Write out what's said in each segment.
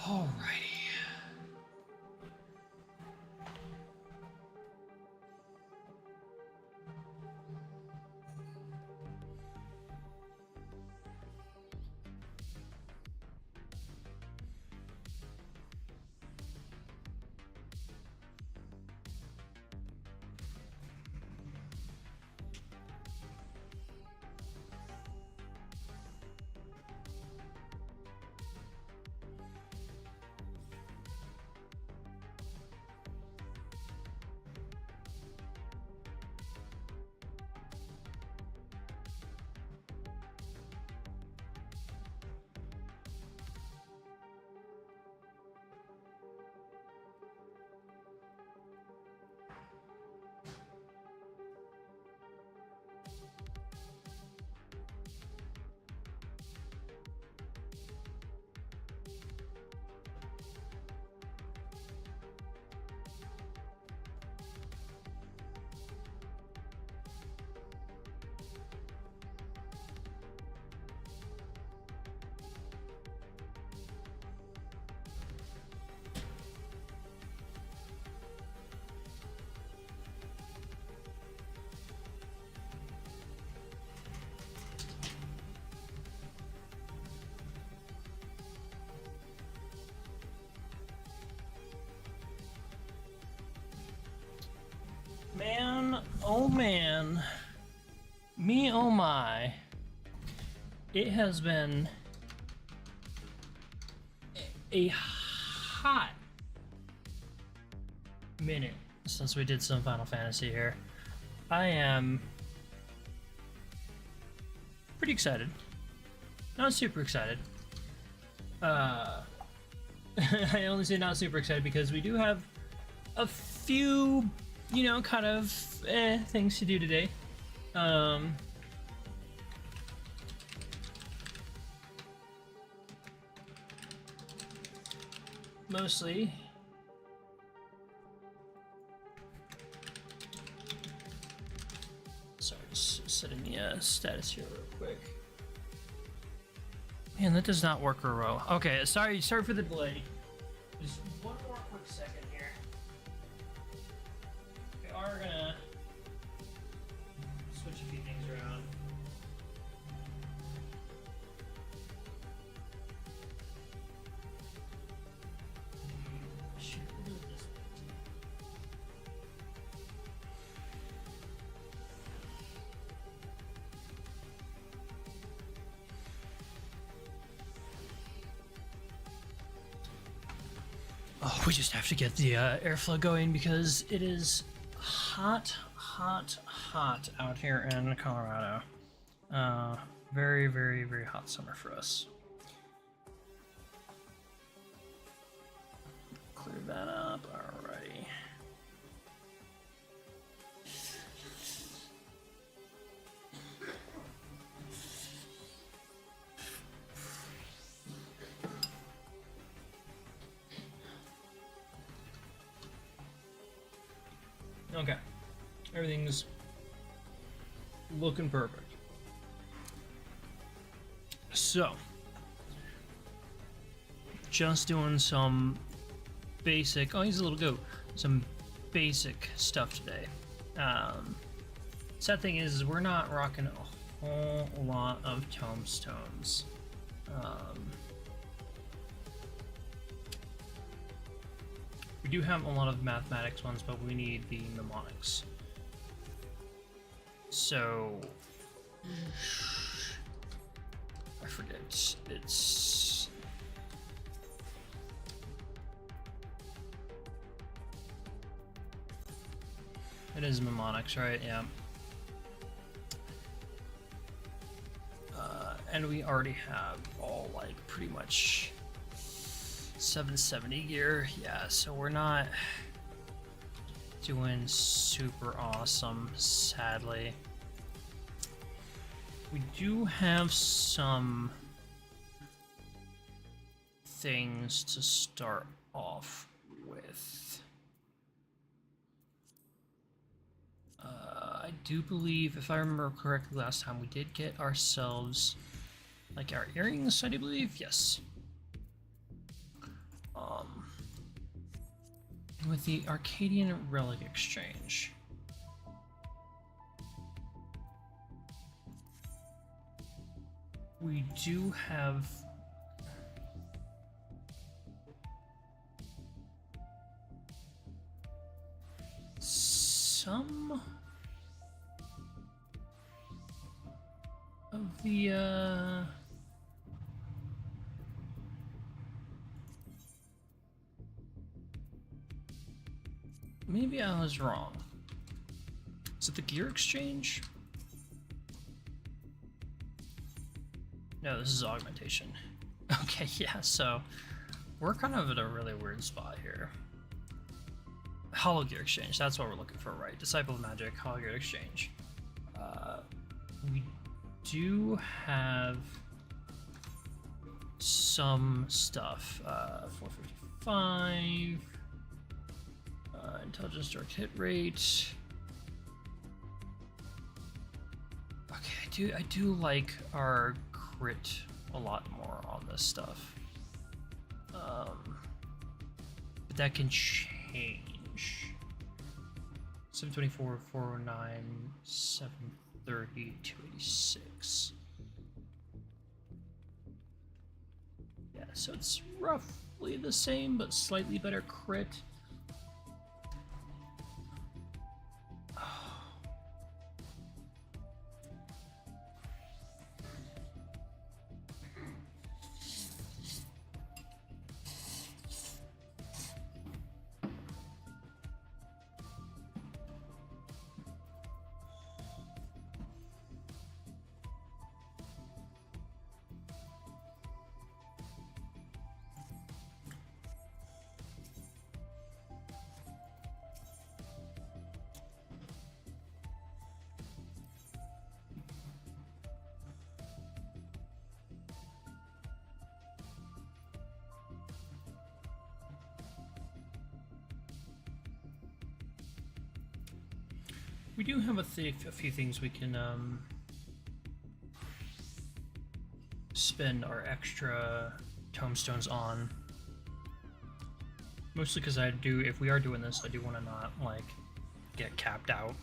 Alrighty. Man, oh man, me oh my, it has been a hot minute since we did some Final Fantasy here. I am pretty excited, not super excited. I only say not super excited because we do have a few, you know, kind of things to do today. Mostly. Sorry, just setting the status here real quick. Man, that does not work real well. Okay, sorry for the delay. Just one more quick second here. We are gonna switch a few things around. Shoot, we'll do it this way. Oh, we just have to get the airflow going because it is hot out here in Colorado. Very, very, very hot summer for us. Clear that up. Alrighty. Okay, everything's looking perfect. So, just doing some basic, oh, he's a little goat, some basic stuff today. Sad thing is, we're not rocking a whole lot of tombstones. We do have a lot of mathematics ones, but we need the mnemonics. So, I forget, it's... It is mnemonics, right? Yeah. And we already have all, like, pretty much 770 gear. Yeah, so we're not doing super awesome, sadly. We do have some things to start off with. I do believe, if I remember correctly last time, we did get ourselves, like, our earrings, I do believe, yes. with the Arcadian Relic Exchange. We do have some of the maybe I was wrong. Is it the gear exchange? No, this is augmentation. Okay, yeah, so we're kind of at a really weird spot here. Hollow Gear Exchange, that's what we're looking for, right? Disciple of Magic, Hollow Gear Exchange. We do have some stuff. 455, Intelligence Direct Hit Rate. Okay, I do like our crit a lot more on this stuff. But that can change. 724, 409, 730, 286. Yeah, so it's roughly the same, but slightly better crit. We do have a few things we can spend our extra tomestones on. Mostly because if we are doing this, I do want to not, like, get capped out.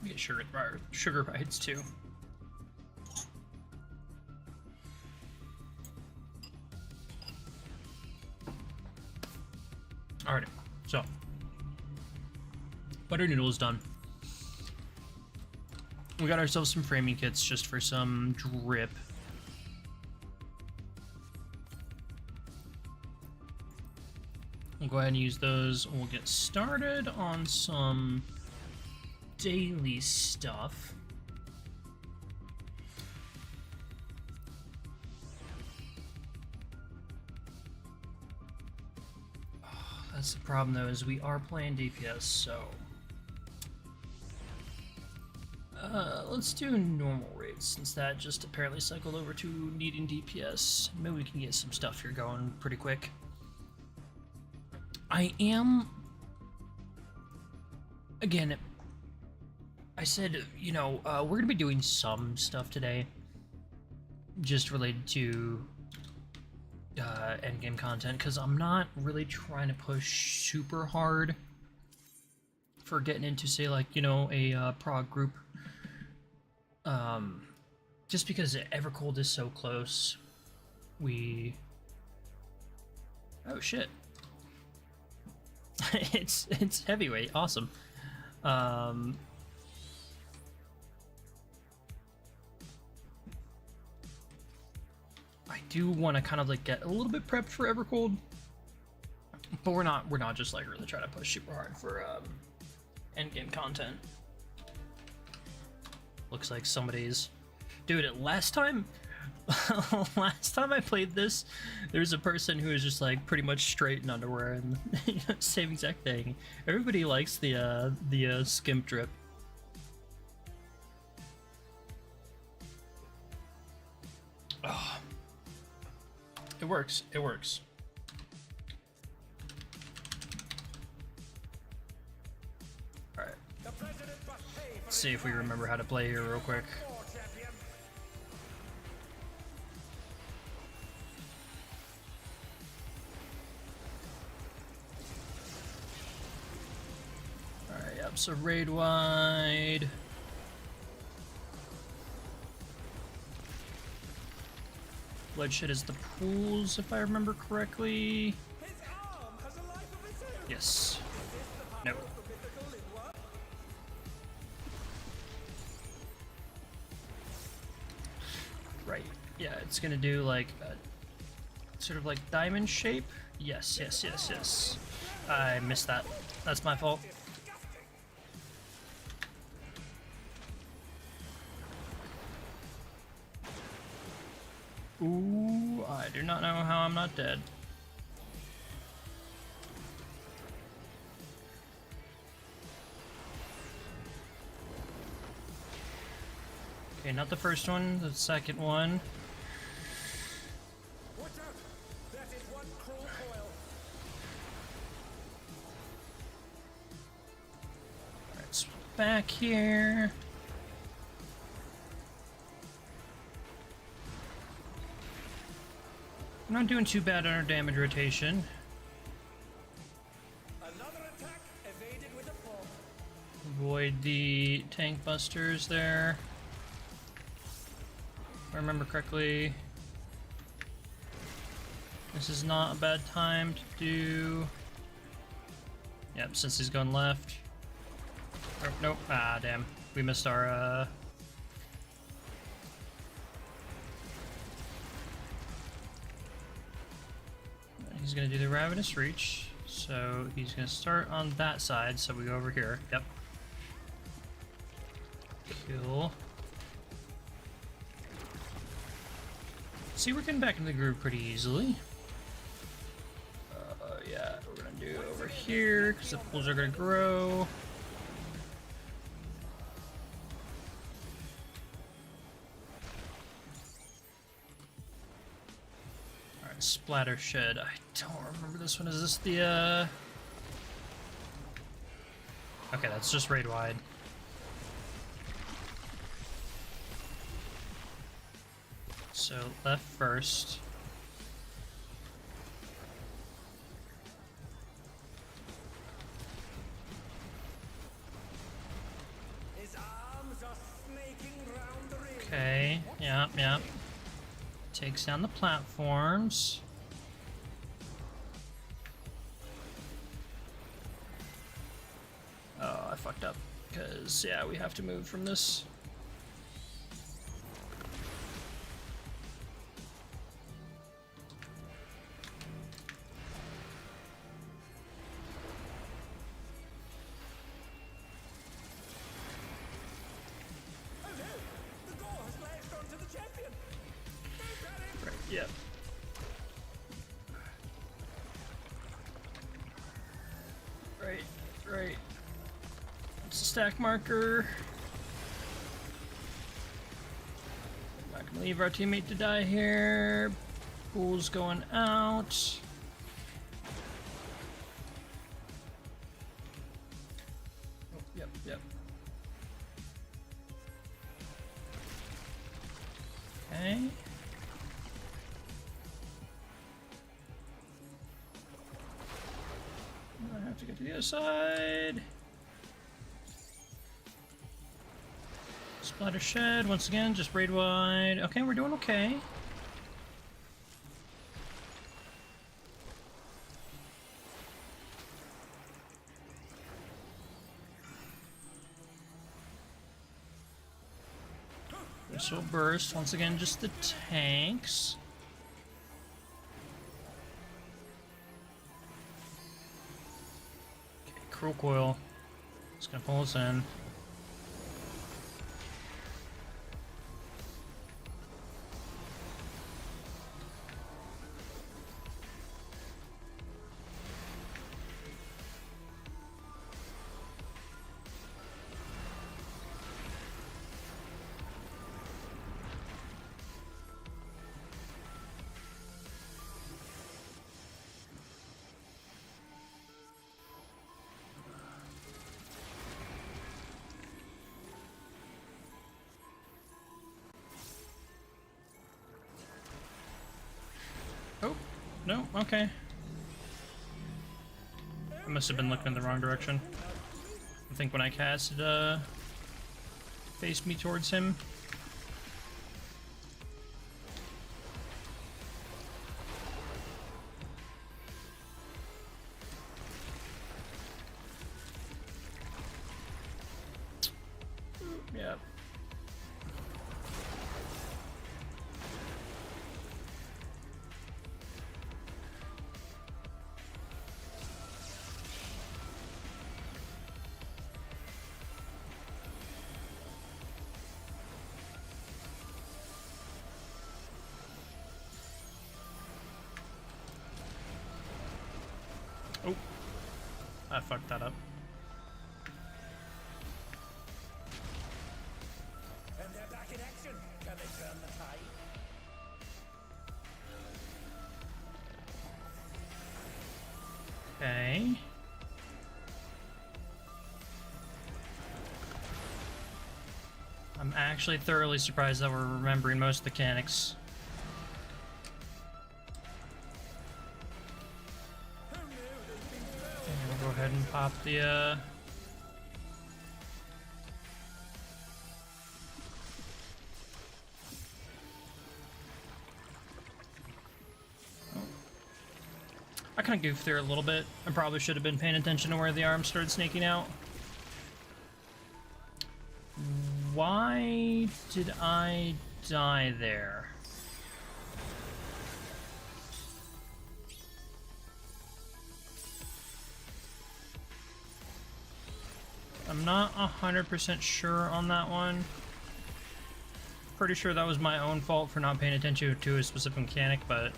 We get sugar bites too. Alright, so butter noodle is done. We got ourselves some framing kits just for some drip. We'll go ahead and use those. We'll get started on some daily stuff. Oh, that's the problem though, is we are playing DPS, so let's do normal rates, since that just apparently cycled over to needing DPS. Maybe we can get some stuff here going pretty quick. Again, I said, you know, we're gonna be doing some stuff today just related to endgame content, because I'm not really trying to push super hard for getting into, say, like, you know, a prog group. Just because Evercold is so close, we... Oh shit. it's heavyweight, awesome. I do want to kind of like get a little bit prepped for Evercold, but we're not just like really trying to push super hard for endgame content. Looks like somebody's... Dude, last time I played this, there was a person who was just like pretty much straight in underwear and same exact thing. Everybody likes the skimp drip. Oh. It works. It works. All right. Let's see if we remember how to play here real quick. So raid wide. Bloodshed is the pools, if I remember correctly. Yes. No. Right. Yeah, it's gonna do like a sort of like diamond shape. Yes, yes, yes, yes. I missed that. That's my fault. Ooh, I do not know how I'm not dead. Okay, not the first one, the second one. Watch out! That is one cruel coil. Alright, so back here. I'm not doing too bad on our damage rotation. Another attack evaded with a fall. Avoid the tank busters there. If I remember correctly. This is not a bad time to do. Yep, since he's going left. Oh, nope. Ah, damn. We missed our, He's gonna do the Ravenous Reach, so he's gonna start on that side, so we go over here. Yep. Kill. See, we're getting back into the groove pretty easily. Yeah, we're gonna do over here, because the pools are gonna grow. Splatter Shed. I don't remember this one. Is this the, Okay, that's just raid wide. So, left first. His arms are snaking round the ring. Okay, yep, yep. Takes down the platforms. Oh, I fucked up. Because, yeah, we have to move from this. Oh no! The door has latched onto the champion! Right, yep. Right. It's a stack marker. I'm not gonna leave our teammate to die here. Pool's going out. Oh, yep. Okay. I have to get to the other side. Splatter shed, once again, just raid wide. Okay, we're doing okay. Missile burst, once again, just the tanks. Okay, cruel coil. It's gonna pull us in. Oh, no, okay. I must have been looking in the wrong direction. I think when I cast it, faced me towards him. Yep. Oh, I fucked that up. And they're back in action. Can they turn the tide? Okay. I'm actually thoroughly surprised that we're remembering most of the mechanics. And we'll go ahead and pop the, I kind of goofed there a little bit. I probably should have been paying attention to where the arms started snaking out. Why did I die there? I'm not 100% sure on that one. Pretty sure that was my own fault for not paying attention to a specific mechanic, but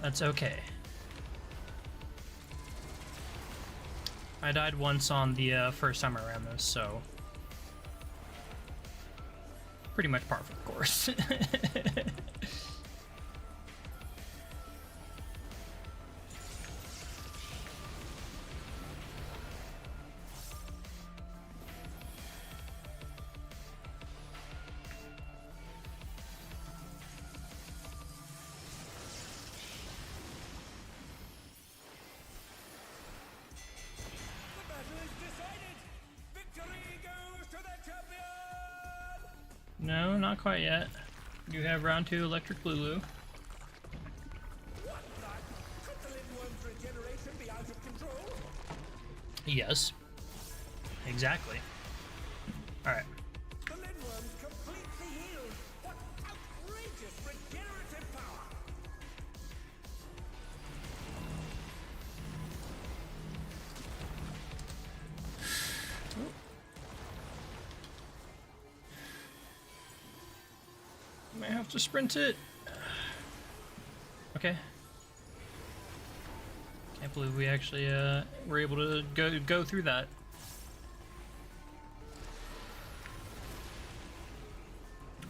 that's okay. I died once on the first time I ran this, so pretty much par for the course. The battle is decided. Victory goes to the champion. No, not quite yet. You have round 2 Electric Lulu. What the? Could the Lindworm's regeneration be out of control? Yes. Exactly. Alright. The Lindworm's completely healed. What outrageous regenerative power! Might have to sprint it. Okay. Can't believe we actually were able to go through that.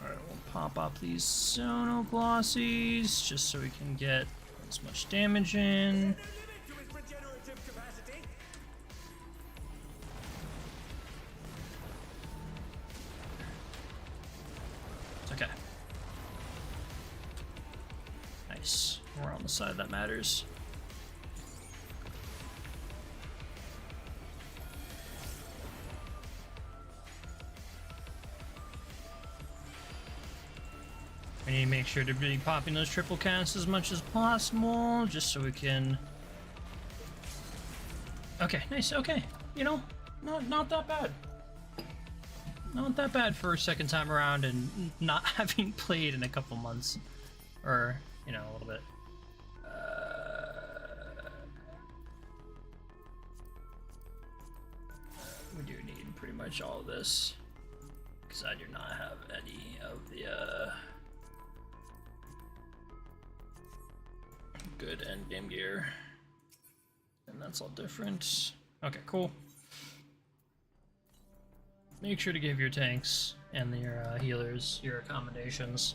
Alright, we'll pop up these Sonoglossies just so we can get as much damage in. No limit to his regenerative capacity. It's okay. Nice. We're on the side that matters. We need to make sure to be popping those triple casts as much as possible, just so we can... Okay, nice, okay. You know, not that bad. Not that bad for a second time around and not having played in a couple months. Or, you know, a little bit. We do need pretty much all of this. Because I do not have any of the good endgame gear. And that's all different. Okay, cool. Make sure to give your tanks and your healers your accommodations.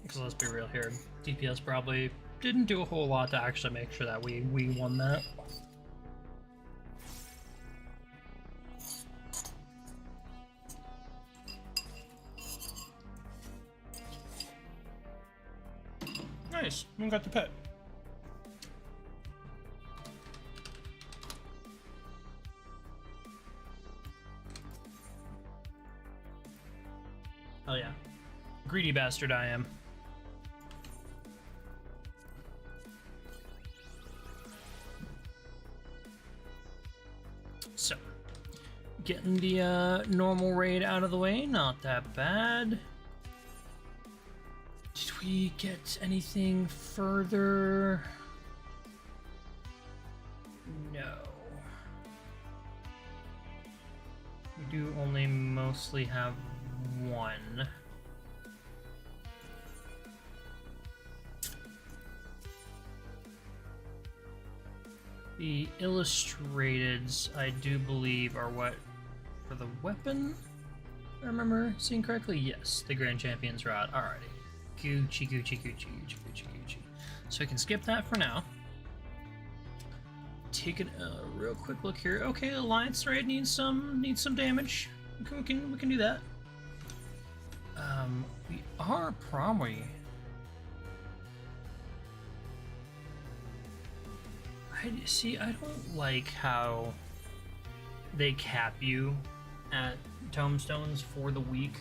Because let's be real here, DPS probably didn't do a whole lot to actually make sure that we won that. Nice, we got the pet. Hell yeah. Greedy bastard I am. So, getting the normal raid out of the way, not that bad. Did we get anything further? No. We do only mostly have one. The illustrateds, I do believe, are what for the weapon? If I remember seeing correctly? Yes, the Grand Champion's Rod. Alrighty. Gucci, Gucci, Gucci, Gucci, Gucci, Gucci. So we can skip that for now. Taking a real quick look here. Okay, Alliance raid needs some damage. We can do that. We are probably... I don't like how they cap you at tomestones for the week.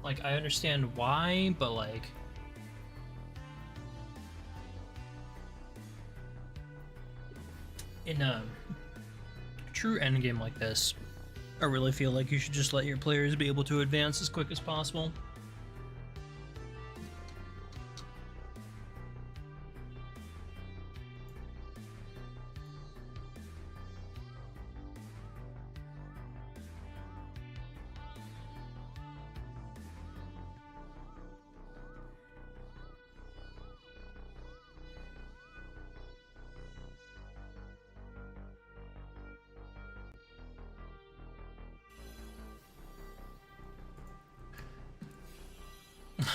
Like, I understand why, but like... In a true endgame like this, I really feel like you should just let your players be able to advance as quick as possible.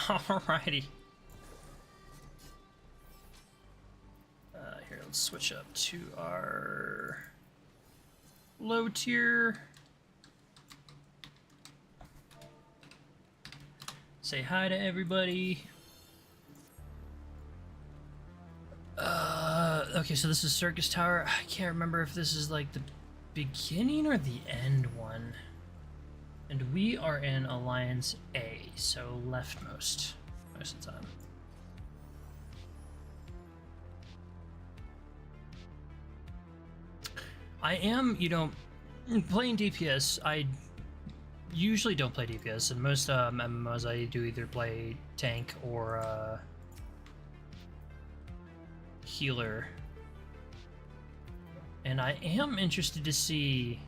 Alrighty. Here, let's switch up to our low tier. Say hi to everybody. Okay, so this is Circus Tower. I can't remember if this is like the beginning or the end one. And we are in Alliance A, so leftmost most of the time. I am, you know, playing DPS. I usually don't play DPS. In most MMOs, I do either play tank or healer. And I am interested to see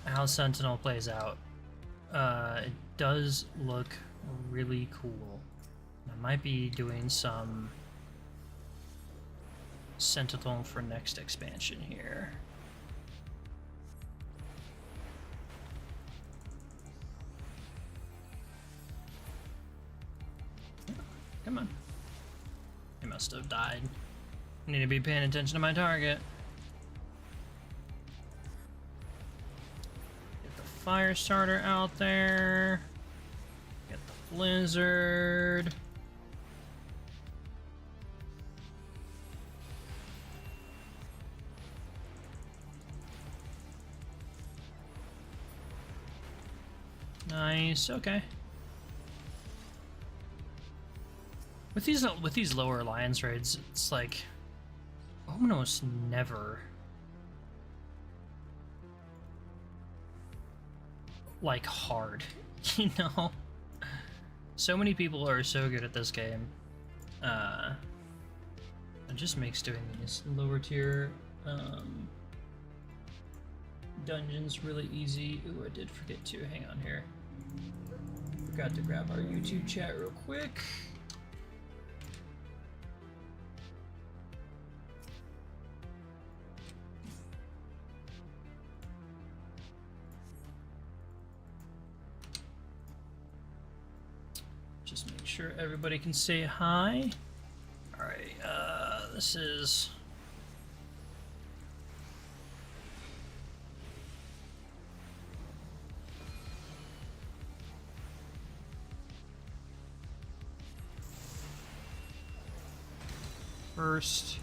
how Sentinel plays out. It does look really cool. I might be doing some Sentinel for next expansion here. Come on. He must have died. I need to be paying attention to my target. Fire starter out there. Get the blizzard. Nice, okay. With these lower alliance raids, it's like almost never like hard, you know? So many people are so good at this game. It just makes doing these lower tier dungeons really easy. Ooh, I did forget to hang on here. Forgot to grab our YouTube chat real quick. Just make sure everybody can say hi. All right, this is first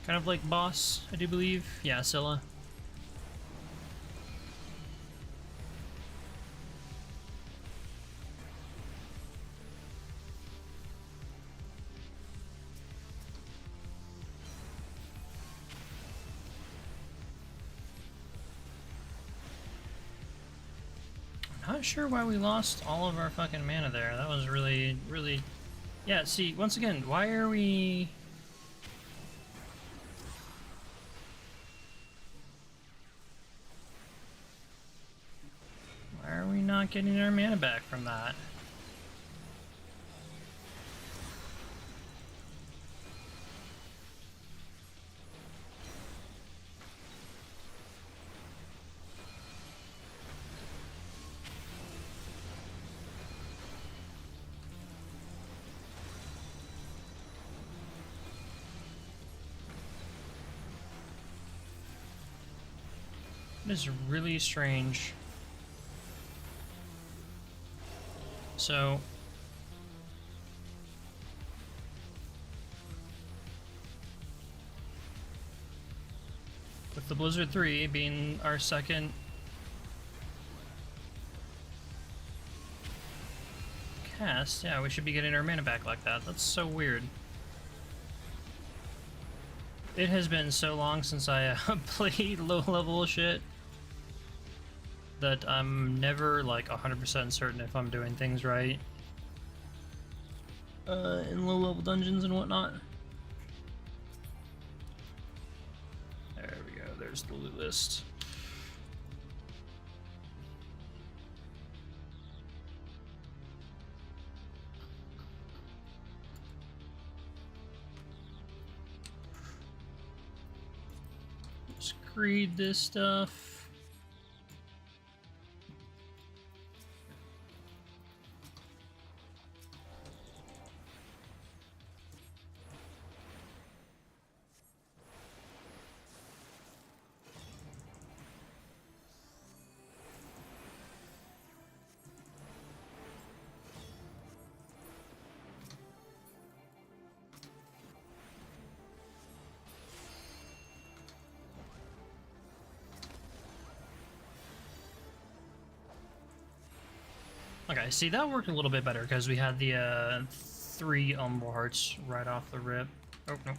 kind of like boss, I do believe. Yeah, Scylla. Not sure why we lost all of our fucking mana there. That was really, really... Yeah, see, once again, why are we... Why are we not getting our mana back from that? It is really strange. So... with the Blizzard 3 being our second cast, yeah, we should be getting our mana back like that. That's so weird. It has been so long since I played low-level shit that I'm never like 100% certain if I'm doing things right in low-level dungeons and whatnot. There we go, there's the loot list. Just read this stuff. Okay, see, that worked a little bit better because we had the 3 Umbral Hearts right off the rip. Oh, no.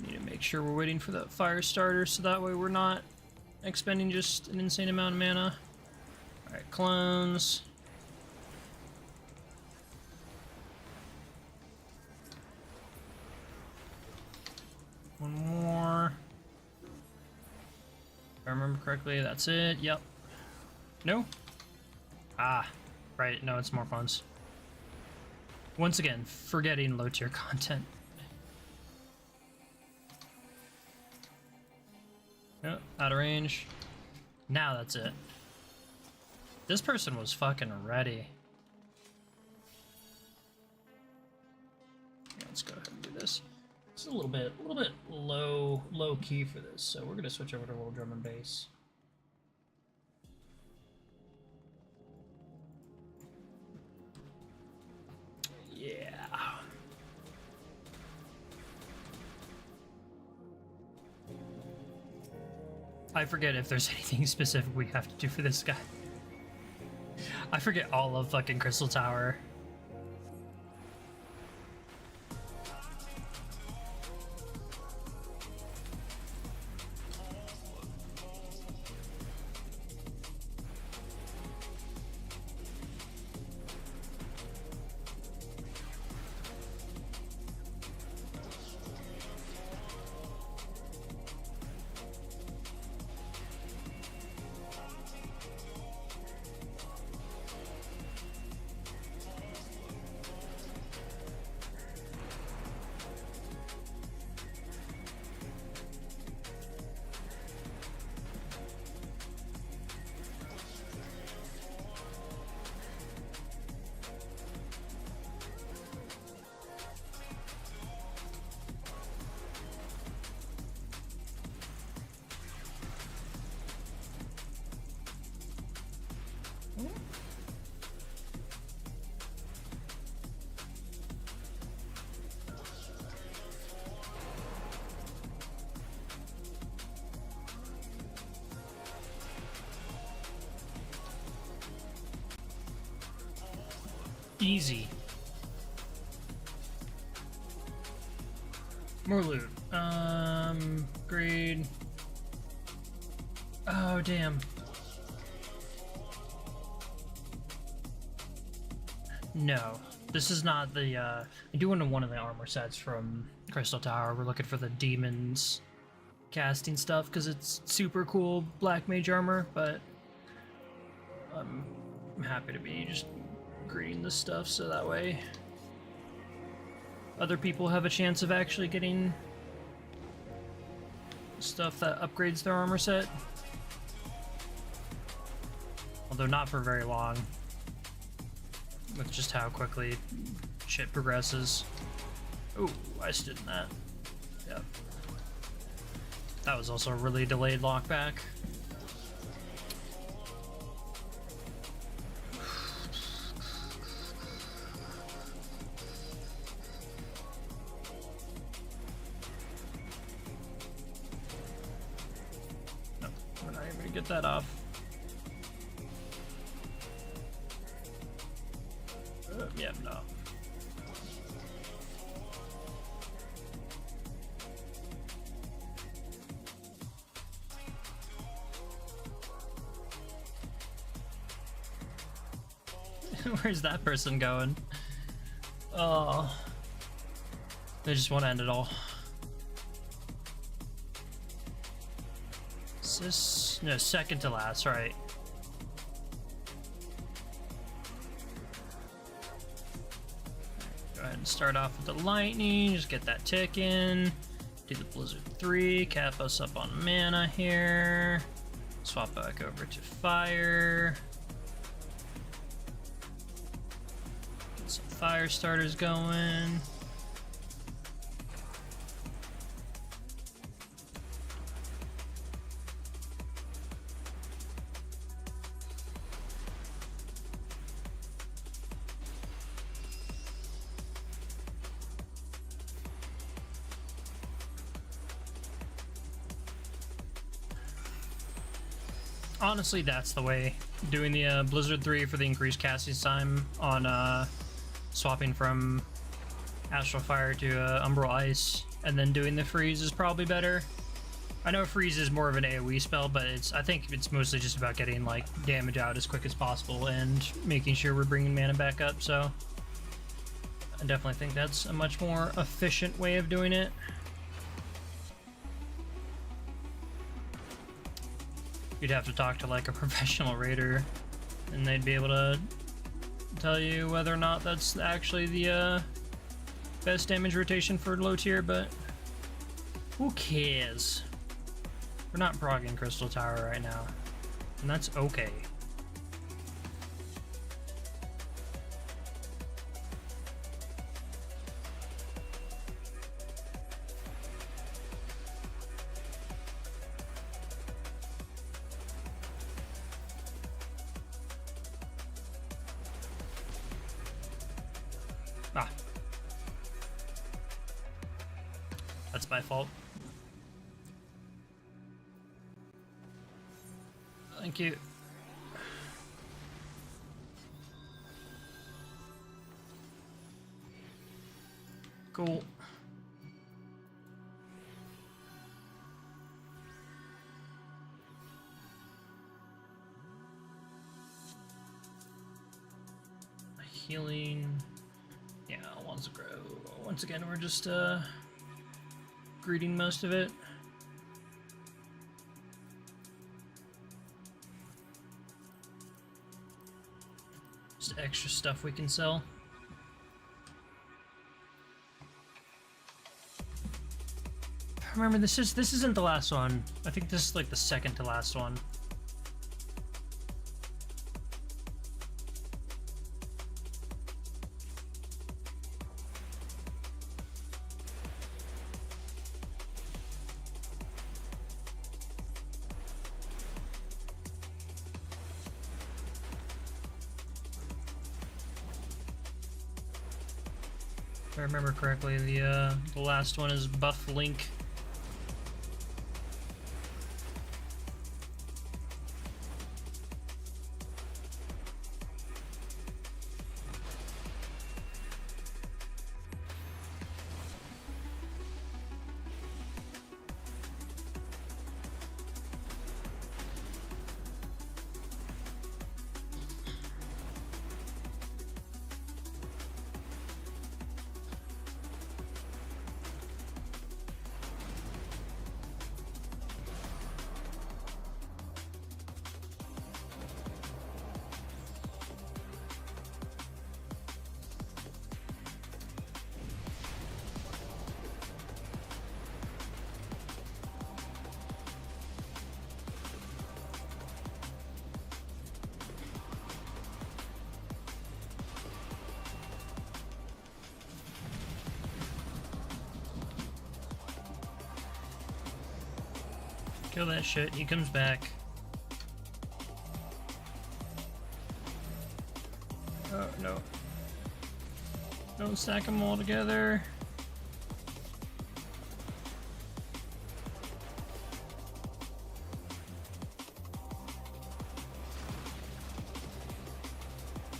Need to make sure we're waiting for that fire starter so that way we're not expending just an insane amount of mana. Alright, clones. One more. If I remember correctly, that's it. Yep. No? Ah, right. No, it's more funds. Once again, forgetting low tier content. Yep, out of range. Now that's it. This person was fucking ready. Let's go ahead and do this. It's a little bit low key for this, so we're gonna switch over to roll drum and bass. Yeah. I forget if there's anything specific we have to do for this guy. I forget all of fucking Crystal Tower. Easy. More loot. Grade. Oh, damn. No. This is not the, I do want one of the armor sets from Crystal Tower. We're looking for the demons casting stuff because it's super cool black mage armor, but I'm happy to be just green this stuff so that way other people have a chance of actually getting stuff that upgrades their armor set. Although not for very long, with just how quickly shit progresses. Oh, I stood in that. Yep. That was also a really delayed lockback. Get that off. Yeah, no. Where's that person going? Oh. They just want to end it all. Is this... No, second to last, right. Go ahead and start off with the lightning, just get that tick in. Do the Blizzard 3, cap us up on mana here. Swap back over to fire. Get some fire starters going. Honestly, that's the way. Doing the Blizzard 3 for the increased casting time on swapping from Astral Fire to Umbral Ice, and then doing the freeze is probably better. I know freeze is more of an AoE spell, but I think it's mostly just about getting like damage out as quick as possible and making sure we're bringing mana back up. So I definitely think that's a much more efficient way of doing it. You'd have to talk to like a professional raider and they'd be able to tell you whether or not that's actually the best damage rotation for low tier, but who cares? We're not progging Crystal Tower right now, and that's okay. Ah. That's my fault. Thank you. Cool. Healing. Yeah, wants to grow. Once again, we're just greeting most of it. Just extra stuff we can sell. Remember, this isn't the last one. I think this is like the second to last one. If I remember correctly, the last one is Buff Link. Kill that shit, he comes back. Oh, no. Don't stack them all together.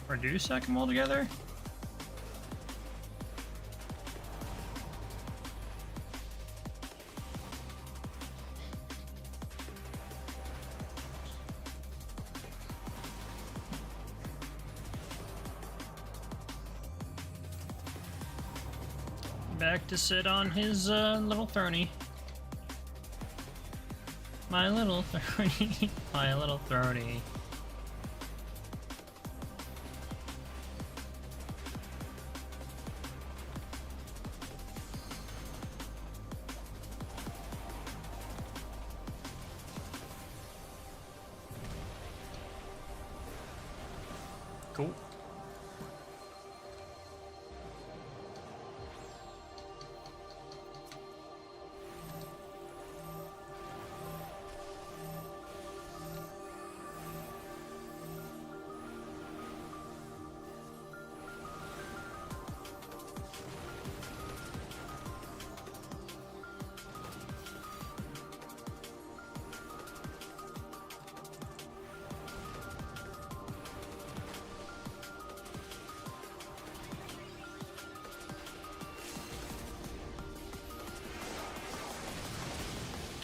Or do you stack them all together? Back to sit on his little throny. My little throny. My little throny. Cool.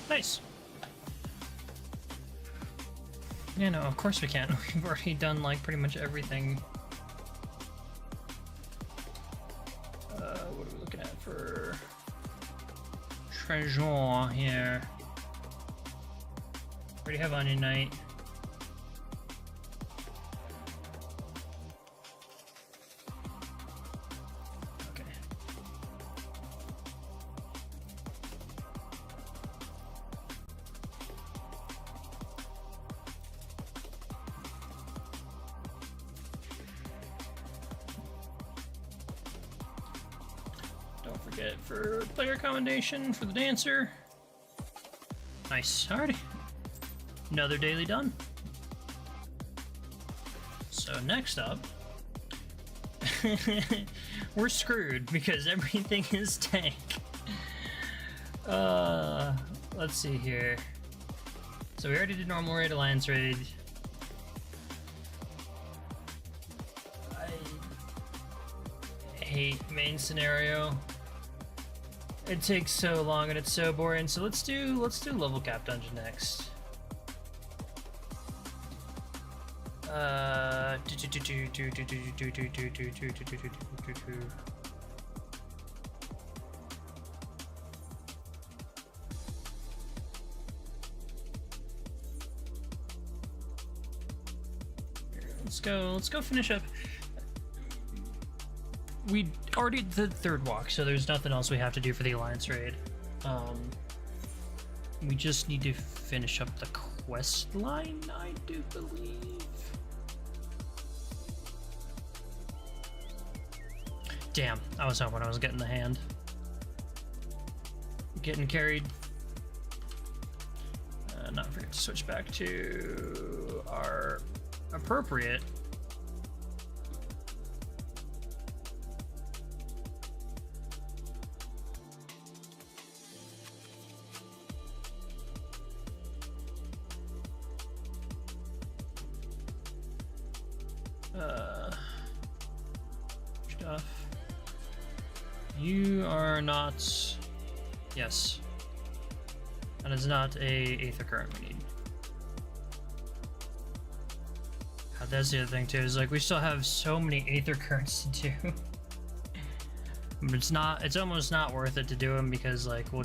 Nice. Yeah, no, of course we can. We've already done, like, pretty much everything. What are we looking at for treasure here? Already have Onion Knight. Don't forget for player commendation for the dancer. Nice. Alrighty. Another daily done. So next up, we're screwed because everything is tank. Let's see here. So we already did normal raid, alliance raid. I hate main scenario. It takes so long and it's so boring. So let's do level cap dungeon next. Let's go finish up. We already did the third walk, so there's nothing else we have to do for the Alliance raid. We just need to finish up the quest line, I do believe. Damn, I was hoping I was getting the hand. Getting carried. Not forget to switch back to our appropriate. Stuff. You are not. Yes. That is not a Aether current we need. God, that's the other thing too, is like we still have so many Aether currents to do. But it's almost not worth it to do them because like we'll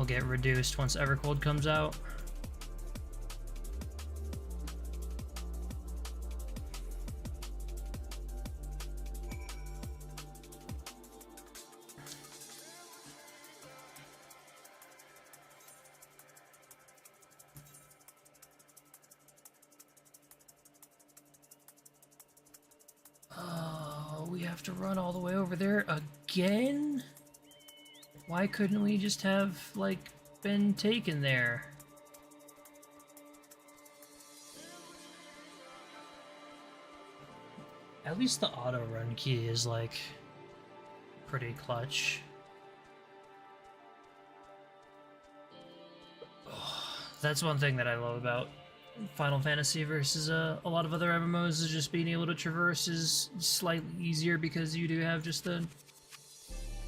get reduced once Evercold comes out. We have to run all the way over there again? Why couldn't we just have, like, been taken there? At least the auto run key is, like, pretty clutch. That's one thing that I love about Final Fantasy versus a lot of other MMOs, is just being able to traverse is slightly easier because you do have just the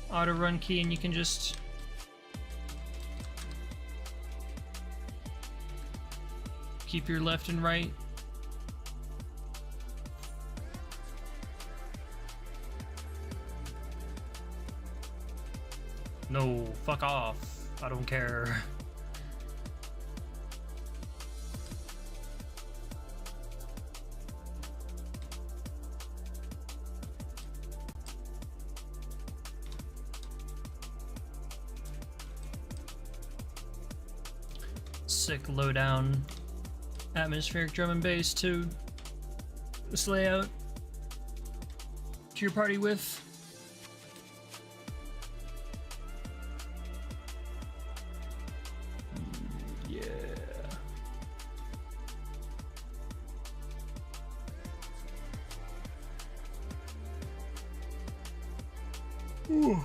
auto run key and you can just keep your left and right. No, fuck off. I don't care. Sick low-down atmospheric drum and bass to this layout to your party with. Yeah. Ooh.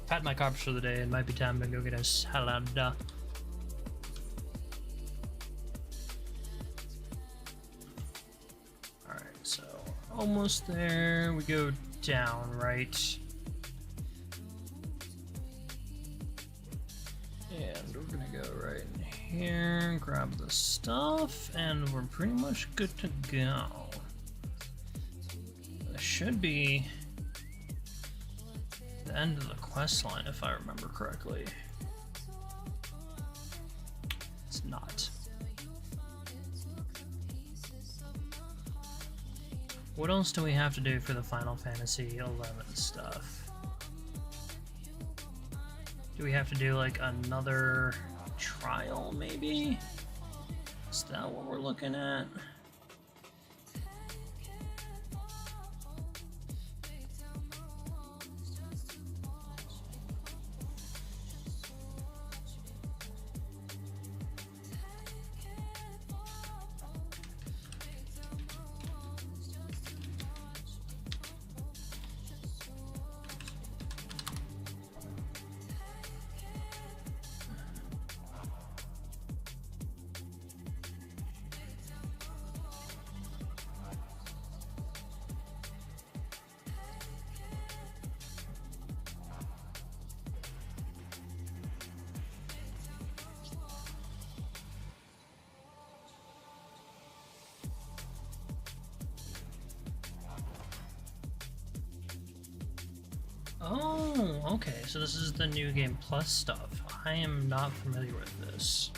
Had my carbs for the day. It might be time to go get a salad. Alright, so almost there. We go down, right? And we're gonna go right in here, grab the stuff, and we're pretty much good to go. There should be the end of the quest line, if I remember correctly. It's not. What else do we have to do for the Final Fantasy XI stuff? Do we have to do like another trial, maybe? Is that what we're looking at? Oh, okay. So this is the new game plus stuff. I am not familiar with this.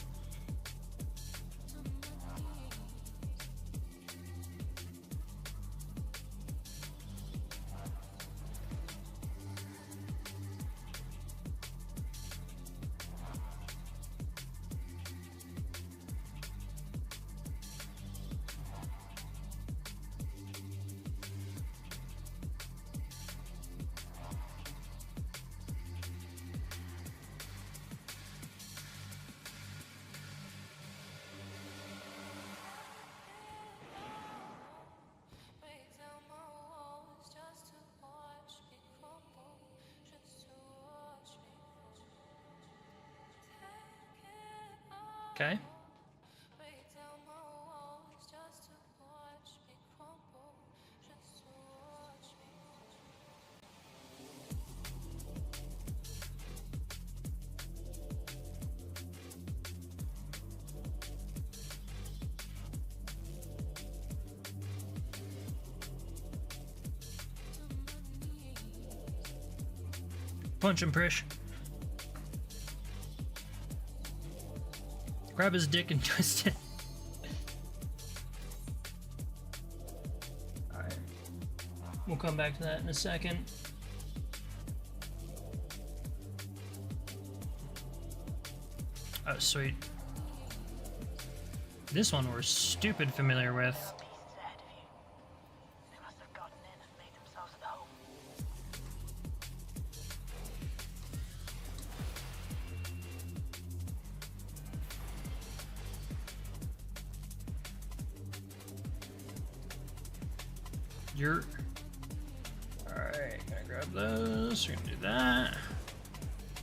Okay. Punch him, Prish. Grab his dick and twist it. Alright. We'll come back to that in a second. Oh, sweet. This one we're stupid familiar with. You're... Alright, gonna grab those. We're gonna do that.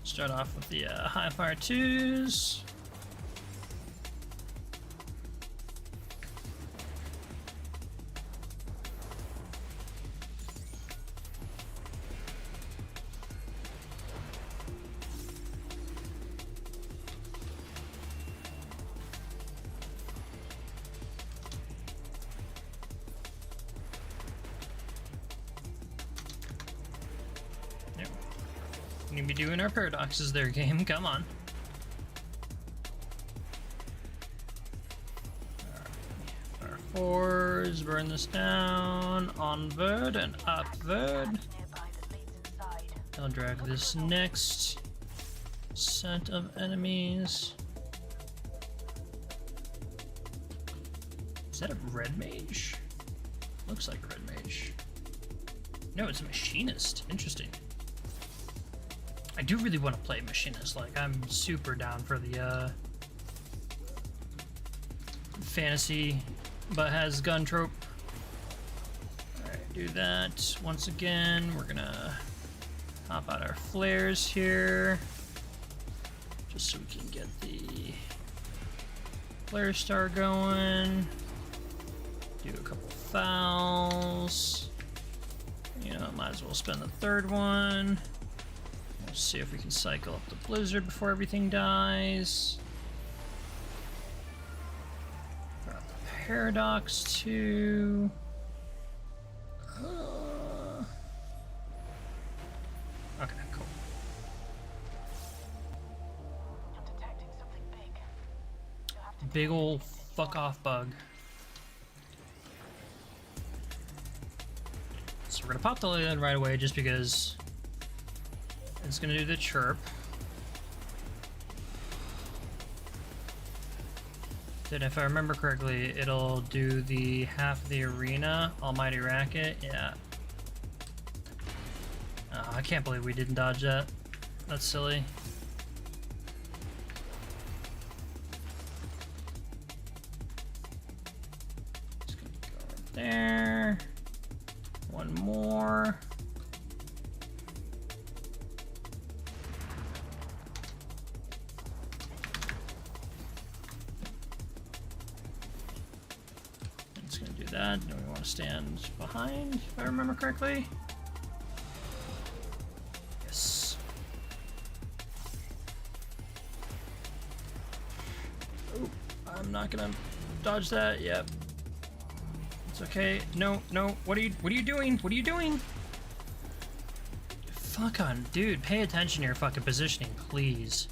Start off with the high fire 2s. We need to be doing our paradoxes there, game. Come on. Our 4s, burn this down. Onward and upward. I'll drag this next set of enemies. Is that a red mage? Looks like a red mage. No, it's a machinist. Interesting. I do really want to play machinist. Like, I'm super down for the fantasy but has gun trope. Alright, do that once again. We're gonna pop out our flares here just so we can get the flare star going. Do a couple fouls. You know, might as well spend the third one. Let's see if we can cycle up the blizzard before everything dies. Got the paradox too. Okay, cool. I'm detecting something big. You'll have to Big ol' fuck off bug. So we're gonna pop the lid right away just because it's gonna do the chirp. Then if I remember correctly, it'll do the half the arena, Almighty Racket, yeah. I can't believe we didn't dodge that. That's silly. Just gonna go right there. One more. It's gonna do that. Do we want to stand behind, if I remember correctly? Yes. Oh, I'm not gonna dodge that. Yep. It's okay. No, no. What are you doing? What are you doing? Fuck on, dude, pay attention to your fucking positioning, please.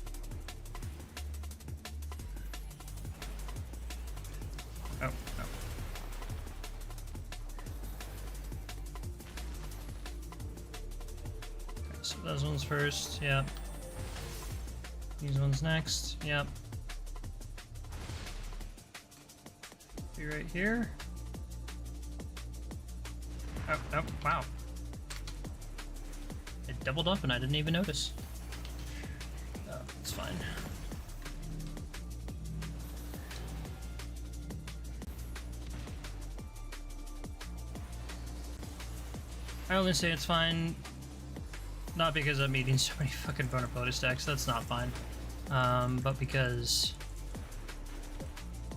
Oh, no. Okay, so those ones first, yep. These ones next, yep. Be right here. Oh, oh, wow. It doubled up and I didn't even notice. Oh, it's fine. I only say it's fine, not because I'm eating so many fucking vulnerability stacks, that's not fine. But because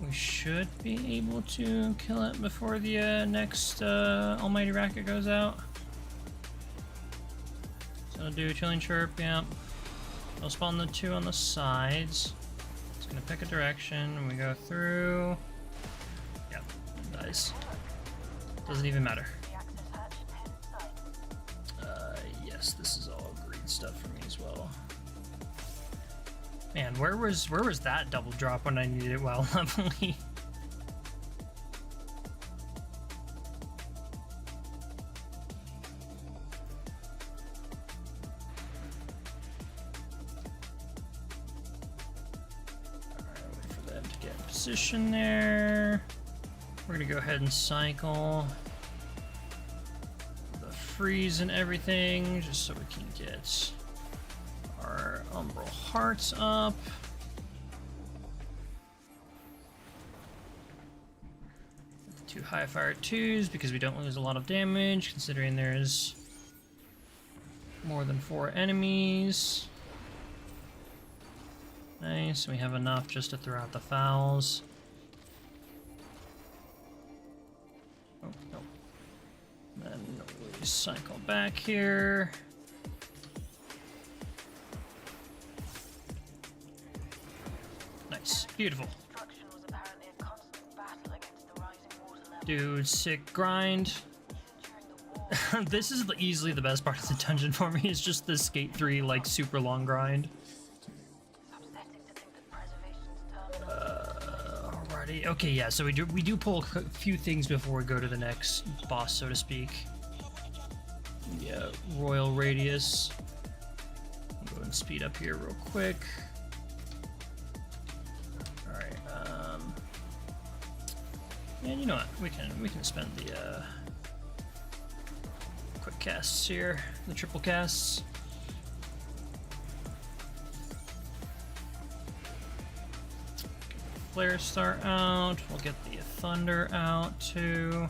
we should be able to kill it before the next Almighty Racket goes out. So I'll do a Chilling Chirp, yeah. I'll spawn the 2 on the sides. It's gonna pick a direction, and we go through. Yep, it dies. Doesn't even matter. Yes, this is all green stuff for me as well. Man, where was that double drop when I needed it while leveling? Alright, wait for them to get in position there. We're gonna go ahead and cycle the freeze and everything, just so we can get our Umbral Hearts up. Two high fire 2s because we don't lose a lot of damage, considering there's more than 4 enemies. Nice, we have enough just to throw out the fouls. Oh, no. Then we cycle back here. Nice, beautiful. Dude, sick grind. This is easily the best part of the dungeon for me. It's just the Skate 3 like super long grind. Alrighty. Okay, yeah. So we do pull a few things before we go to the next boss, so to speak. Yeah, Royal Radius. I'll go ahead and speed up here real quick. And you know what? We can spend the quick casts here, the triple casts. Flare Star out. We'll get the Thunder out too.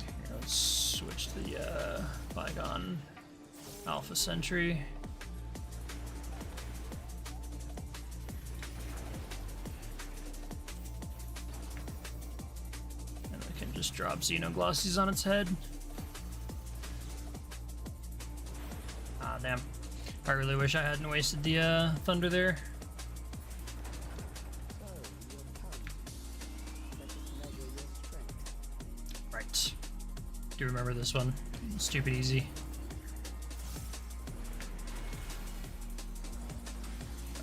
Here, let's switch the Bygone Alpha Sentry. Just drop Xenoglossies on its head. Ah, damn. I really wish I hadn't wasted the thunder there. Right. Do remember this one. Stupid easy.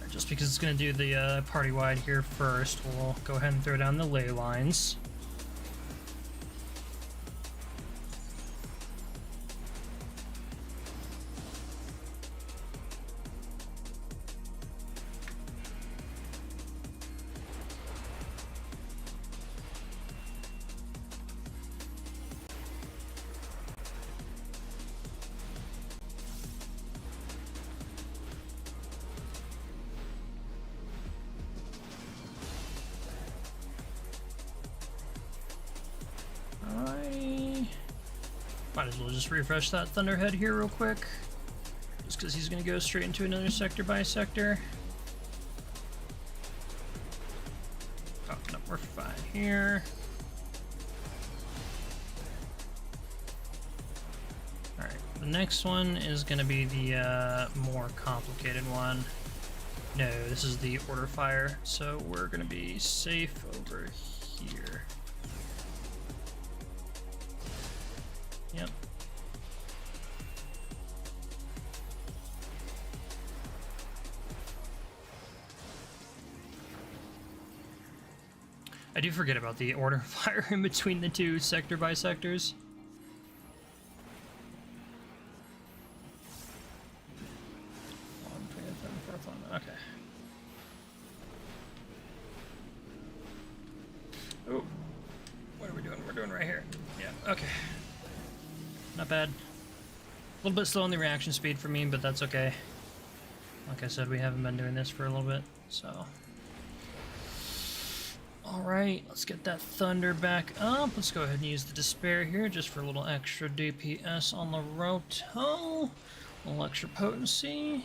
Right, just because it's going to do the party-wide here first, we'll go ahead and throw down the ley lines. Might as well just refresh that Thunderhead here real quick. Just because he's going to go straight into another sector by sector. Oh, no, we're fine here. Alright, the next one is going to be the more complicated one. No, this is the Order Fire, so we're going to be safe over here. Yep. I do forget about the order of fire in between the two sector by sectors. Okay. Oh, what are we doing? We're doing right here. Yeah, okay. Not bad. A little bit slow on the reaction speed for me, but that's okay. Like I said, we haven't been doing this for a little bit, so... Alright, let's get that thunder back up. Let's go ahead and use the despair here just for a little extra DPS on the roto. A little extra potency.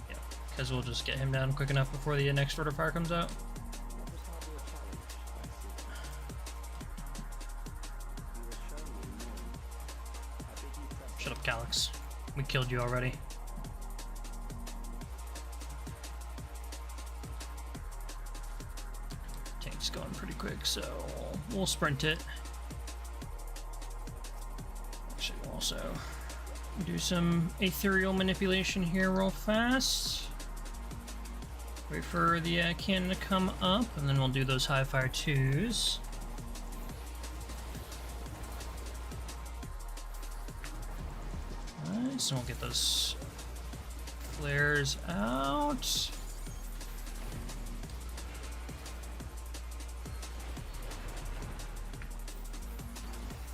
Yeah, because we'll just get him down quick enough before the next order fire comes out. Shut up, Calyx. We killed you already. Tank's going pretty quick, so we'll sprint it. Actually, we'll also do some ethereal manipulation here real fast. Wait for the cannon to come up, and then we'll do those high fire 2s. So we'll get those flares out.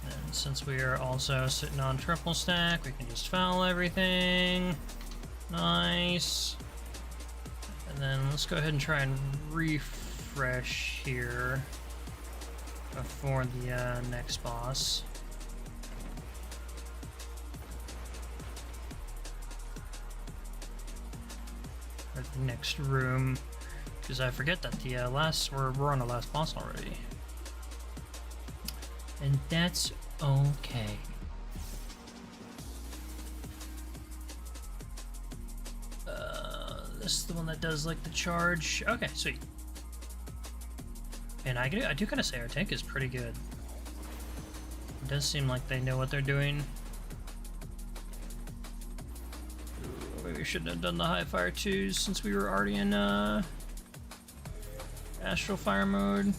And since we are also sitting on triple stack, we can just foul everything. Nice. And then let's go ahead and try and refresh here before the next boss. Or the next room, because I forget that the we're on the last boss already, and that's okay. This is the one that does like the charge. Okay, sweet. And I do gotta say our tank is pretty good. It does seem like they know what they're doing. Maybe we shouldn't have done the high fire 2s since we were already in astral fire mode.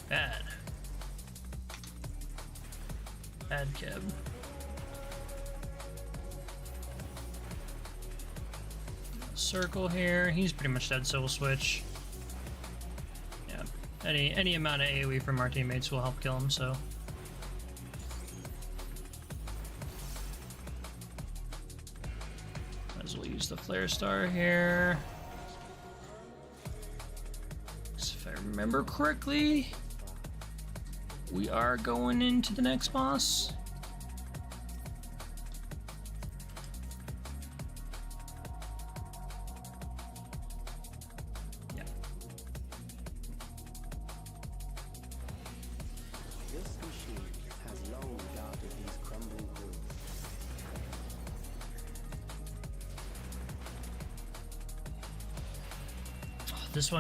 Bad. Bad Keb. Circle here. He's pretty much dead, so we'll switch. Yeah. Any amount of AoE from our teammates will help kill him, so. Might as well use the flare star here. So if I remember correctly, we are going into the next boss.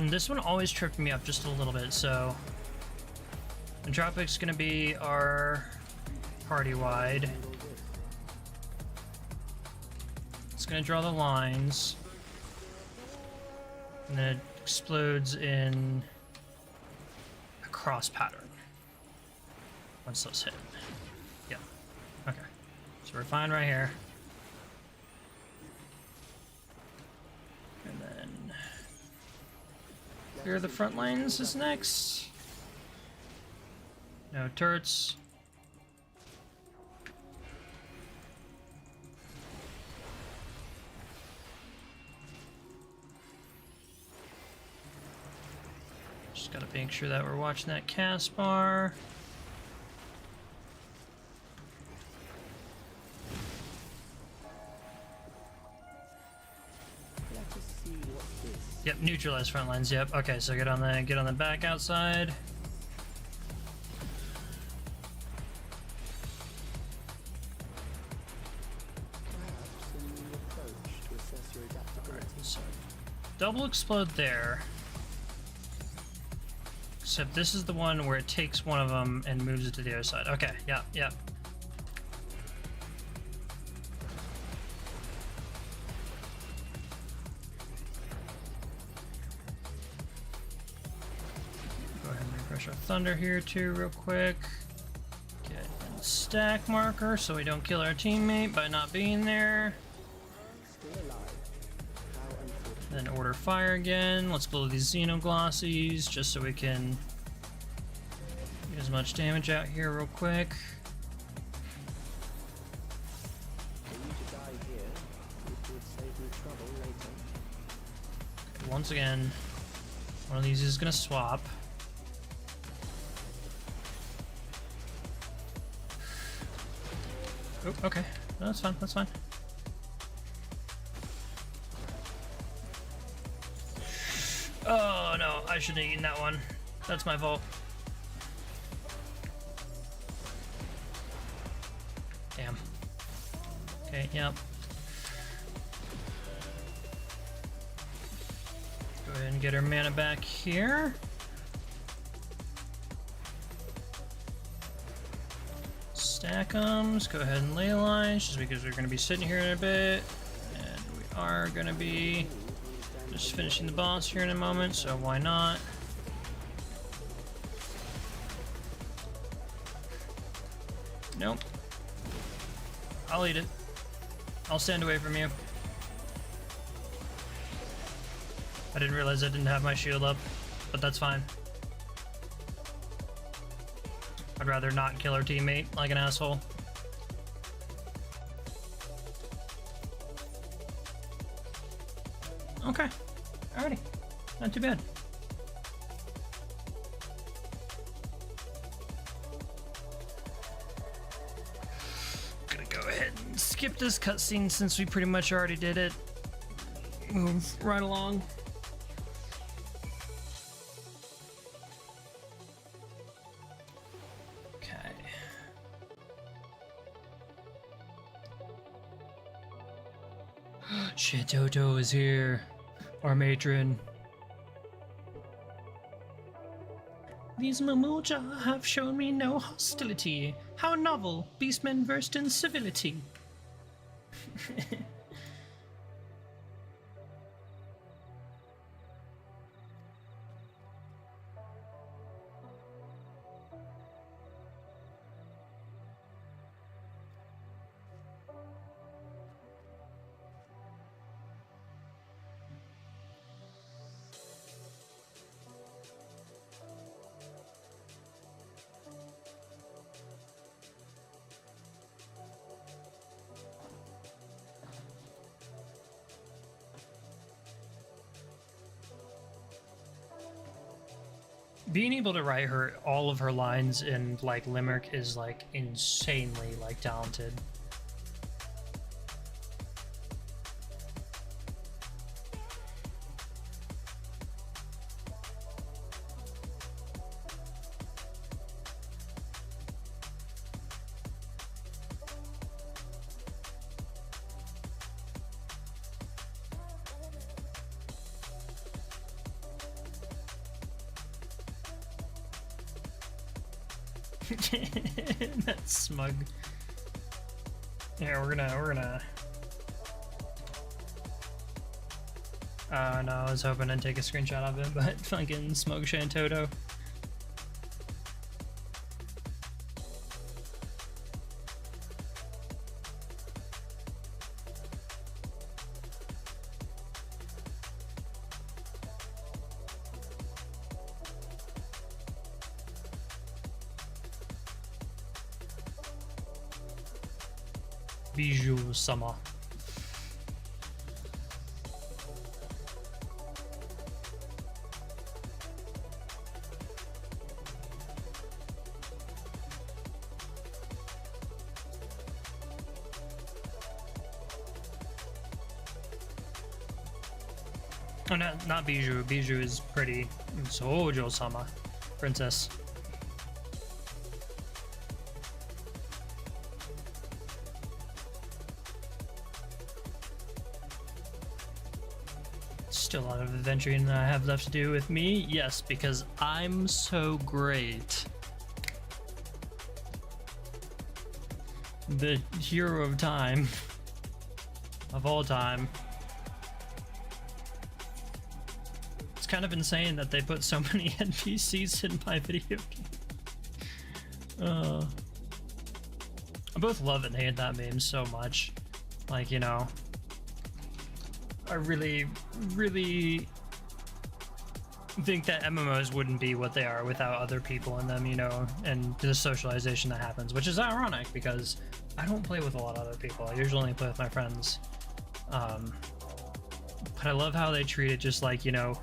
This one always tripped me up just a little bit, so Entropic's gonna be our party wide. It's gonna draw the lines, and then it explodes in a cross pattern once those hit. Yeah. Okay. So we're fine right here. And then clear the front lines is next. No turrets. Just gotta make sure that we're watching that cast bar. Yep, neutralize front lines. Yep. Okay, so get on the back outside. double explode there. Except this is the one where it takes one of them and moves it to the other side. Okay, yeah, yeah. Go ahead and refresh our thunder here too real quick. Get a stack marker so we don't kill our teammate by not being there. Then order fire again. Let's blow these xenoglossies just so we can get as much damage out here real quick. Once again, one of these is gonna swap. Oh, okay. No, that's fine, that's fine. Oh no, I shouldn't have eaten that one. That's my fault. Damn. Okay, yep. Go ahead and get our mana back here. Stack them. Go ahead and ley lines, just because we're going to be sitting here in a bit. And we are going to be just finishing the boss here in a moment, so why not? Nope. I'll eat it. I'll stand away from you. I didn't realize I didn't have my shield up, but that's fine. I'd rather not kill our teammate like an asshole. Okay. Alrighty. Not too bad. Gonna go ahead and skip this cutscene since we pretty much already did it. Move right along. Okay. Shit, Toto is here. Our matron. These Mamuja have shown me no hostility. How novel, beastmen versed in civility. Being able to write her all of her lines in like Limerick is like insanely like talented. That's smug. Yeah, we're gonna. No, I was hoping to take a screenshot of it, but fucking smug Shantoto. Bijou Summer. Oh, no, not Bijou. Bijou is pretty. Sojo Sama. Princess. Still a lot of adventuring I have left to do with me. Yes, because I'm so great. The hero of time. Of all time. It's kind of insane that they put so many NPCs in my video game. I both love and hate that meme so much. Like, you know, I really think that MMOs wouldn't be what they are without other people in them, you know, and the socialization that happens, which is ironic because I don't play with a lot of other people. I usually only play with my friends. But I love how they treat it just like, you know,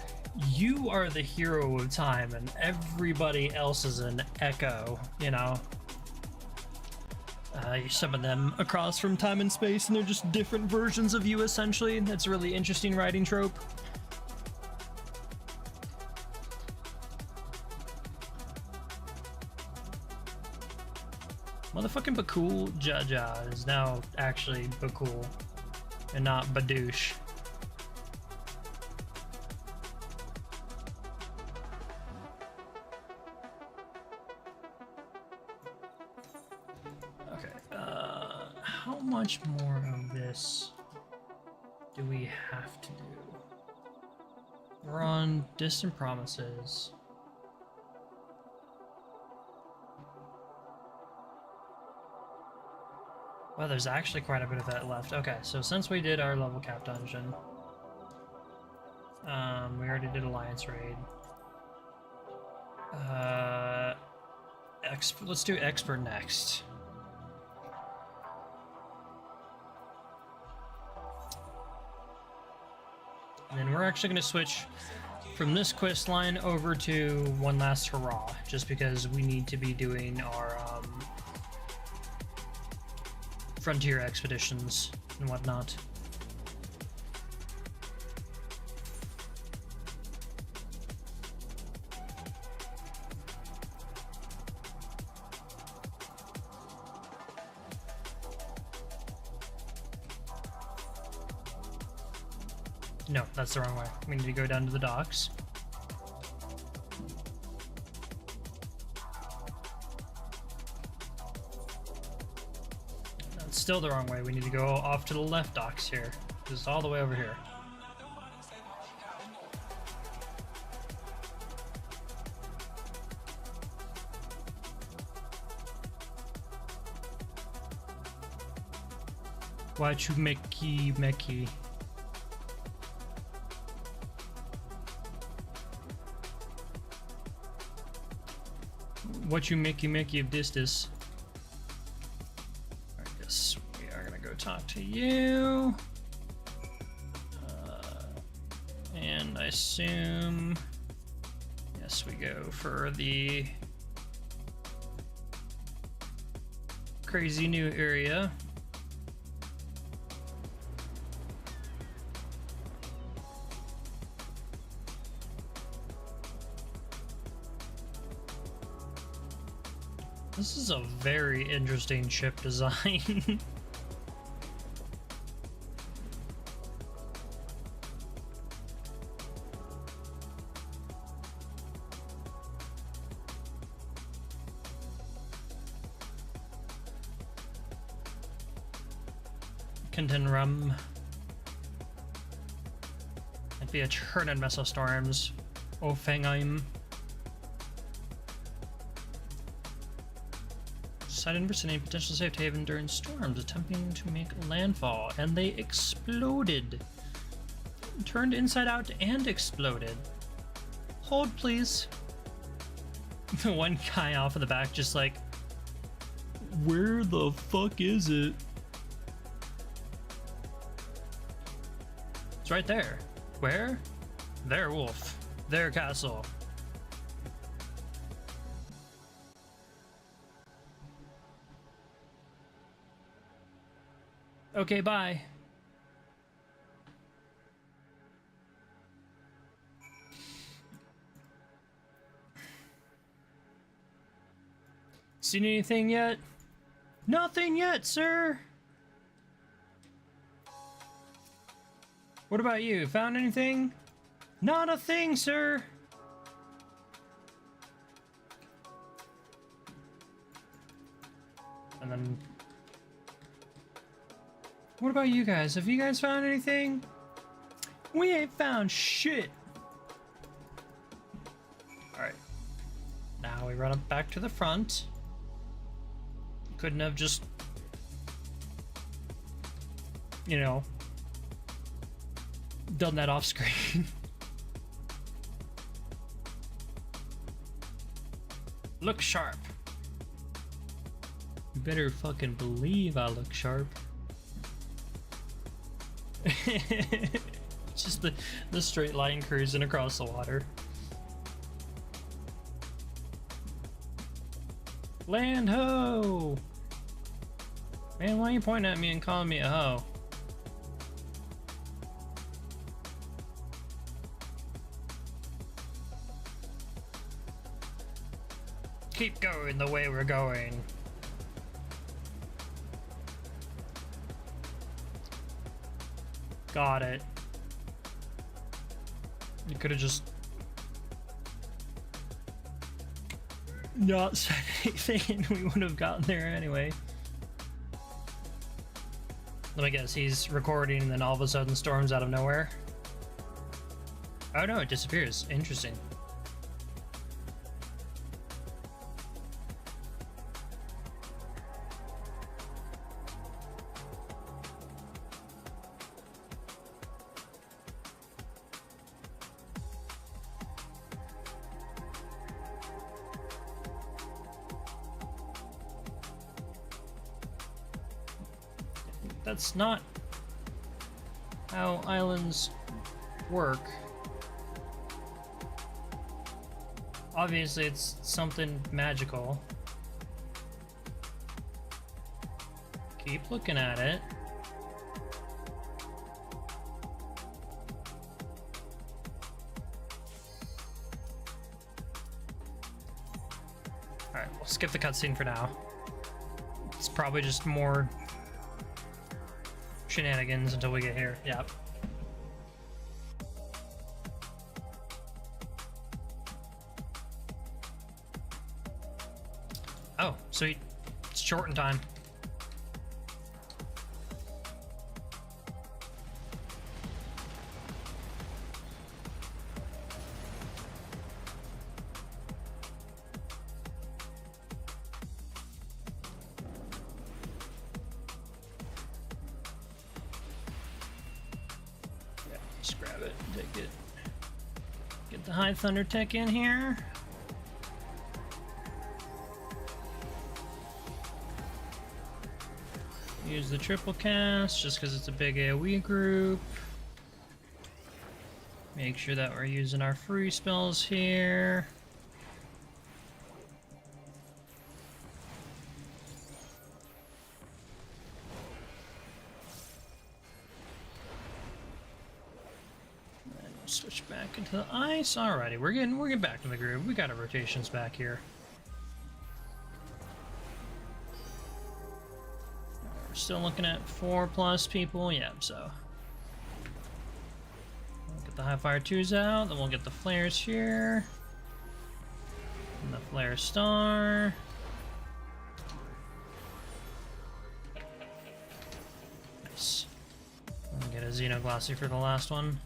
you are the hero of time and everybody else is an echo, you know. You summon them across from time and space and they're just different versions of you, essentially. That's a really interesting writing trope. Motherfucking Bakul Jaja is now actually Bakul and not Badoosh. How much more of this do we have to do? We're on Distant Promises. Well, there's actually quite a bit of that left. Okay, so since we did our level cap dungeon, we already did Alliance Raid. Let's do Expert next. And then we're actually going to switch from this quest line over to One Last Hurrah, just because we need to be doing our frontier expeditions and whatnot. No, that's the wrong way. We need to go down to the docks. That's still the wrong way. We need to go off to the left docks here. Just all the way over here. Wachumeki Meki. What you Mickey of this? I guess we are gonna go talk to you. And I assume, yes, we go for the crazy new area. This is a very interesting ship design. Contin rum. It'd be a churning mess of storms. Ofengheim. Site impersonating potential safe haven during storms, attempting to make landfall, and they exploded. Turned inside out and exploded. Hold, please. The one guy off in the back just like, where the fuck is it? It's right there. Where? Their wolf. Their castle. Okay, bye. Seen anything yet? Nothing yet, sir. What about you? Found anything? Not a thing, sir. And then... What about you guys? Have you guys found anything? We ain't found shit. Alright. Now we run up back to the front. Couldn't have just... You know... done that off screen. Look sharp. You better fucking believe I look sharp. Just the straight line cruising across the water. Land ho! Man, why are you pointing at me and calling me a hoe? Keep going the way we're going. Got it. You could have just not said anything and we would have gotten there anyway. Let me guess, he's recording and then all of a sudden storms out of nowhere. Oh no, it disappears. Interesting. That's not how islands work. Obviously, it's something magical. Keep looking at it. Alright, we'll skip the cutscene for now. It's probably just more shenanigans until we get here. Yep. Oh, sweet. It's short in time. Just grab it, take it. Get the High Thunder Tech in here. Use the triple cast just because it's a big AoE group. Make sure that we're using our free spells here. Switch back into the ice. Alrighty, we're getting back to the groove. We got our rotations back here. We're still looking at 4+ people. Yeah, so we'll get the high fire 2s out, then we'll get the flares here. And the flare star. Nice. We'll get a Xenoglossy for the last one.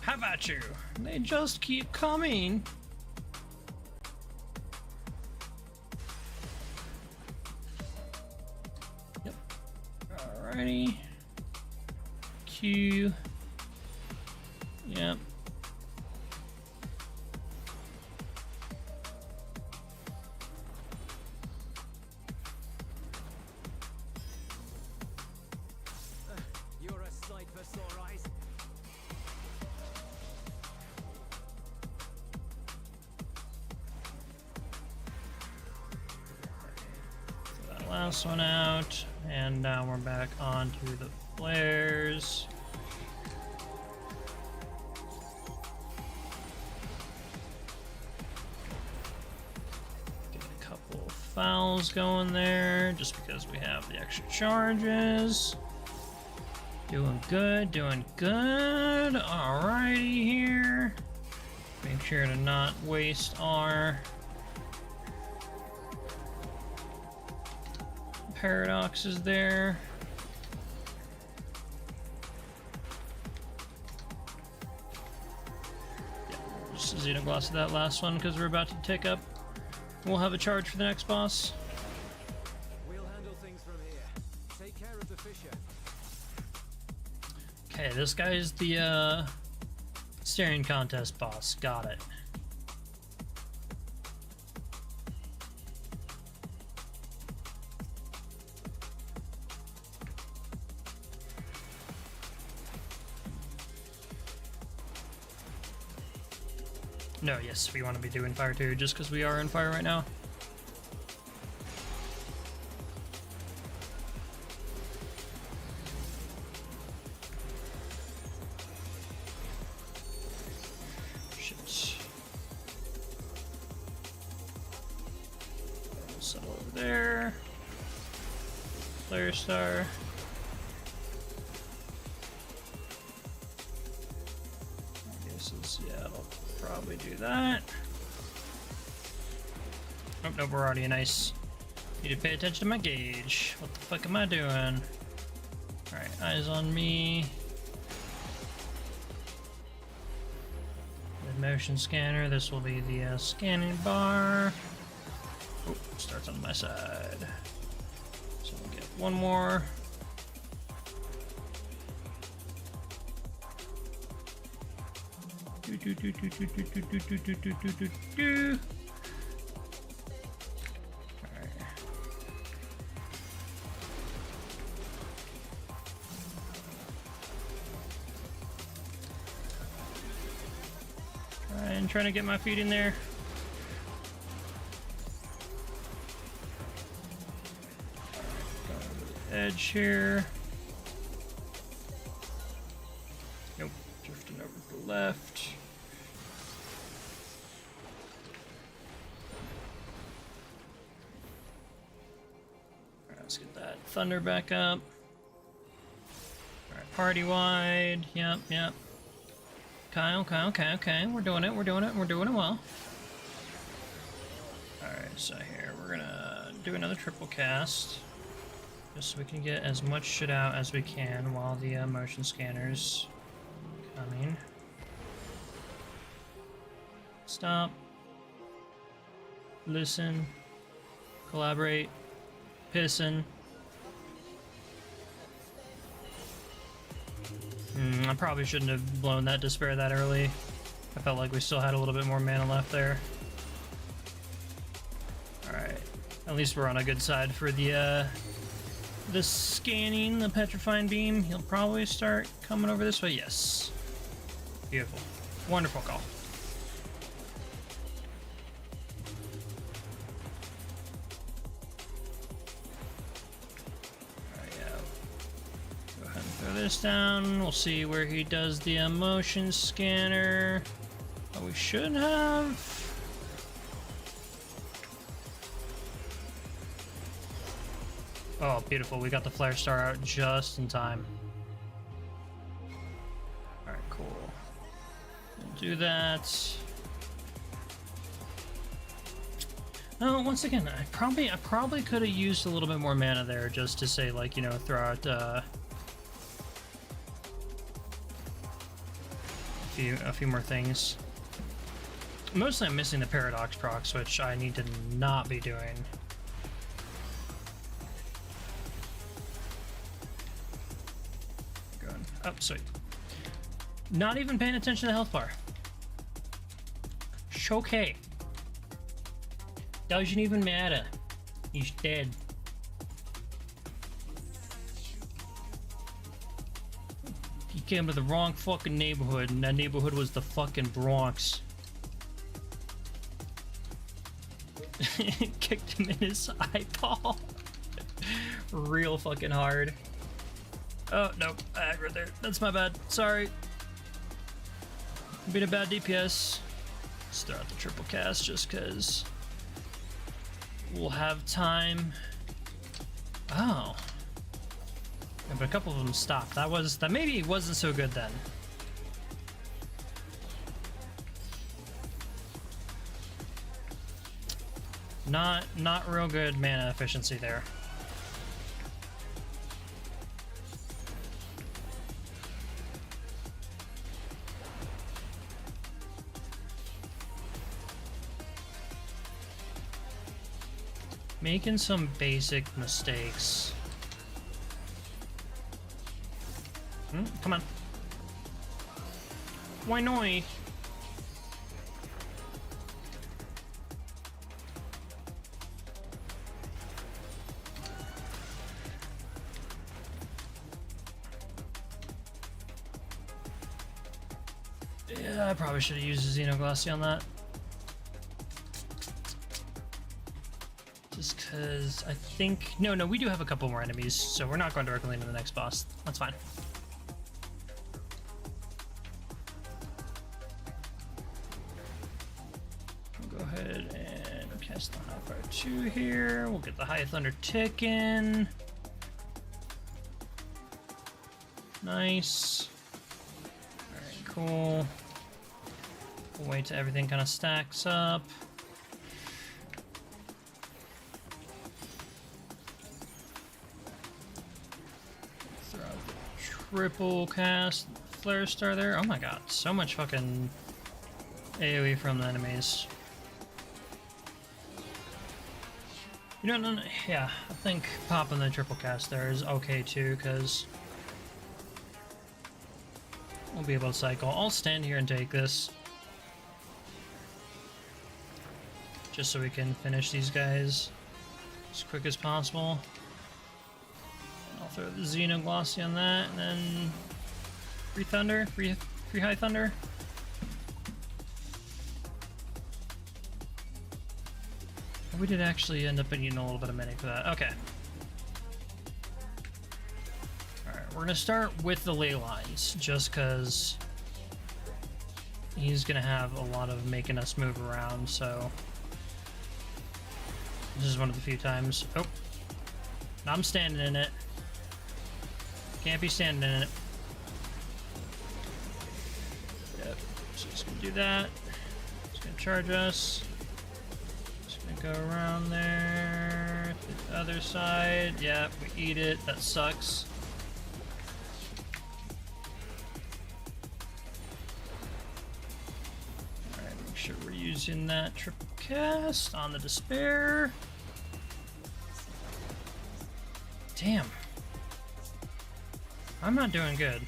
How about you? They just keep coming. Yep. Alrighty. Q. Yep. You're a sight for sore eyes. Last one out, and now we're back onto the flares. Get a couple of fouls going there, just because we have the extra charges. Doing good, doing good. Alrighty here. Make sure to not waste our paradoxes there. Yeah, just Xenogloss to that last one because we're about to take up. We'll have a charge for the next boss. We'll handle things from here. Take care of the fisher. Okay, this guy is the staring contest boss. Got it. No, yes, we want to be doing fire too, just because we are in fire right now. Shit. Settle over there. Flare star. Yeah, I'll probably do that. Oh, no, we're already in ice. Need to pay attention to my gauge. What the fuck am I doing? Alright, eyes on me. The motion scanner, this will be the scanning bar. Oh, starts on my side. So we'll get one more. Trying to get my feet in there. Go over the edge here. Nope, drifting over to the left. Alright, let's get that thunder back up. Alright, party wide. Yep, yep. Okay. We're doing it well. Alright, so here, we're gonna do another triple cast. Just so we can get as much shit out as we can while the motion scanner's coming. Stop. Listen. Collaborate. Pissin'. I probably shouldn't have blown that despair that early. I felt like we still had a little bit more mana left there. Alright. At least we're on a good side for the scanning, the petrifying beam. He'll probably start coming over this way. Yes. Beautiful. Wonderful call. Throw this down. We'll see where he does the motion scanner. Oh, we should have. Oh, beautiful. We got the flare star out just in time. Alright, cool. We'll do that. Oh, once again, I probably could have used a little bit more mana there just to say, like, you know, throw out a few more things. Mostly I'm missing the paradox procs, which I need to not be doing. Going up, sweet. Not even paying attention to the health bar. Okay. Doesn't even matter. He's dead. He came to the wrong fucking neighborhood, and that neighborhood was the fucking Bronx. Kicked him in his eyeball. Real fucking hard. Oh, no. I aggroed there. That's my bad. Sorry. Being a bad DPS. Let's throw out the triple cast just because we'll have time. Oh. Yeah, but a couple of them stopped. That maybe wasn't so good then. Not real good mana efficiency there. Making some basic mistakes. Come on. Why not? Yeah, I probably should have used a Xenoglassy on that. Just because I think... No, we do have a couple more enemies, so we're not going directly into the next boss. That's fine. We'll go ahead and cast on Fire 2 here. We'll get the High Thunder ticking. Nice. Alright, cool. We'll wait till everything kind of stacks up. Throw out the triple cast Flare Star there. Oh my god, so much fucking AoE from the enemies. You know, no, yeah, I think popping the triple cast there is okay too, because we'll be able to cycle. I'll stand here and take this, just so we can finish these guys as quick as possible. I'll throw the Xenoglossy on that, and then free Thunder, free High Thunder. We did actually end up needing a little bit of mana for that. Okay. Alright, we're gonna start with the ley lines, just because he's gonna have a lot of making us move around, so this is one of the few times. Oh, I'm standing in it. Can't be standing in it. Yep, so just gonna do that. Just gonna charge us. Go around there to the other side. Yep, we eat it. That sucks. Alright, make sure we're using that triple cast on the Despair. Damn. I'm not doing good.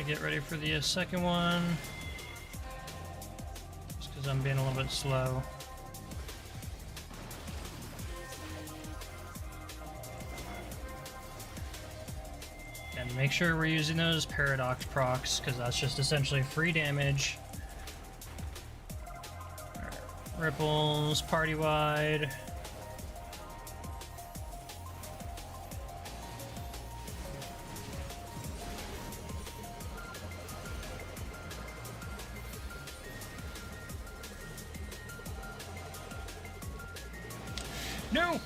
Get ready for the second one, just because I'm being a little bit slow. And make sure we're using those Paradox procs, because that's just essentially free damage. All right. Ripples, party wide. No!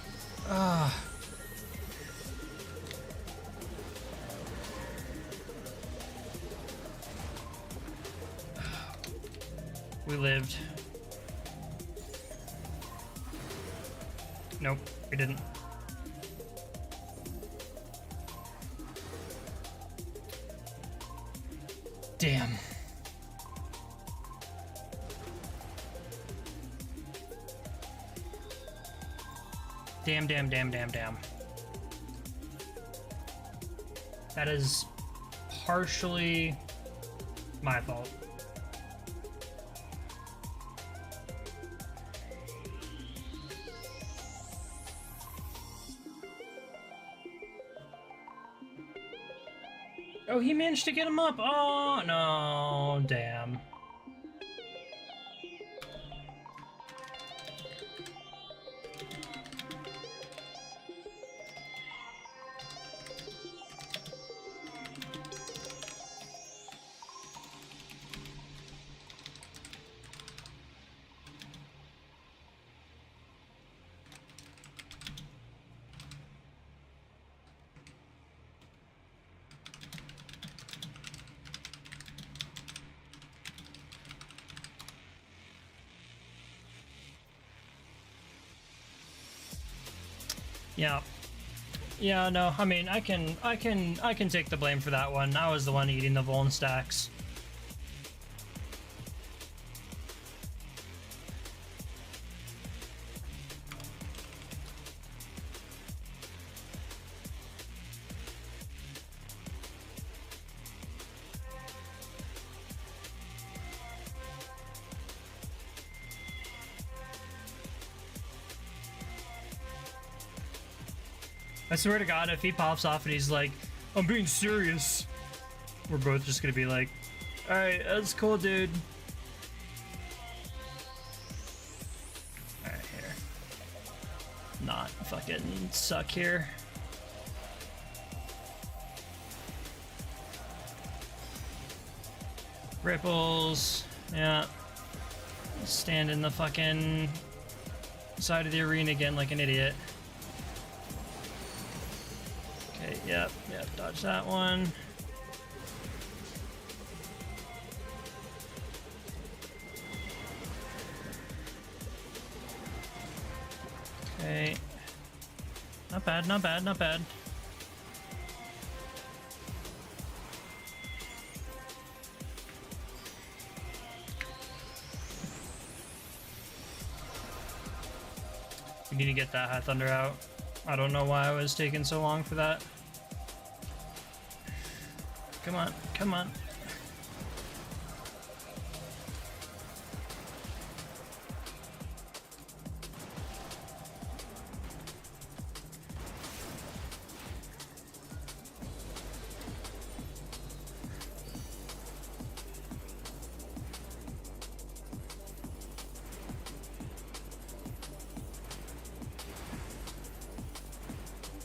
We lived. Nope, we didn't. Damn. Damn. That is partially my fault. Oh, he managed to get him up. Oh, no. Damn. Yeah. Yeah, no, I mean, I can take the blame for that one. I was the one eating the Vuln stacks. I swear to God, if he pops off and he's like, I'm being serious, we're both just gonna be like, alright, that's cool, dude. Alright, here. Not fucking suck here. Ripples, yeah. Stand in the fucking side of the arena again like an idiot. Okay, yep, dodge that one. Okay. Not bad, not bad, not bad. We need to get that High Thunder out. I don't know why I was taking so long for that. Come on, come on.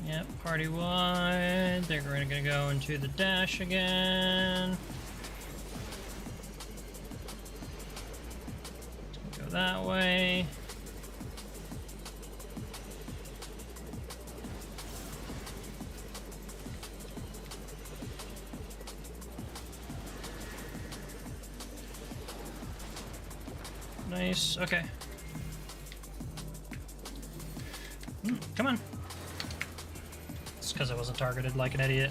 Yep, party wide. They're gonna go into the dash again. Go that way. Nice, okay. Come on. It's because I wasn't targeted like an idiot.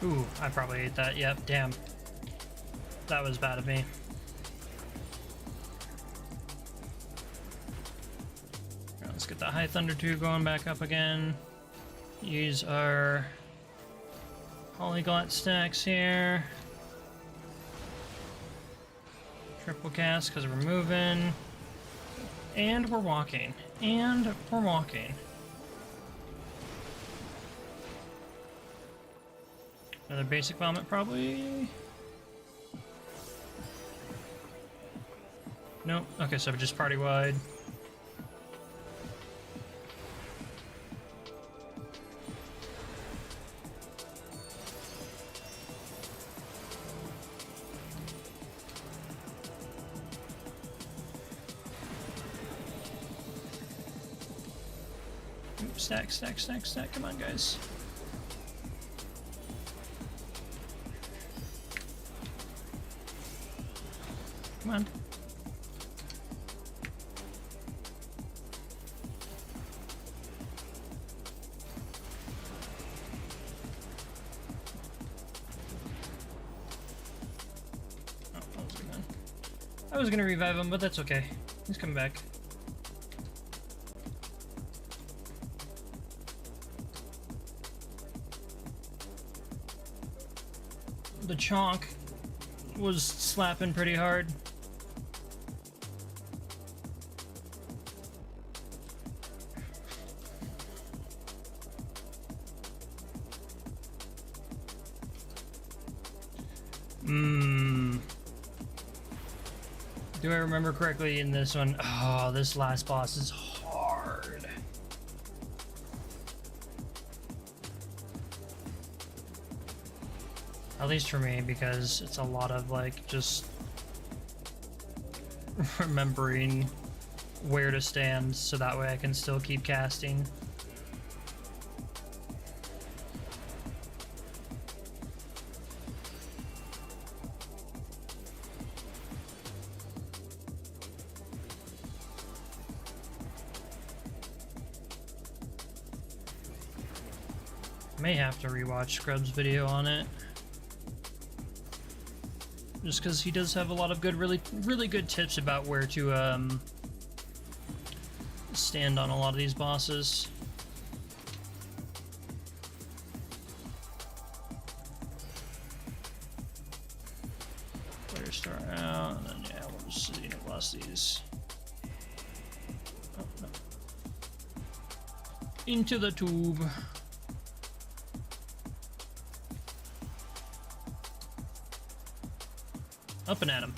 Ooh, I probably ate that. Yep, damn. That was bad of me. Right, let's get the High Thunder 2 going back up again. Use our Polyglot stacks here. Triple cast because we're moving. And we're walking. And we're walking. Another basic vomit probably. Nope. Okay, so just party wide. Stack, stack, stack, stack. Come on, guys. Come on. Oh, that was good. I was gonna revive him, but that's okay. He's coming back. The chonk was slapping pretty hard. Do I remember correctly in this one? Oh, this last boss is hard. At least for me, because it's a lot of like just remembering where to stand so that way I can still keep casting. may have to rewatch Scrub's video on it. Just because he does have a lot of good, really good tips about where to stand on a lot of these bosses. Better start out, and then yeah, we'll just see velocities. Oh, no. Into the tube. Up and at him.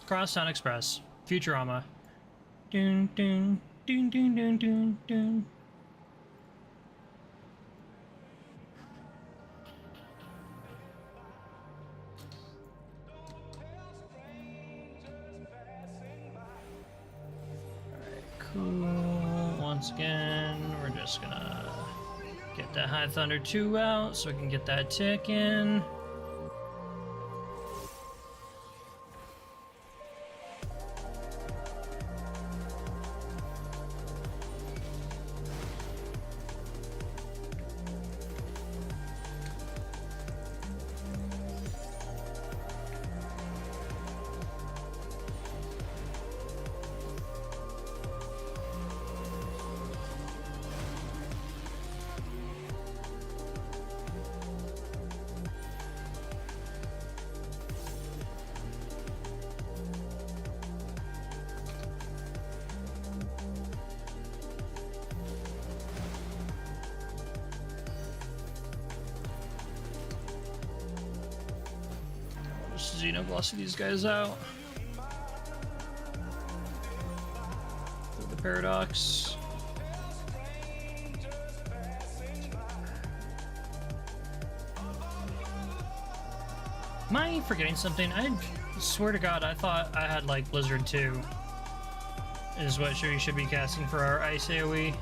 Crosstown Express. Futurama. Dun dun dun dun dun dun dun. Alright, cool. Once again, we're just gonna get that High Thunder 2 out so we can get that tick in. Xenoblossy these guys out. Through the paradox. Am I forgetting something? I swear to God, I thought I had like Blizzard 2 is what we should be casting for our ice AoE.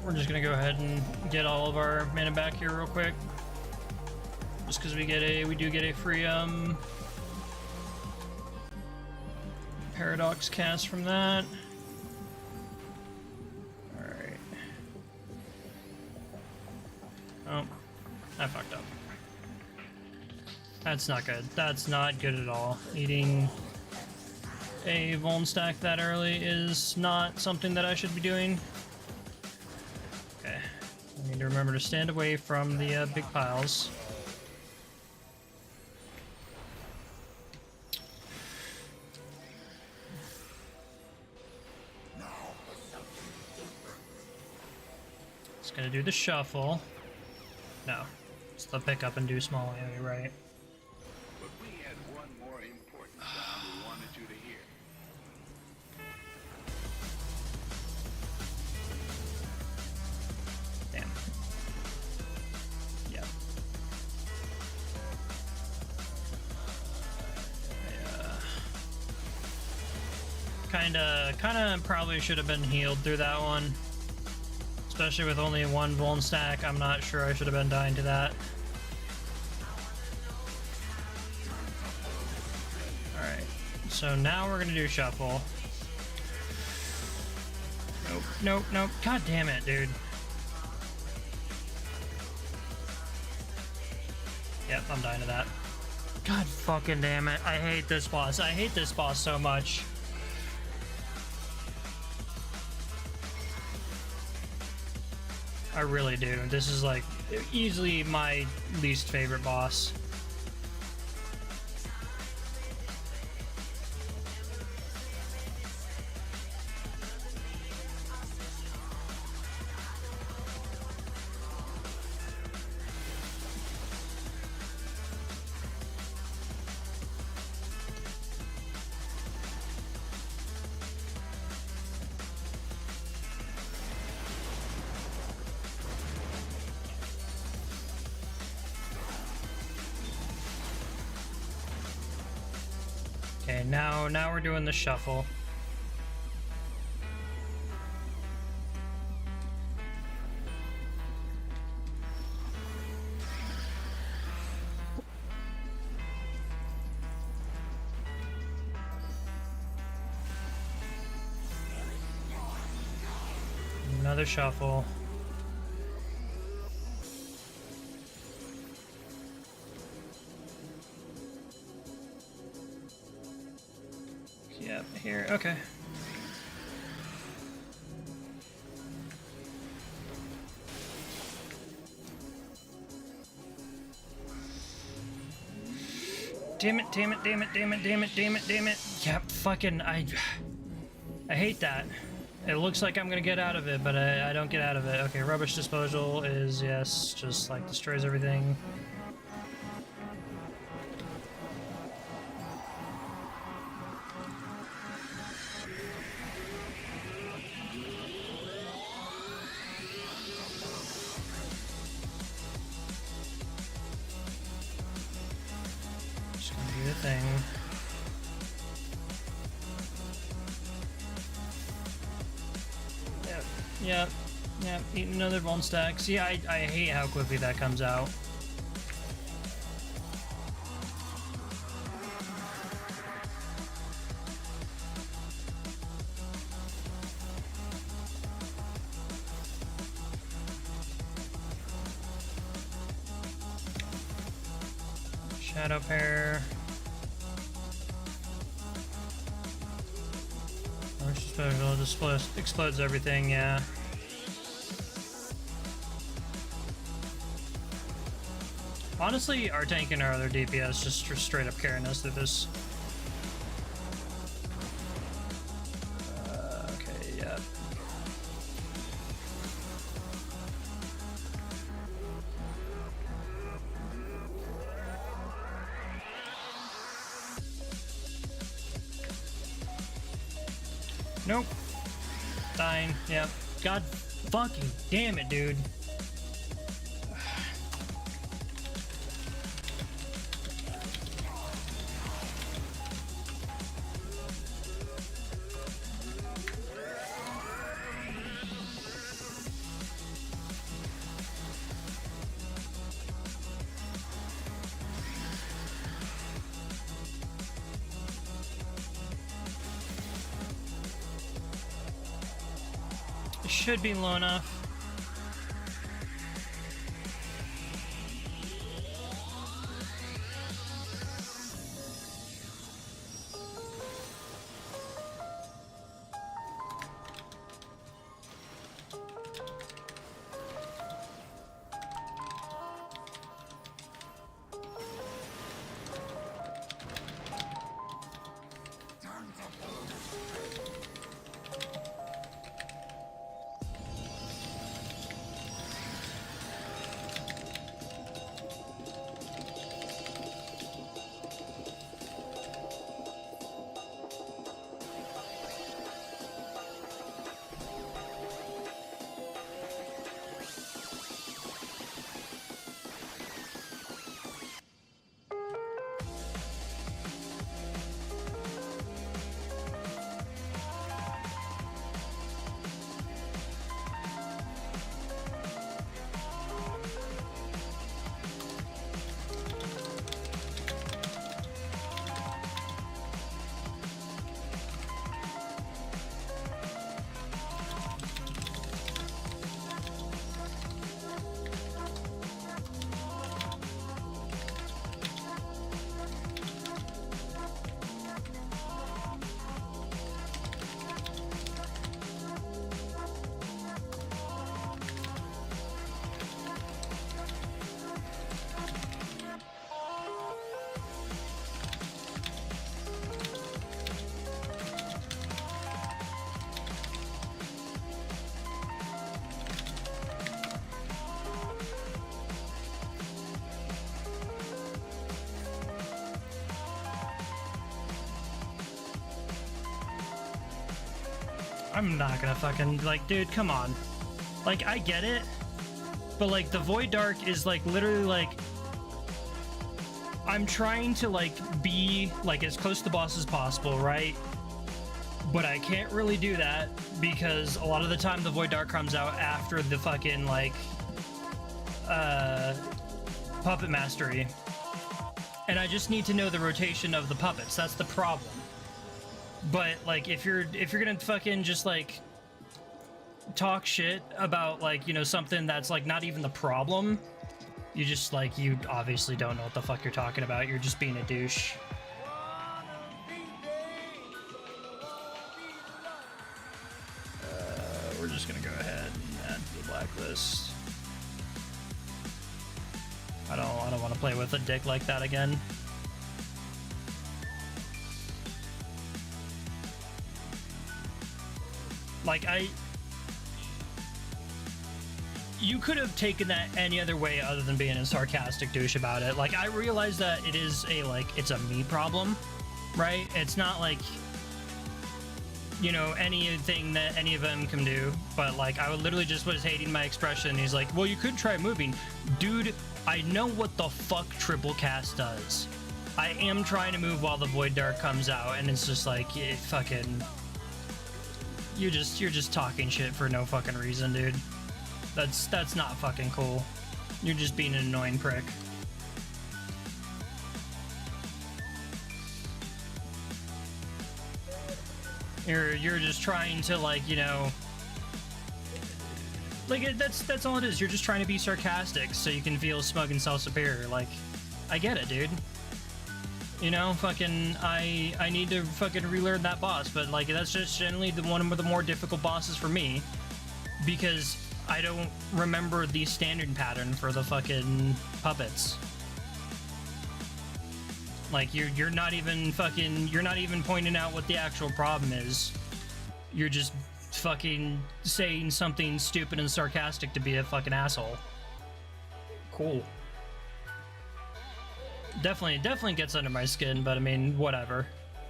We're just gonna go ahead and get all of our mana back here real quick, just because we do get a free paradox cast from that. All right. Oh, I fucked up. That's not good. That's not good at all. Eating a Vuln stack that early is not something that I should be doing. I need to remember to stand away from the big piles. It's gonna do the shuffle. No, it's the pick up and do small AoE, right? But we had one more important sound we wanted you to hear. Damn. Yep. Kinda probably should have been healed through that one. Especially with only one Vuln stack, I'm not sure I should have been dying to that. Alright, so now we're gonna do shuffle. Nope, nope, nope. God damn it, dude. Yep, I'm dying to that. God fucking damn it. I hate this boss. I hate this boss so much. I really do. This is like easily my least favorite boss. Okay, now we're doing the shuffle. another shuffle. Yep, here, okay. Damn it, damn it, damn it, damn it, damn it, damn it, damn it. Yep, fucking, I hate that. It looks like I'm gonna get out of it, but I don't get out of it. Okay, rubbish disposal is, yes, just like destroys everything. Just gonna do the thing. Yep, yep, eat another bone stack. See, I hate how quickly that comes out. Shadow pair. Special just explodes everything, yeah. Honestly, our tank and our other DPS just straight up carrying us through this. Okay, yeah. Nope. Dying. Yep. God fucking damn it, dude. It should be low enough. I'm not gonna fucking, like, dude, come on. Like, I get it, but, like, the Void Dark is, like, literally, like, I'm trying to, like, be, like, as close to the boss as possible, right? But I can't really do that because a lot of the time the Void Dark comes out after the fucking, like, puppet mastery. And I just need to know the rotation of the puppets. That's the problem. But like if you're gonna fucking just like talk shit about, like, you know, something that's like not even the problem, you just like, you obviously don't know what the fuck you're talking about. You're just being a douche. We're just gonna go ahead and add to the blacklist. I don't want to play with a dick like that again. Like, you could have taken that any other way other than being a sarcastic douche about it. Like, I realize that it is a, like, it's a me problem, right? It's not like, you know, anything that any of them can do, but like, I literally just was hating my expression. He's like, well, you could try moving. Dude, I know what the fuck triple cast does. I am trying to move while the Void Dart comes out, and it's just like, it fucking... You're just talking shit for no fucking reason, dude. That's not fucking cool. You're just being an annoying prick. You're just trying to, like, you know, like, that's all it is. You're just trying to be sarcastic so you can feel smug and self-superior. Like, I get it, dude. You know, fucking, I need to fucking relearn that boss, but like, that's just generally one of the more difficult bosses for me, because I don't remember the standard pattern for the fucking puppets. Like, you're not even pointing out what the actual problem is. You're just fucking saying something stupid and sarcastic to be a fucking asshole. Cool. Definitely gets under my skin, but I mean, whatever.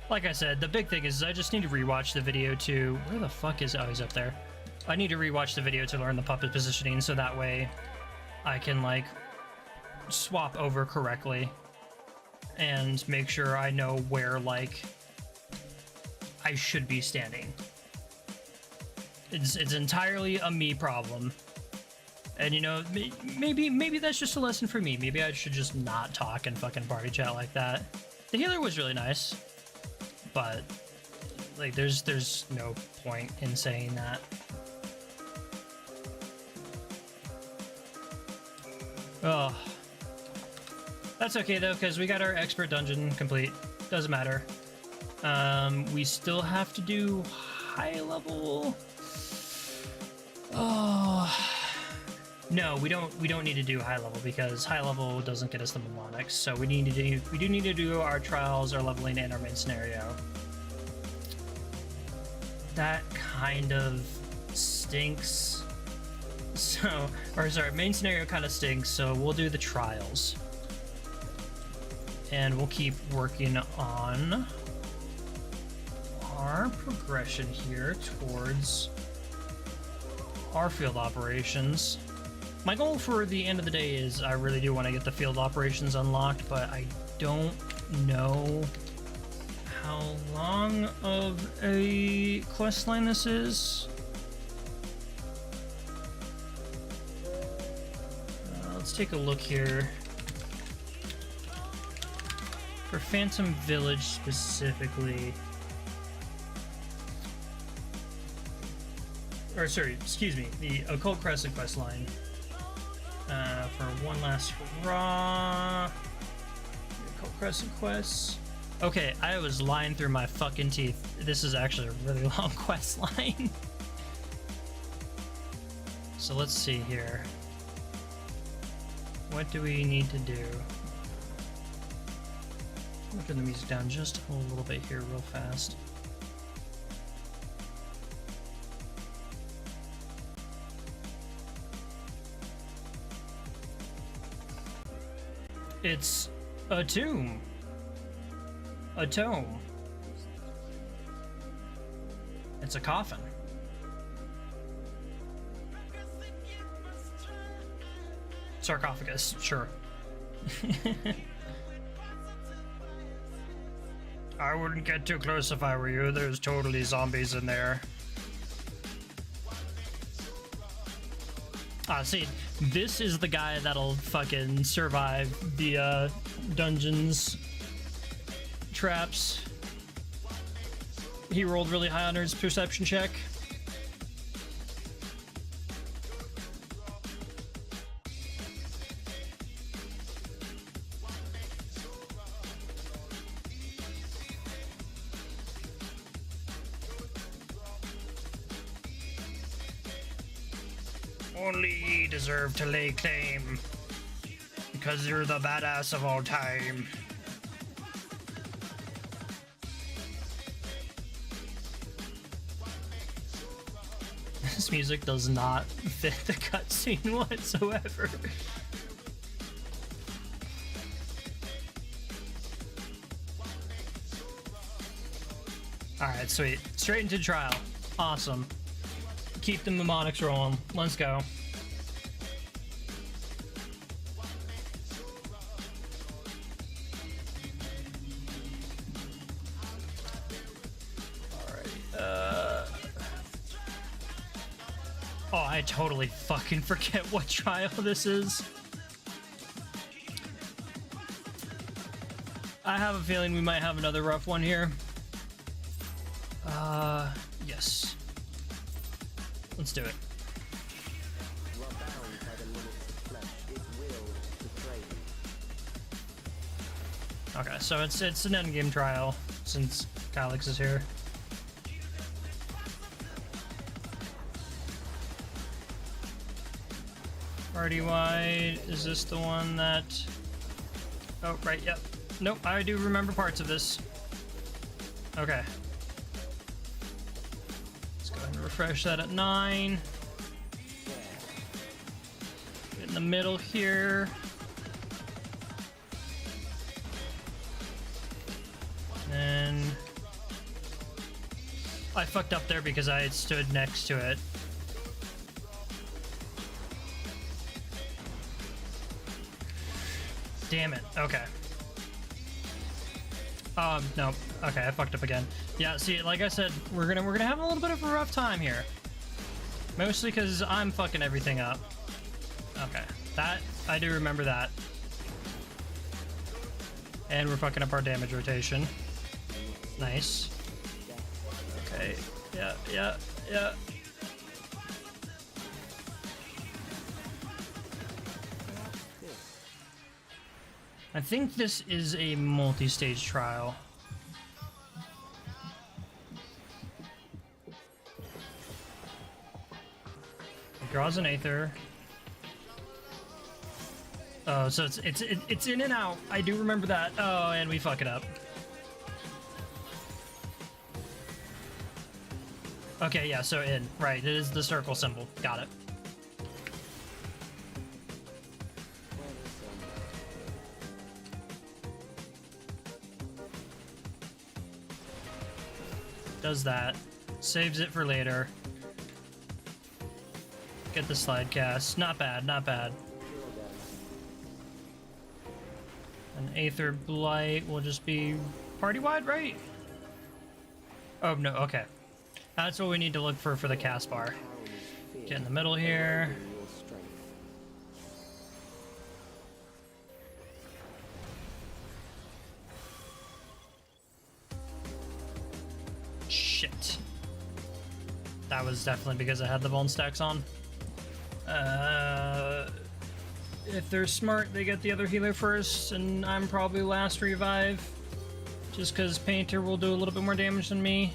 Like I said, the big thing is I just need to rewatch the video to... Where the fuck is... Oh, he's up there. I need to rewatch the video to learn the puppet positioning, so that way I can, like, swap over correctly and make sure I know where, like, I should be standing. It's entirely a me problem. And, you know, maybe that's just a lesson for me. Maybe I should just not talk and fucking party chat like that. The healer was really nice, but, like, there's no point in saying that. Oh. That's okay, though, because we got our expert dungeon complete. Doesn't matter. We still have to do high level... Oh... No, we don't need to do high level, because high level doesn't get us the mnemonics. So we do need to do our trials, our leveling, and our main scenario. That kind of stinks. So, or sorry, main scenario kind of stinks. So we'll do the trials, and we'll keep working on our progression here towards our field operations. My goal for the end of the day is I really do want to get the field operations unlocked, but I don't know how long of a questline this is. Let's take a look here. For Phantom Village specifically, or sorry, excuse me, the Occult Crescent questline. For one last hurrah. Occult Crescent quests. Okay, I was lying through my fucking teeth. This is actually a really long quest line. So let's see here. What do we need to do? I'm gonna turn the music down just a little bit here real fast. It's a tomb. A tome. It's a coffin. Sarcophagus, sure. I wouldn't get too close if I were you. There's totally zombies in there. Ah, see, this is the guy that'll fucking survive the dungeons traps. He rolled really high on his perception check. Only ye deserve to lay claim, because you're the badass of all time. This music does not fit the cutscene whatsoever. Alright, sweet. Straight into trial. Awesome. Keep the mnemonics rolling. Let's go. Oh, I totally fucking forget what trial this is. I have a feeling we might have another rough one here. Yes. Let's do it. You are bound by the limits of flesh. It will betray you. Okay, so it's an endgame trial since Calyx is here. Party wide, is this the one that... Oh, right, yep. Nope, I do remember parts of this. Okay. Let's go ahead and refresh that at 9. Get in the middle here. And... I fucked up there because I had stood next to it. Damn it. Okay. No. Okay, I fucked up again. Yeah, see, like I said, we're gonna have a little bit of a rough time here. Mostly because I'm fucking everything up. Okay. That, I do remember that. And we're fucking up our damage rotation. Nice. Okay. Yeah. I think this is a multi-stage trial. It draws an Aether. Oh, so it's in and out. I do remember that. Oh, and we fuck it up. Okay, yeah, so in. Right, it is the circle symbol. Got it. Does that. Saves it for later. Get the slide cast. Not bad, not bad. An Aether Blight will just be party-wide, right? Oh, no, okay. That's what we need to look for the cast bar. Get in the middle here. Shit. That was definitely because I had the bone stacks on. If they're smart, they get the other healer first, and I'm probably last revive. Just because Painter will do a little bit more damage than me.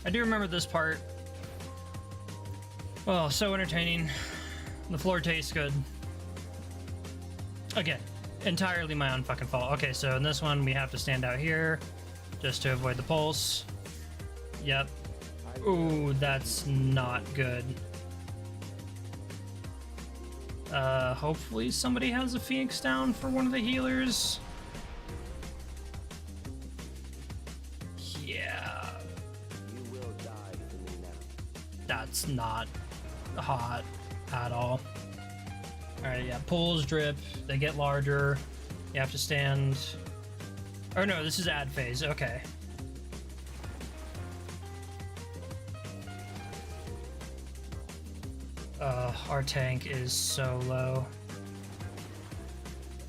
I do remember this part. Oh, so entertaining. The floor tastes good. Again, entirely my own fucking fault. Okay, so in this one, we have to stand out here just to avoid the pulse. Yep. Ooh, that's not good. Hopefully somebody has a Phoenix down for one of the healers. Yeah. You will die for me now. That's not hot at all. Alright, yeah, pulls drip, they get larger. You have to stand... Oh no, this is ad phase, okay. Our tank is so low.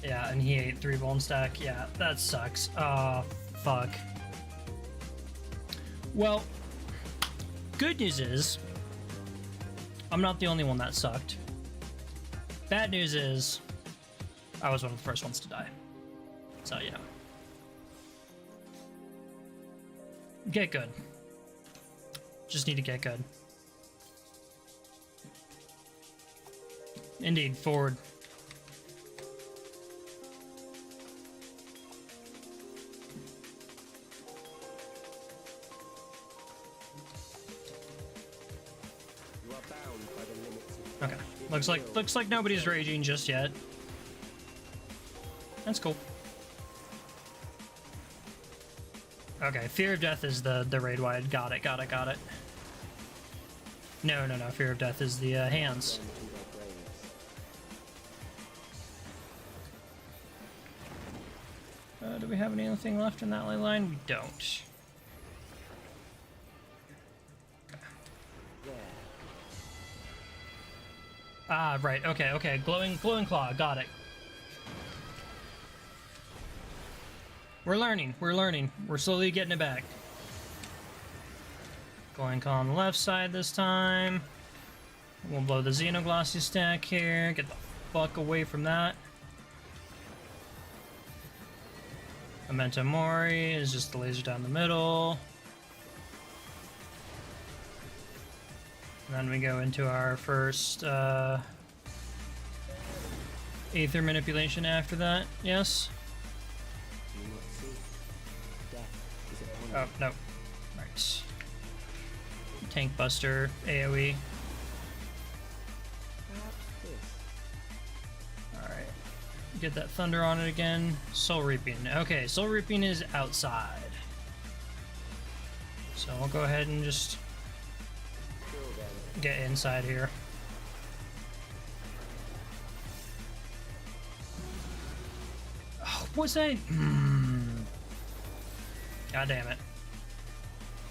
Yeah, and he ate 3 bone stack. Yeah, that sucks. Fuck. Well, good news is, I'm not the only one that sucked. Bad news is, I was one of the first ones to die. So, you know. Get good. Just need to get good. Indeed, forward. You are bound by the limits of Okay. flesh. Looks like nobody's raging just yet. That's cool. Okay, fear of death is the raid wide. Got it. No. Fear of death is the hands. Them to their graves. Do we have anything left in that ley line? We don't. There. Ah, right. Okay. Glowing claw. Got it. We're learning. We're slowly getting it back. Glowing claw on the left side this time. We'll blow the Xenoglossy stack here. Get the fuck away from that. Memento Mori is just the laser down the middle. And then we go into our first Aether manipulation after that. Yes? Do you not see? Death is upon Oh, no. Right. Tank Buster, AoE. Perhaps this. Alright. Get that thunder on it again. Soul Reaping. Okay, Soul Reaping is outside. So we'll go ahead and just Kill them. get inside here. Oh, was that? God damn it.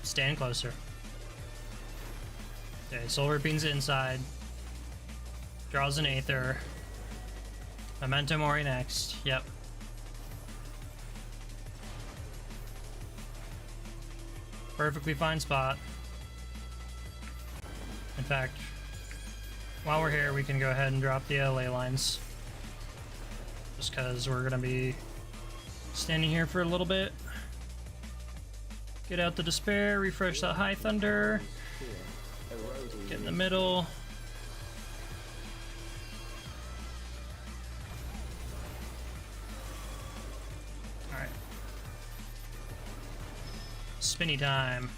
Stand closer. Okay, Soul Reaping's inside. Draws an Aether. Memento Mori next. Yep. Perfectly fine spot. In fact, while we're here, we can go ahead and drop the ley lines. Just because we're going to be standing here for a little bit. Get out the Despair, refresh that High Thunder. Here, eroding. Get in the middle. Alright. Spinny time.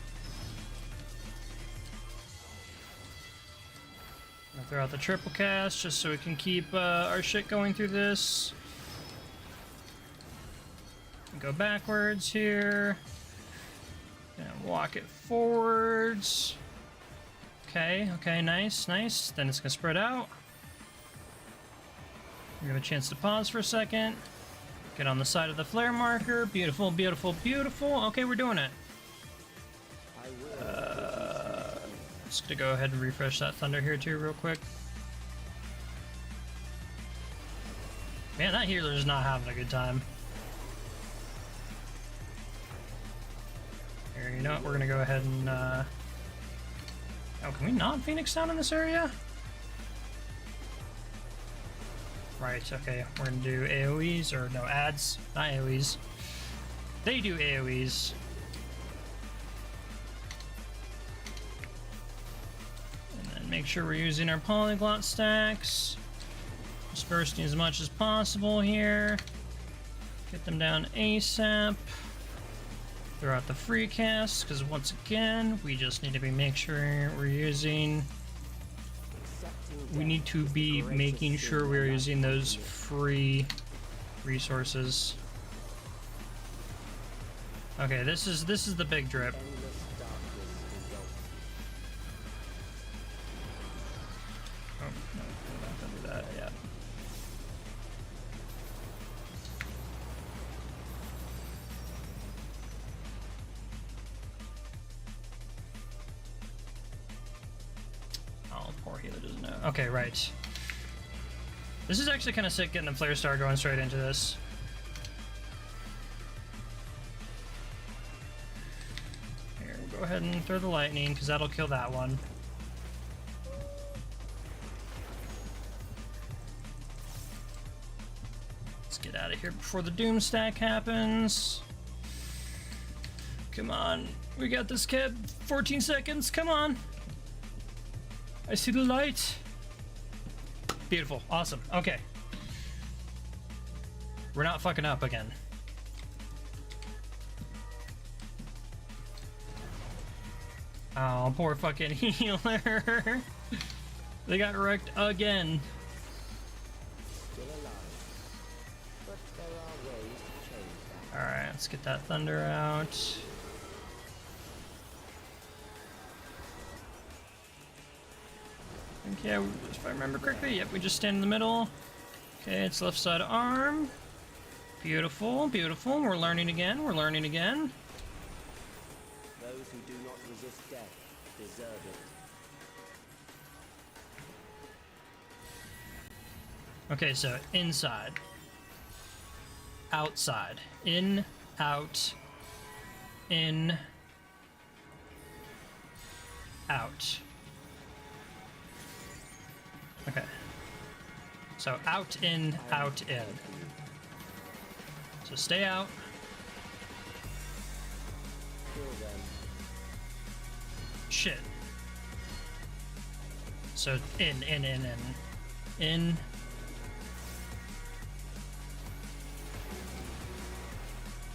I'll throw out the triple cast just so we can keep our shit going through this. Go backwards here. And walk it forwards. Okay, nice. Then it's gonna spread out. We have a chance to pause for a second. Get on the side of the flare marker. Beautiful. Okay, we're doing it. I will. Just gonna go ahead and refresh that thunder here too real quick. Man, that healer's not having a good time. Here, you know what? We're gonna go ahead and oh, can we not Phoenix down in this area? Right, okay. We're gonna do AoEs, or no, ads, not AoEs. They do AoEs. And then make sure we're using our polyglot stacks. Dispersing as much as possible here. Get them down ASAP. Throw out the free casts, because once again, we just need to make sure we're using... We need to be making sure we're using those free resources. Okay, this is the big drip. Endless darkness engulfs you. Oh, no, we're not gonna do that yet. Oh, poor healer doesn't know. Okay, right. This is actually kind of sick getting a flare star going straight into this. Here, we'll go ahead and throw the lightning, because that'll kill that one. Let's get out of here before the doom stack happens. Come on, we got this, kid. 14 seconds, come on. I see the light. Beautiful. Awesome. Okay. We're not fucking up again. Oh, poor fucking healer. They got wrecked again. Still alive. But there are ways to change that. Alright, let's get that thunder out. Okay, if I remember correctly, yep, we just stand in the middle. Okay, it's left side arm. Beautiful, beautiful. We're learning again, we're learning again. Those who do not resist death deserve it. Okay, so inside. Outside. In, out. In. Out. Okay. So out, in, out, in. So stay out. Kill them. Shit. So in. In.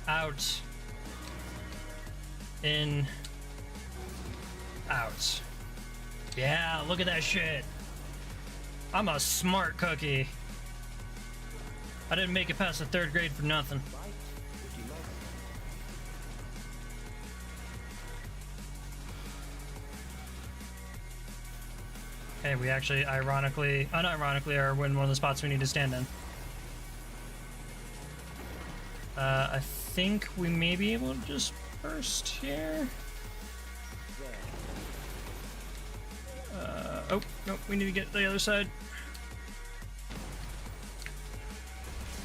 Out. In. Out. Yeah, look at that shit. I'm a smart cookie. I didn't make it past the 3rd grade for nothing. Right? If you must. Hey, we actually unironically are in one of the spots we need to stand in. I think we may be able to just burst here. Oh, nope, we need to get the other side.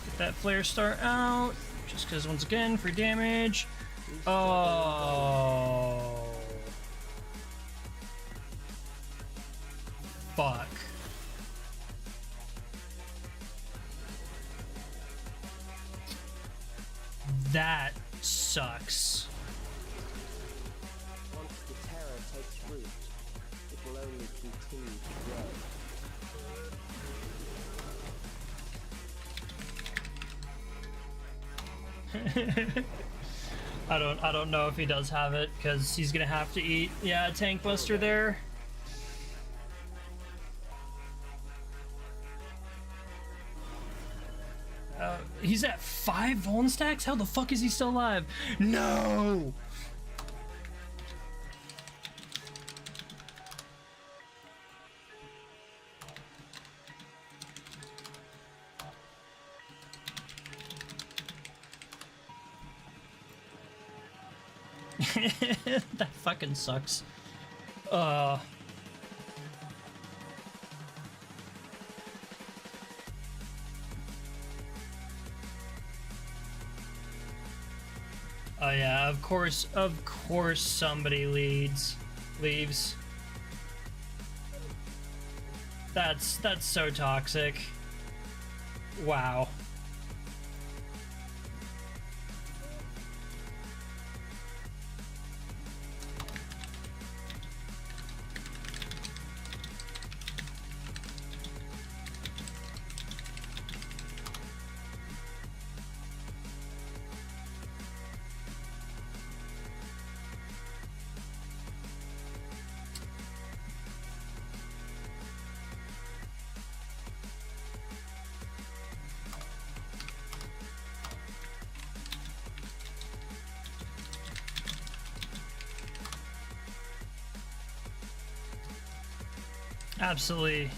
Get that flare star out, just because once again, free damage. Oh. Fuck. That sucks. Once the terror takes root, it will only continue to grow. I don't know if he does have it, because he's gonna have to eat, yeah, a tank buster there. He's at 5 Vuln stacks? How the fuck is he still alive? No! That fucking sucks. Oh yeah, of course somebody leaves. That's so toxic. Wow. Absolutely.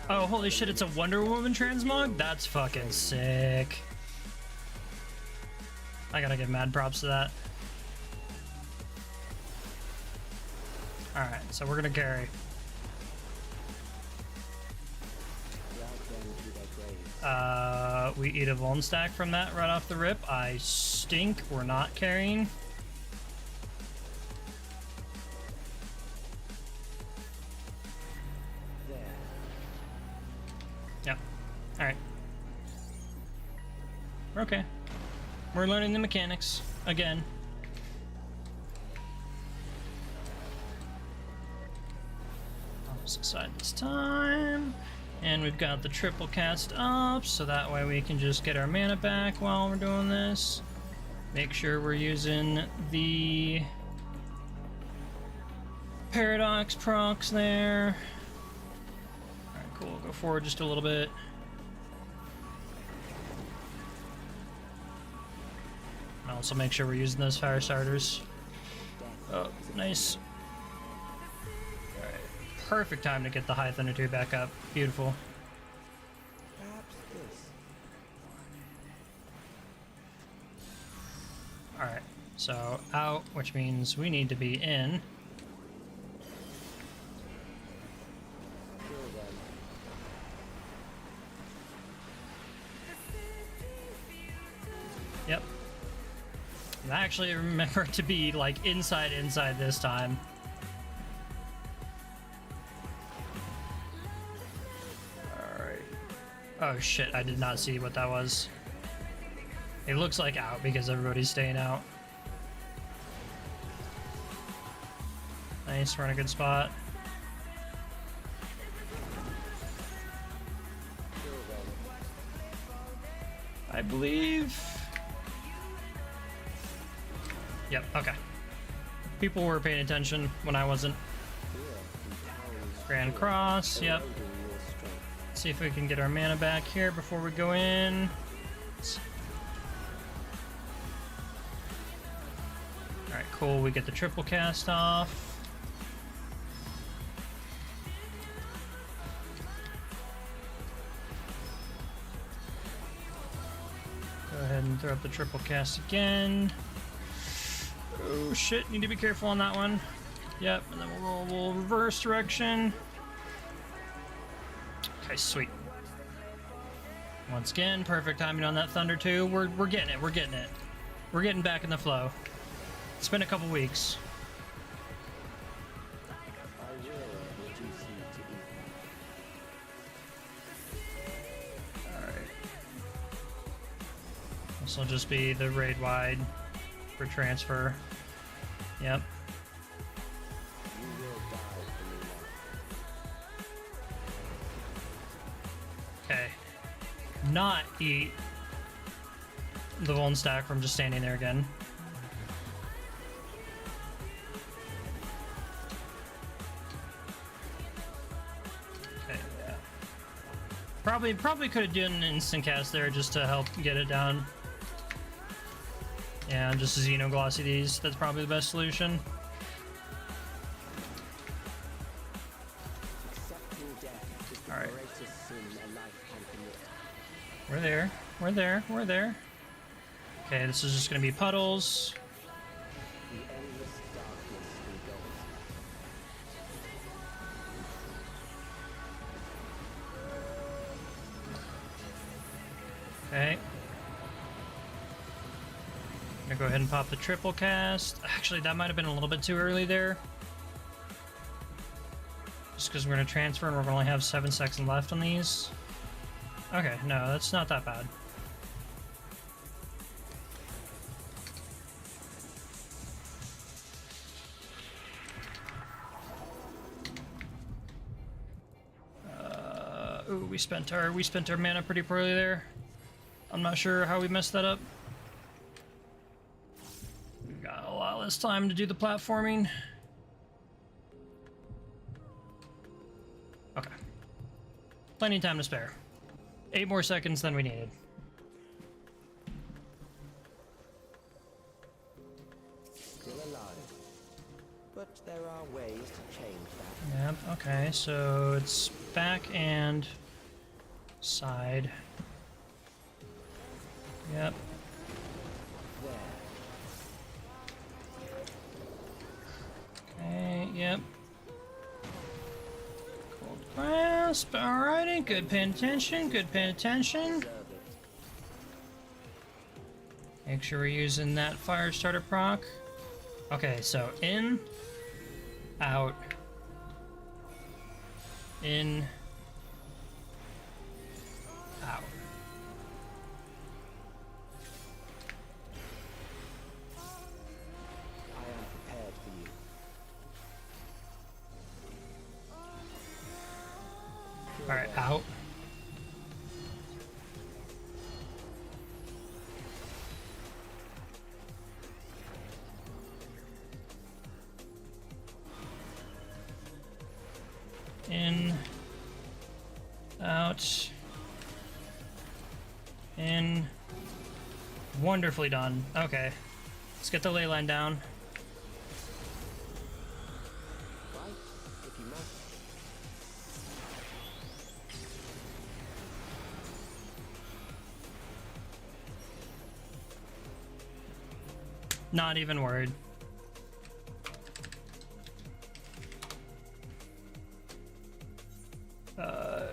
Oh, holy shit, it's a Wonder Woman transmog? That's fucking sick. I gotta give mad props to that. Alright, so we're gonna carry. We eat a Vuln stack from that right off the rip. I stink. We're not carrying. Yep. Alright. We're okay. We're learning the mechanics again. Opposite side this time. And we've got the triple cast up, so that way we can just get our mana back while we're doing this. Make sure we're using the paradox procs there. Alright, cool. Go forward just a little bit. And also make sure we're using those fire starters. Oh, nice. Alright. Perfect time to get the High Thunder 2 back up. Beautiful. Perhaps this. Alright, so out, which means we need to be in. Kill them. Yep. And I actually remember to be like inside this time. Alright. Oh shit, I did not see what that was. It looks like out because everybody's staying out. Nice, we're in a good spot. Kill them. I believe. Yep, okay. People were paying attention when I wasn't. Here, the towers Grand Cross, yep. eroding your strength. See if we can get our mana back here before we go in. Alright, cool. We get the triple cast off. Go ahead and throw up the triple cast again. Oh shit, need to be careful on that one. Yep, and then we'll reverse direction. Okay, sweet. Once again, perfect timing on that Thunder 2. We're getting it, we're getting it. We're getting back in the flow. It's been a couple weeks. I will reduce you to ether. Alright. This will just be the raid wide for transfer. Yep. You will die for me now. Okay. Not eat the Vuln stack from just standing there again. Okay, yeah. Probably could have done an instant cast there just to help get it down. Yeah, just Xenoglossy these. That's probably the best solution. Accepting death is the All right. greatest sin a life can commit. We're there. We're there. We're there. Okay, this is just gonna be puddles. The endless darkness engulfs. Okay. I'm gonna go ahead and pop the triple cast. Actually, that might have been a little bit too early there. Just because we're gonna transfer and we're gonna only have 7 seconds left on these. Okay, no, that's not that bad. Ooh, we spent our mana pretty poorly there. I'm not sure how we messed that up. We've got a lot less time to do the platforming. Okay. Plenty of time to spare. 8 more seconds than we needed. Still alive. But there are ways to change that. Yep, okay, so it's back and side. Yep. There. Okay, yep. Cold grasp, alrighty, good paying attention, good paying attention. Serve it. Make sure we're using that fire starter proc. Okay, so in, out, in, out. I am prepared for you. Alright. out. In, out, in. Wonderfully done. Okay, let's get the ley line down. Fight, if you must. Not even worried.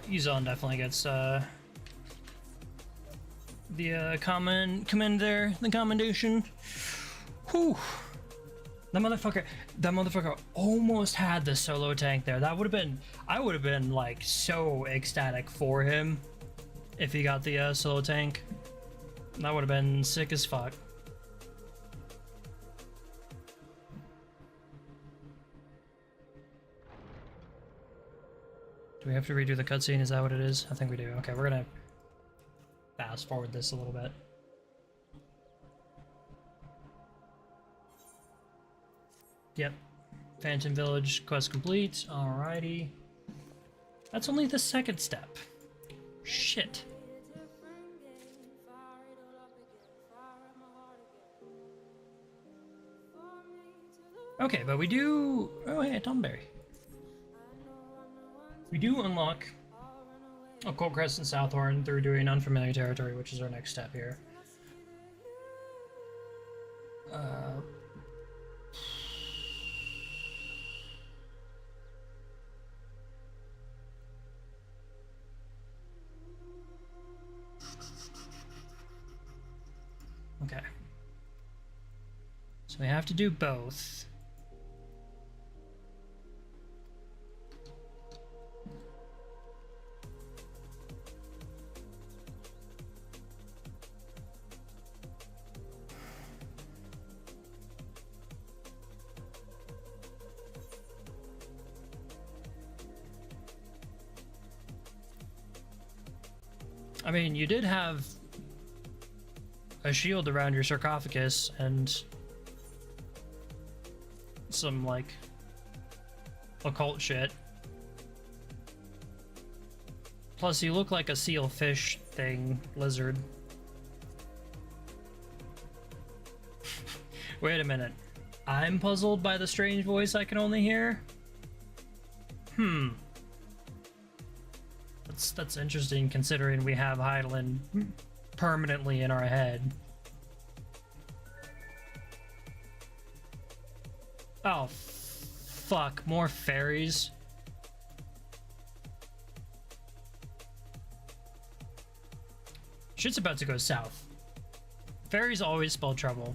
Yuzon definitely gets the commend there, the commendation. Whew. That motherfucker almost had the solo tank there. That would have been, I would have been like so ecstatic for him if he got the solo tank. That would have been sick as fuck. Do we have to redo the cutscene? Is that what it is? I think we do. Okay, we're gonna fast forward this a little bit. Yep. Phantom Village quest complete. Alrighty. That's only the second step. Shit. Okay, but we do... Oh, hey, Tomberry. We do unlock Occult Crest and Southhorn through doing unfamiliar territory, which is our next step here. Okay. So we have to do both. I mean, you did have a shield around your sarcophagus and some, like, occult shit. Plus, you look like a seal fish thing, lizard. Wait a minute. I'm puzzled by the strange voice I can only hear? That's interesting, considering we have Heidelin permanently in our head. Oh, fuck. More fairies. Shit's about to go south. Fairies always spell trouble.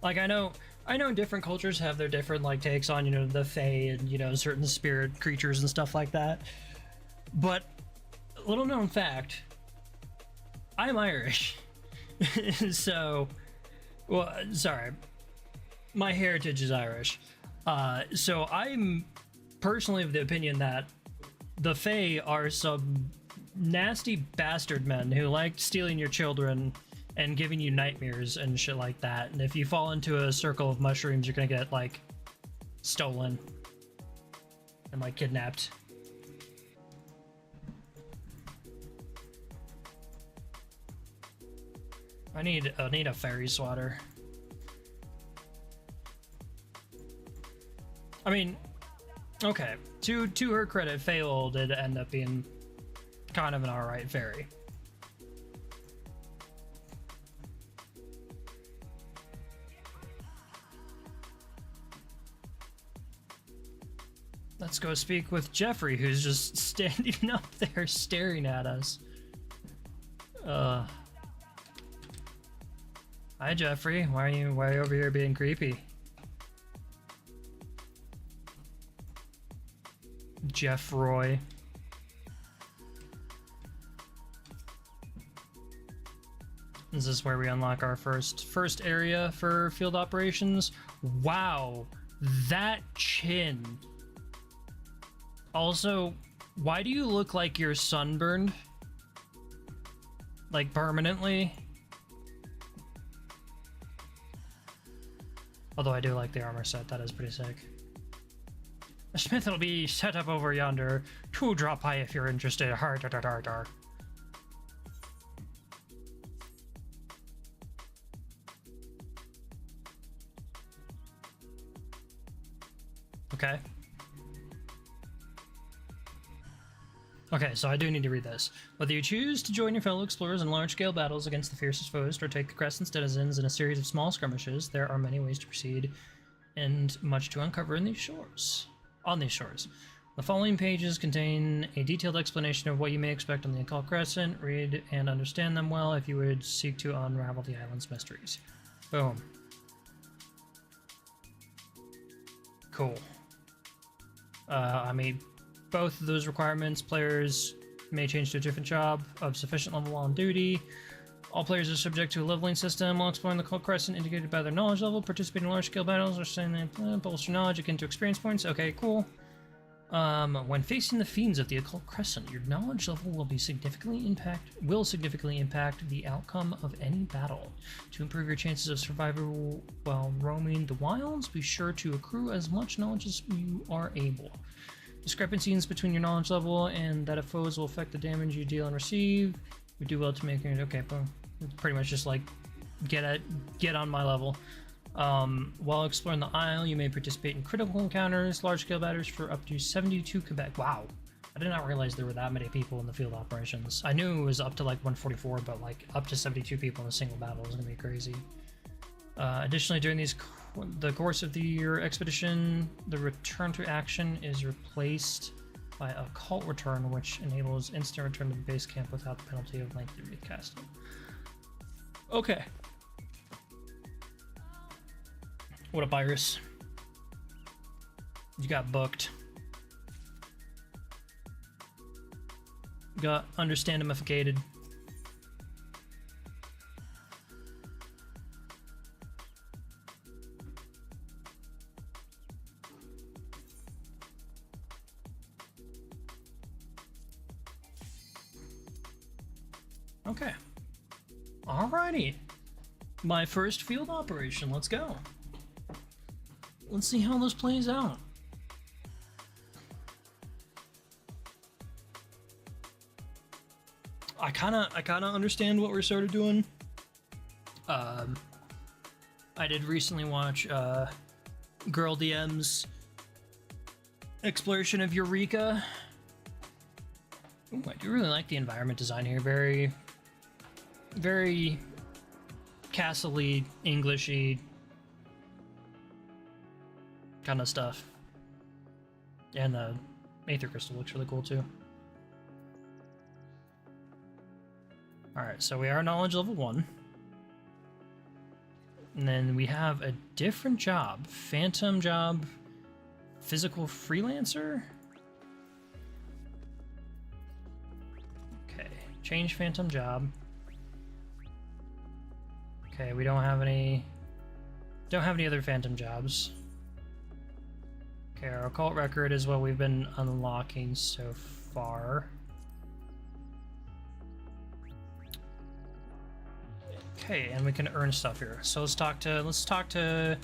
Like, I know different cultures have their different, like, takes on, you know, the Fae and, you know, certain spirit creatures and stuff like that. But, little known fact, I'm Irish. So, well, sorry. My heritage is Irish. So I'm personally of the opinion that the Fae are some nasty bastard men who like stealing your children and giving you nightmares and shit like that. And if you fall into a circle of mushrooms, you're gonna get, like, stolen and, like, kidnapped. I need a fairy swatter. I mean, okay, to her credit, Fayeol did end up being kind of an alright fairy. Let's go speak with Jeffrey, who's just standing up there staring at us. Hi, Jeffrey. Why are you over here being creepy? Jeff Roy. Is this where we unlock our first area for field operations? Wow. That chin. Also, why do you look like you're sunburned? Like permanently? Although I do like the armor set, that is pretty sick. The smith will be set up over yonder. 2 drop by if you're interested. Har dar dar dar dar. Okay. Okay, so I do need to read this. Whether you choose to join your fellow explorers in large-scale battles against the fiercest foes, or take the Crescent's denizens in a series of small skirmishes, there are many ways to proceed, and much to uncover in these shores. On these shores. The following pages contain a detailed explanation of what you may expect on the Occult Crescent. Read and understand them well if you would seek to unravel the island's mysteries. Boom. Cool. I mean, both of those requirements, players may change to a different job of sufficient level while on duty. All players are subject to a leveling system while exploring the Occult Crescent indicated by their knowledge level. Participate in large-scale battles or send bolster knowledge akin to experience points. Okay, cool. When facing the fiends of the Occult Crescent, your knowledge level will significantly impact the outcome of any battle. To improve your chances of survival while roaming the wilds, be sure to accrue as much knowledge as you are able. Discrepancies between your knowledge level and that of foes will affect the damage you deal and receive. You do well to make it. Okay, boom. It's pretty much just like get on my level. While exploring the Isle, you may participate in critical encounters, large-scale battles for up to 72 Quebec. Wow, I did not realize there were that many people in the field operations. I knew it was up to like 144, but like up to 72 people in a single battle is gonna be crazy. Additionally, during the course of your expedition, the return to action is replaced by a cult return, which enables instant return to the base camp without the penalty of lengthy recasting. Okay. What up, Iris? You got booked. Got understandamificated. Okay. Alrighty. My first field operation. Let's go. Let's see how this plays out. I kinda understand what we're sort of doing. I did recently watch Girl DM's exploration of Eureka. Ooh, I do really like the environment design here. Very, very castle-y, English-y kind of stuff. And the Aether Crystal looks really cool too. Alright, so we are knowledge level 1. And then we have a different job. Phantom job. Physical freelancer? Okay, change phantom job. Okay, we don't have any other phantom jobs. Okay, our occult record is what we've been unlocking so far. Okay, and we can earn stuff here. So let's talk to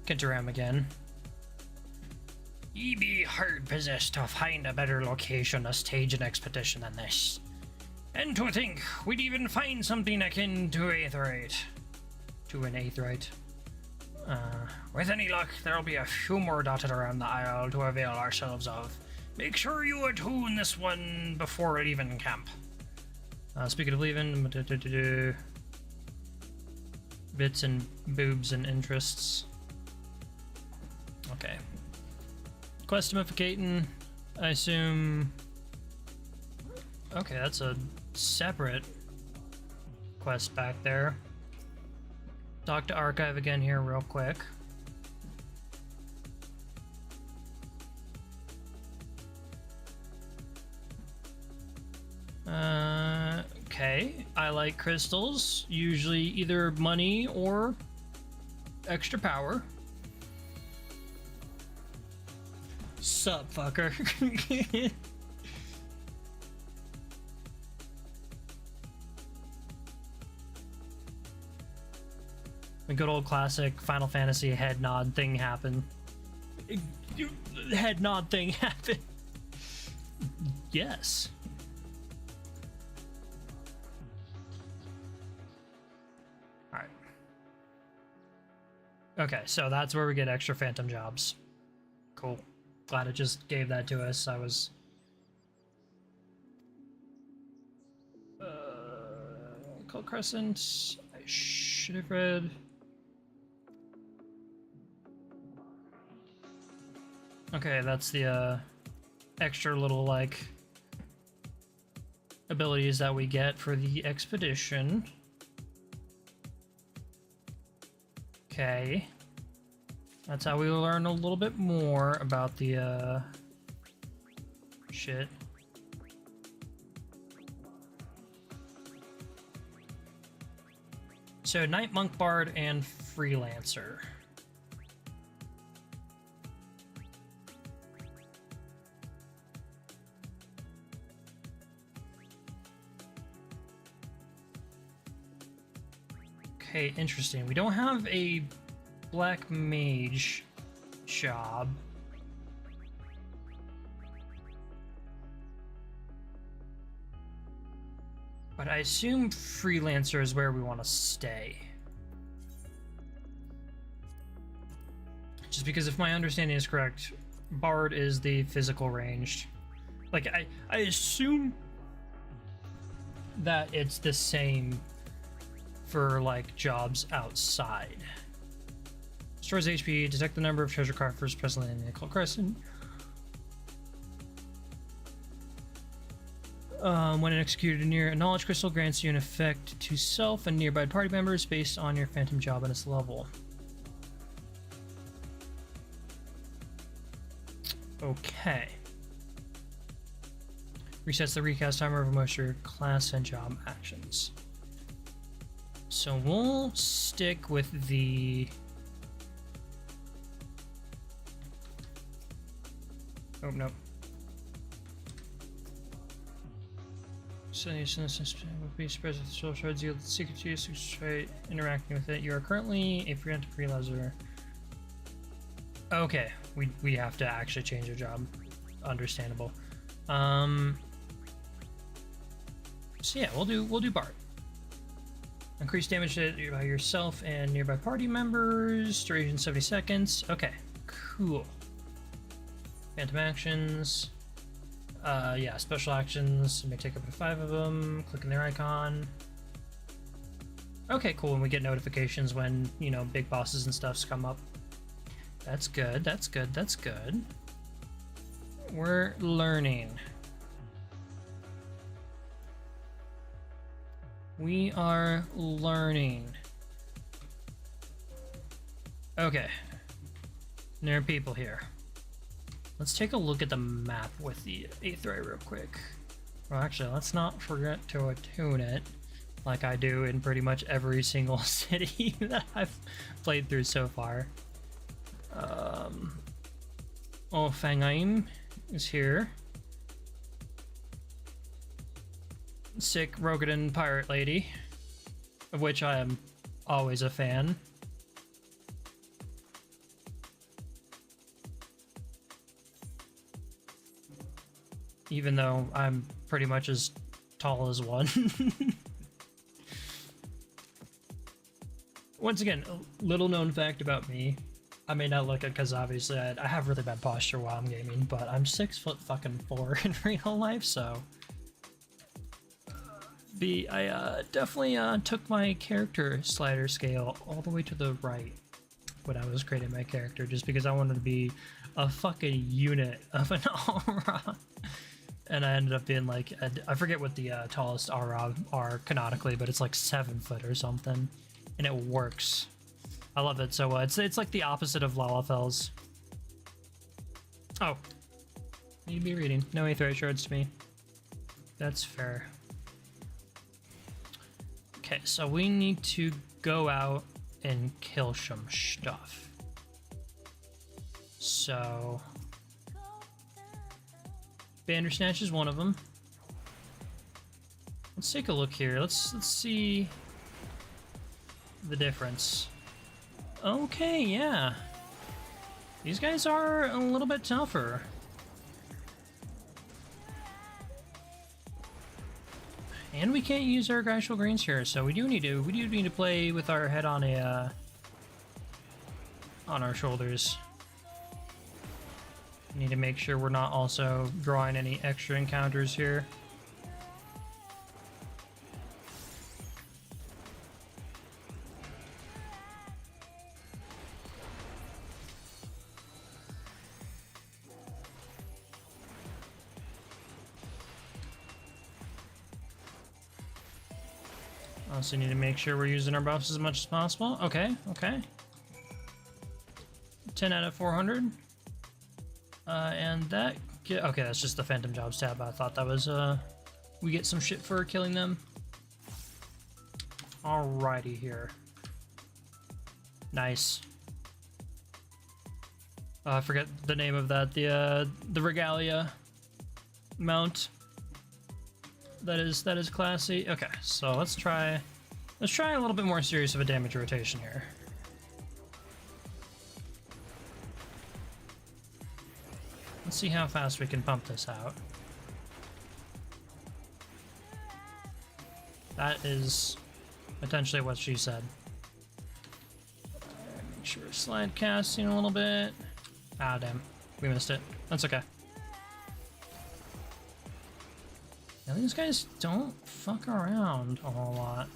Kintaram again. Ye be hard possessed to find a better location to stage an expedition than this. And to think we'd even find something akin to Aetherite. To an Aetherite. With any luck, there'll be a few more dotted around the Isle to avail ourselves of. Make sure you attune this one before leaving camp. Speaking of leaving, bits and boobs and interests. Okay. Questimificating, I assume. Okay, that's a separate quest back there. Talk to Archive again here real quick. Okay, I like crystals, usually either money or extra power. Sup, fucker. The good old classic Final Fantasy head nod thing happened. Head nod thing happened. Yes. Alright. Okay, so that's where we get extra phantom jobs. Cool. Glad it just gave that to us. I was... Cold Crescent. I should have read... Okay, that's the extra little, like, abilities that we get for the expedition. Okay. That's how we learn a little bit more about the, shit. So, Knight, Monk, Bard, and Freelancer. Okay, interesting. We don't have a Black Mage job. But I assume Freelancer is where we want to stay. Just because if my understanding is correct, Bard is the physical ranged. Like, I assume that it's the same for, like, jobs outside. Stores HP, detect the number of treasure coffers presently in the Cold Crescent. When executed near a knowledge crystal, grants you an effect to self and nearby party members based on your phantom job and its level. Okay. Resets the recast timer of most of your class and job actions. So we'll stick with the... Oh, no. So would be spread with the soul shards yield the secret to you, so try interacting with it. You are currently a freelancer. Okay, we have to actually change our job. Understandable. So yeah, we'll do Bard. Increase damage by yourself and nearby party members. Duration 70 seconds. Okay, cool. Phantom actions. Yeah, special actions. You may take up to 5 of them. Click on their icon. Okay, cool. And we get notifications when, you know, big bosses and stuffs come up. That's good. That's good. That's good. We're learning. We are learning. Okay. There are people here. Let's take a look at the map with the Aethery real quick. Well, actually, let's not forget to attune it like I do in pretty much every single city that I've played through so far. Fangaim is here. Sick Rogadin pirate lady, of which I am always a fan. Even though I'm pretty much as tall as one. Once again, a little known fact about me. I may not look it because obviously I have really bad posture while I'm gaming, but I'm 6'4" in real life, so. I definitely took my character slider scale all the way to the right when I was creating my character, just because I wanted to be a fucking unit of an aura. And I ended up being like, I forget what the tallest aura are canonically, but it's like 7 foot or something, and it works. I love it so much. It's like the opposite of Lalafell's. Oh, you'd be reading. No Aethery shards to me. That's fair. Okay, so we need to go out and kill some stuff. So Bandersnatch is one of them. Let's take a look here. Let's see the difference. Okay, yeah. These guys are a little bit tougher. And we can't use our glacial greens here, so we do need to play with our head on our shoulders. We need to make sure we're not also drawing any extra encounters here. Also need to make sure we're using our buffs as much as possible. Okay, okay. 10 out of 400. And that... okay, that's just the Phantom Jobs tab. I thought that was, we get some shit for killing them. Alrighty here. Nice. I forget the name of that. The Regalia mount. That is classy. Okay, so let's try a little bit more serious of a damage rotation here. Let's see how fast we can pump this out. That is potentially what she said. Make sure we're slide casting a little bit. Ah, damn. We missed it. That's okay. Now, these guys don't fuck around a whole lot.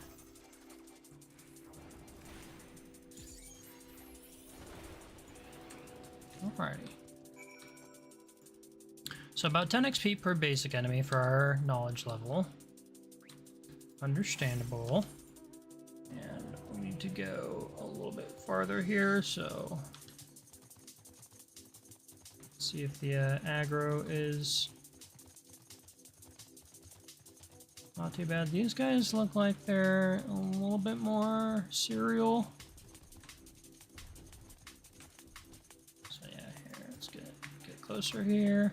Alrighty. So about 10 XP per basic enemy for our knowledge level. Understandable. And we need to go a little bit farther here, so... let's see if the aggro is... not too bad. These guys look like they're a little bit more serial. So yeah, here, let's get closer here.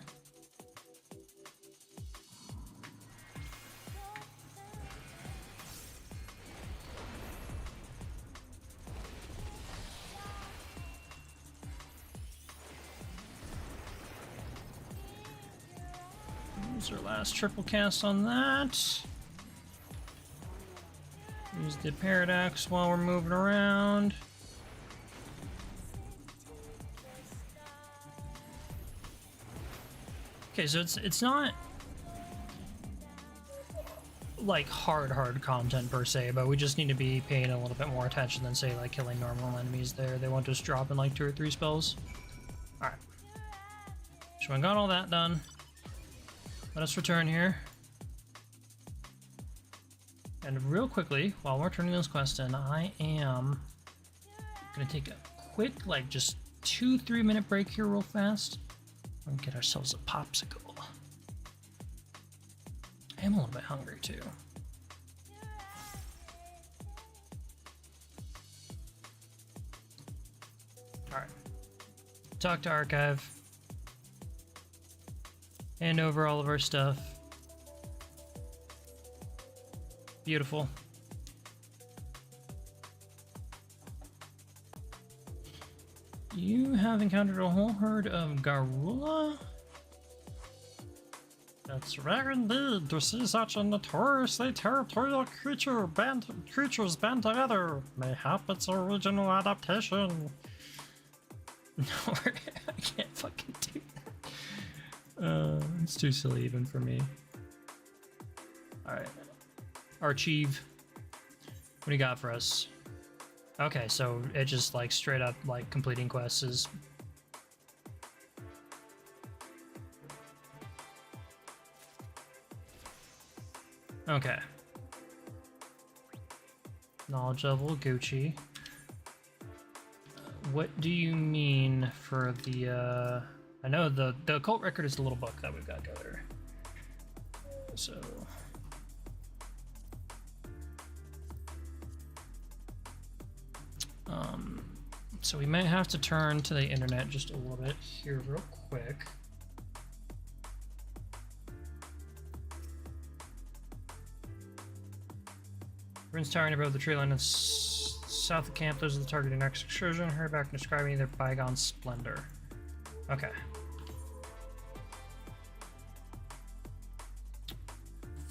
Use our last triple cast on that. Use the paradox while we're moving around. Okay, so it's not like hard content per se, but we just need to be paying a little bit more attention than say like killing normal enemies there. They won't just drop in like 2 or 3 spells. Alright. So I got all that done. Let us return here. And real quickly, while we're turning those quests in, I am gonna take a quick, like, just 2-3 minute break here real fast and get ourselves a popsicle. I am a little bit hungry too. Alright. Talk to Archive. Hand over all of our stuff. Beautiful. You have encountered a whole herd of Garula? It's rare indeed to see such a notoriously territorial creatures band together. Mayhap it's a regional adaptation. No, I can't fucking do that. It's too silly even for me. Alright. Archive. What do you got for us? Okay, so it just like straight up like completing quests is... okay. Knowledge level, Gucci. What do you mean for the, I know the occult record is the little book that we've got to go there. So... so we might have to turn to the internet just a little bit here real quick. Ruins towering above the tree line and south of camp. Those are the target of next excursion. Hurry back and describe me their bygone splendor. Okay.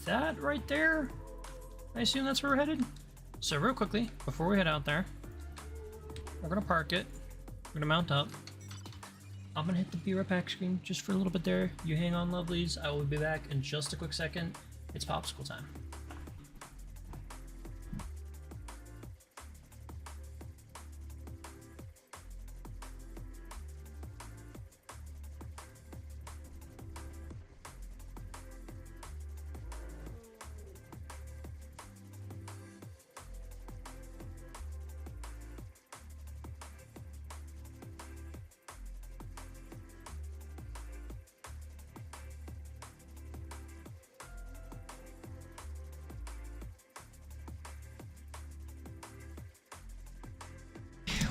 That right there? I assume that's where we're headed? So real quickly, before we head out there, we're gonna park it. We're gonna mount up. I'm gonna hit the be right back screen just for a little bit there. You hang on, lovelies. I will be back in just a quick second. It's popsicle time.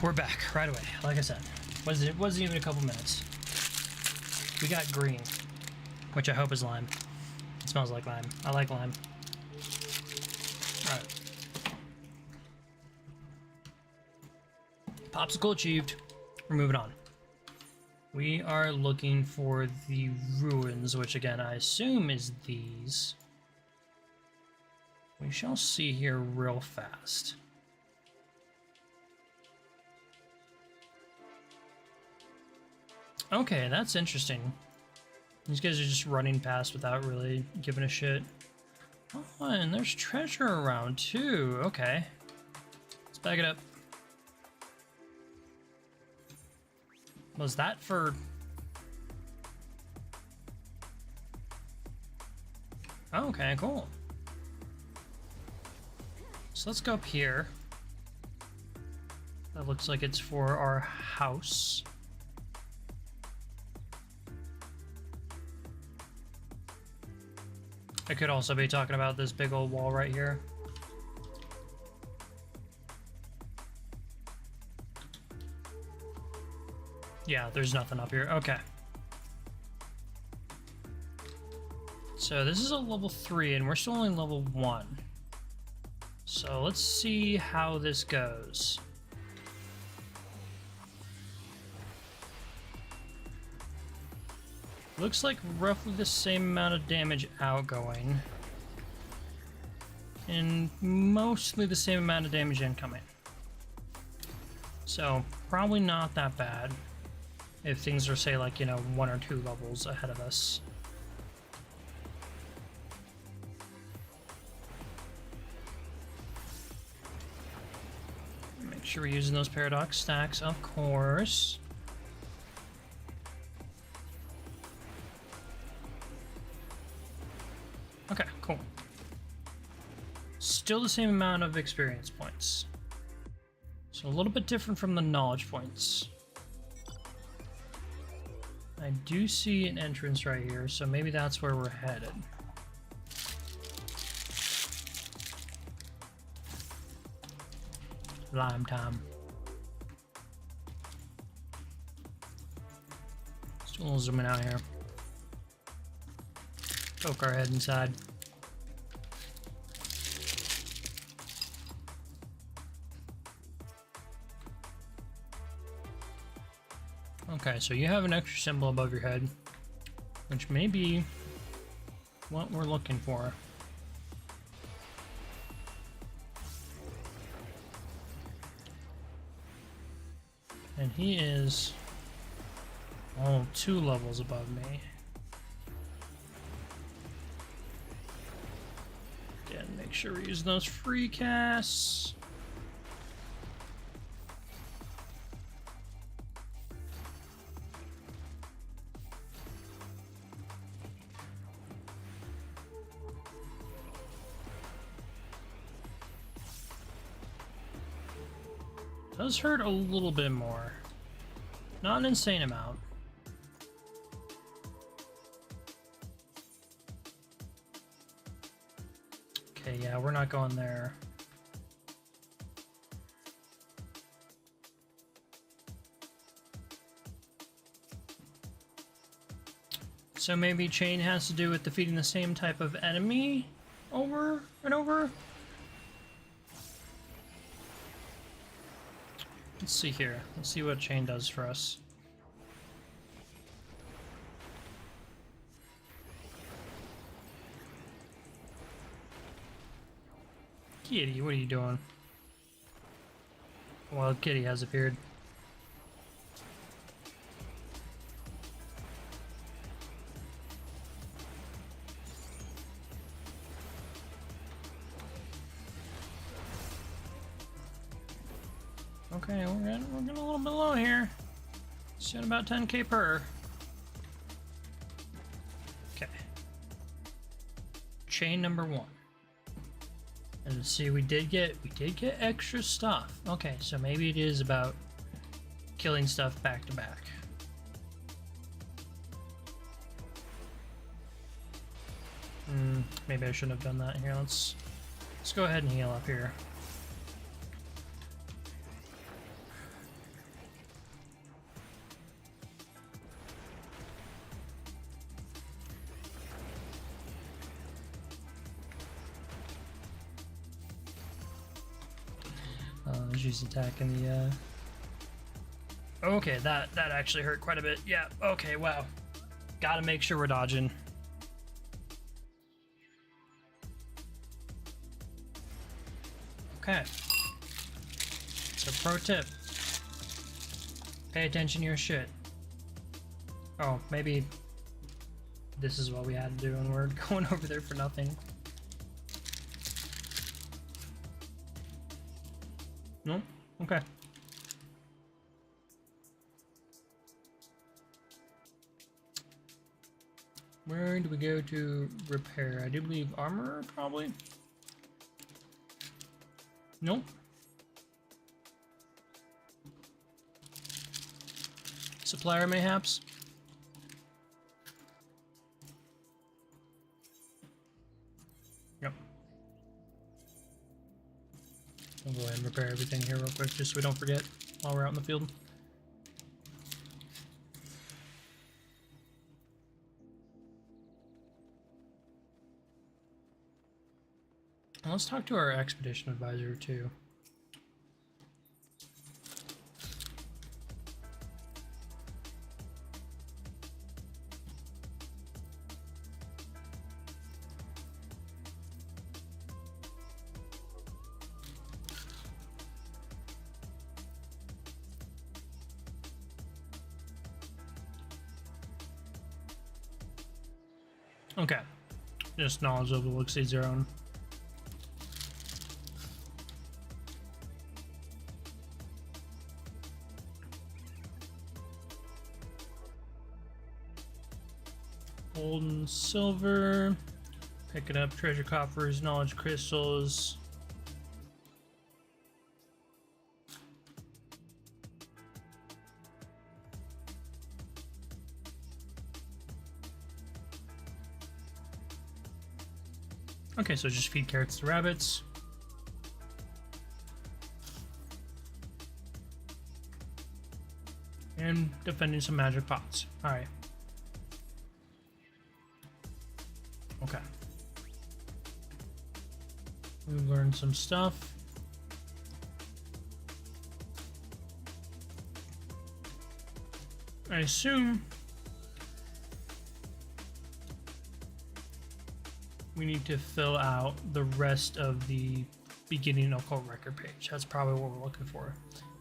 We're back right away. Like I said, it wasn't even a couple minutes. We got green, which I hope is lime. It smells like lime. I like lime. All right. Popsicle achieved. We're moving on. We are looking for the ruins, which again I assume is these. We shall see here real fast. Okay, that's interesting. These guys are just running past without really giving a shit. Oh, and there's treasure around too. Okay. Let's back it up. Was that for... Okay, cool. So let's go up here. That looks like it's for our house. I could also be talking about this big old wall right here. Yeah, there's nothing up here. Okay. So this is a level 3 and we're still only level 1. So let's see how this goes. Looks like roughly the same amount of damage outgoing. And mostly the same amount of damage incoming. So, probably not that bad. If things are, say, like, 1 or 2 levels ahead of us. Make sure we're using those paradox stacks, of course. Okay, cool. Still the same amount of experience points. So a little bit different from the knowledge points. I do see an entrance right here, so maybe that's where we're headed. Lime time. Just a little zooming out here. Poke our head inside. Okay, so you have an extra symbol above your head, which may be what we're looking for. And he is 2 levels above me. Again, make sure we're using those free casts. Does hurt a little bit more. Not an insane amount. Okay, yeah, we're not going there. So maybe chain has to do with defeating the same type of enemy over and over? Let's see here. Let's see what chain does for us. Kitty, what are you doing? Wild kitty has appeared. Okay, we're getting a little bit low here. It's at about 10k per. Okay. Chain number 1. And see, we did get extra stuff. Okay, so maybe it is about killing stuff back to back. Maybe I shouldn't have done that here. Let's go ahead and heal up here. She's attacking the okay, that actually hurt quite a bit. Yeah, okay, wow. Gotta make sure we're dodging. Okay. So pro tip. Pay attention to your shit. Oh, maybe this is what we had to do and we're going over there for nothing. No? Okay. Where do we go to repair? I do believe armor, probably? Nope. Supplier, mayhaps? Yep. I'll go ahead and repair everything here real quick, just so we don't forget while we're out in the field. And let's talk to our expedition advisor too. Okay, just knowledge of the Luxie zone. Gold and silver. Pick it up. Treasure coffers, knowledge crystals. Okay, so just feed carrots to rabbits. And defending some magic pots. Alright. Okay. We've learned some stuff. I assume we need to fill out the rest of the beginning occult record page. That's probably what we're looking for.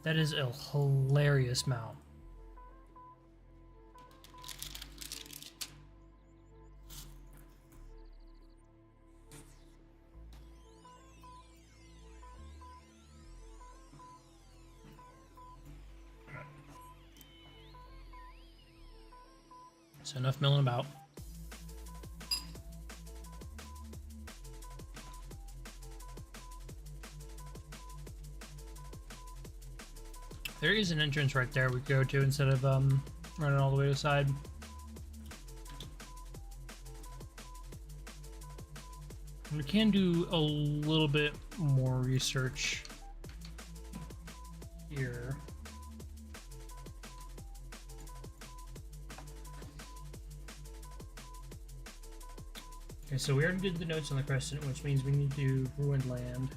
That is a hilarious mount. So enough milling about. There is an entrance right there we go to instead of running all the way to the side. We can do a little bit more research here. Okay, so we already did the notes on the crescent, which means we need to do ruined land.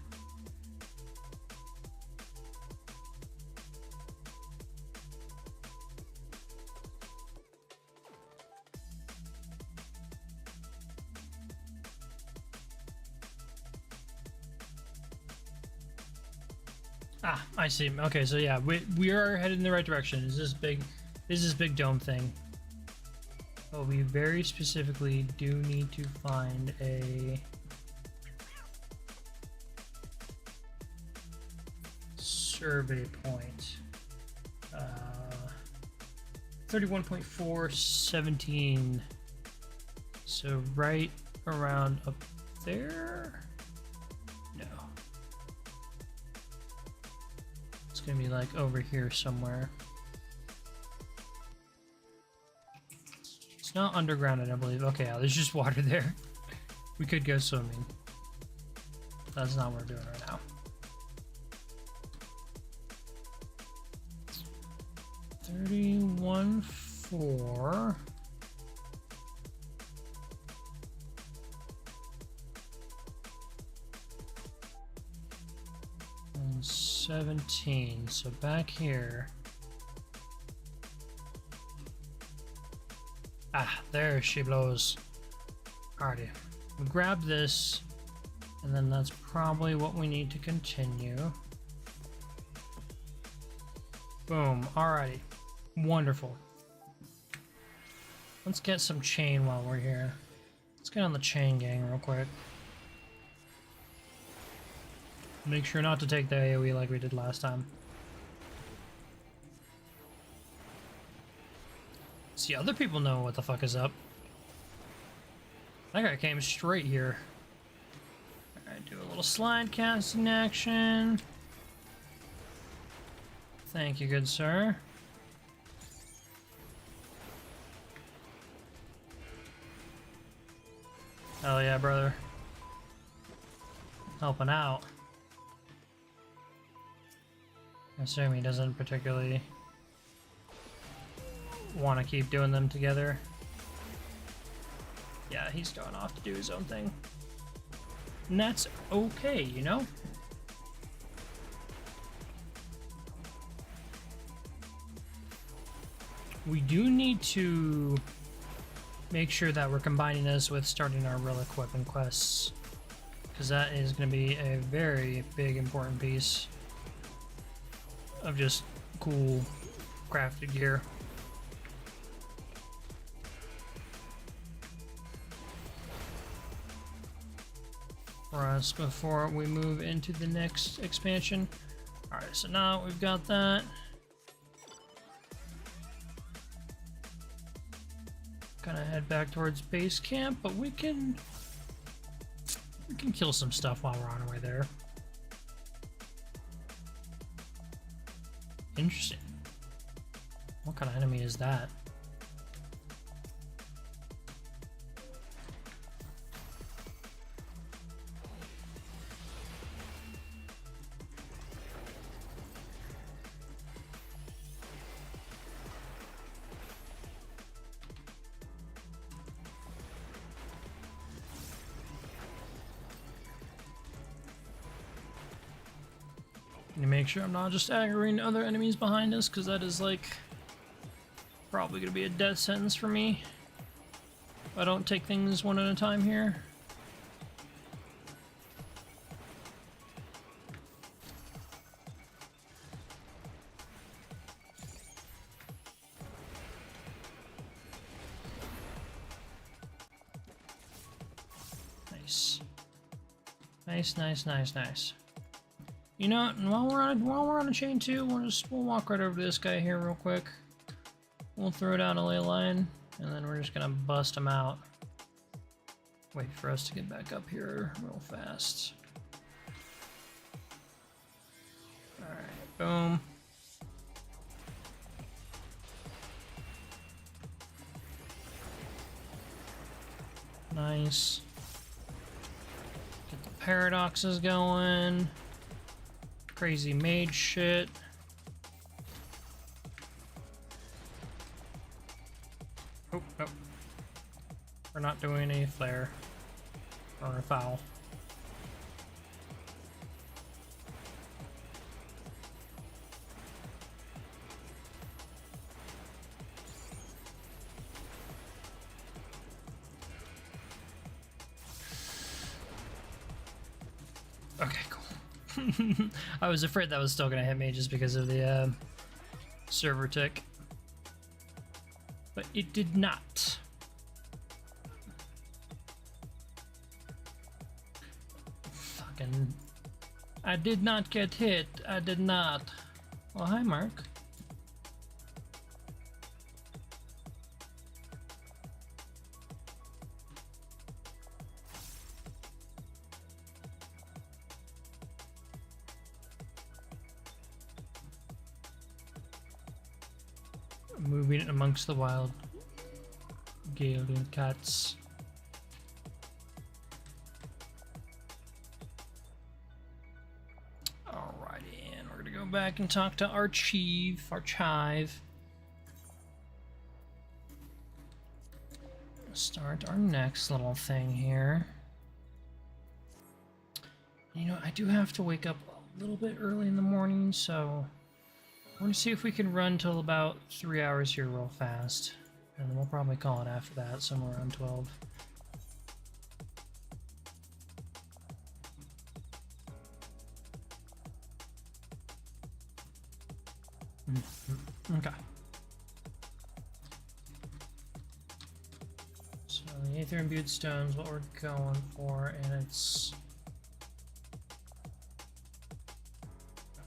Ah, I see. Okay, so yeah, we are headed in the right direction. Is this big dome thing? But we very specifically do need to find a survey point. 31.417. So right around up there? No. It's gonna be like over here somewhere. It's not underground, I don't believe. Okay, yeah, there's just water there. We could go swimming. That's not what we're doing right now. 31.4. And 17. So back here. Ah, there she blows. Alrighty. We grab this, and then that's probably what we need to continue. Boom. Alrighty. Wonderful. Let's get some chain while we're here. Let's get on the chain gang real quick. Make sure not to take the AoE like we did last time. See, other people know what the fuck is up. That guy came straight here. Alright, do a little slide casting action. Thank you, good sir. Hell yeah, brother. Helping out. I assume he doesn't particularly want to keep doing them together. Yeah, he's going off to do his own thing. And that's okay, you know? We do need to make sure that we're combining this with starting our relic weapon quests, because that is going to be a very big important piece of just cool crafted gear. For us before we move into the next expansion. Alright, so now we've got that. Gonna head back towards base camp, but we can kill some stuff while we're on our way there. Interesting. What kind of enemy is that? To make sure I'm not just aggroing other enemies behind us, because that is like probably gonna be a death sentence for me if I don't take things one at a time here. Nice. Nice. You know what? And while we're on a chain too, we'll walk right over to this guy here real quick. We'll throw down a ley line, and then we're just gonna bust him out. Wait for us to get back up here real fast. All right, boom. Nice. Get the paradoxes going. Crazy mage shit. Oh, no. We're not doing a flare or a foul. Okay, cool. I was afraid that was still gonna hit me just because of the server tick. But it did not. Fucking... I did not get hit. I did not. Well, hi, Mark. Moving amongst the wild Galen cats. Alrighty, and we're gonna go back and talk to Archive. Start our next little thing here. You know, I do have to wake up a little bit early in the morning, so we're gonna see if we can run till about 3 hours here real fast. And then we'll probably call it after that, somewhere around 12. Okay. So the Aether Imbued Stone's what we're going for, and it's...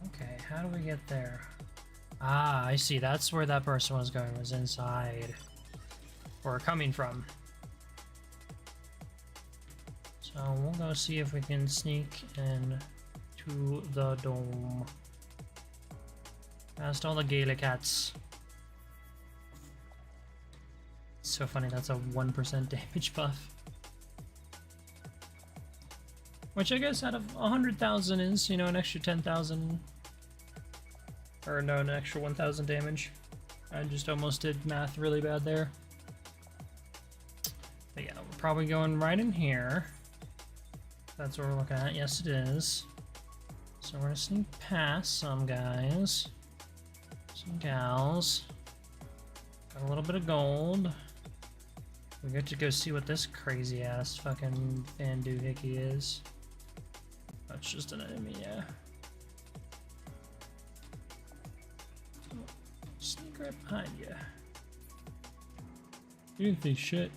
Okay, how do we get there? Ah, I see. That's where that person was going, was inside. Or coming from. So we'll go see if we can sneak in to the dome. Past all the Gaelic cats. It's so funny, that's a 1% damage buff. Which I guess out of 100,000 is, you know, an extra 10,000. Or no, an extra 1,000 damage. I just almost did math really bad there. But yeah, we're probably going right in here. That's what we're looking at. Yes, it is. So we're gonna sneak past some guys. Some gals. Got a little bit of gold. We get to go see what this crazy ass fucking fan doohickey is. That's just an enemy, yeah. Sneak right behind you. You didn't think shit.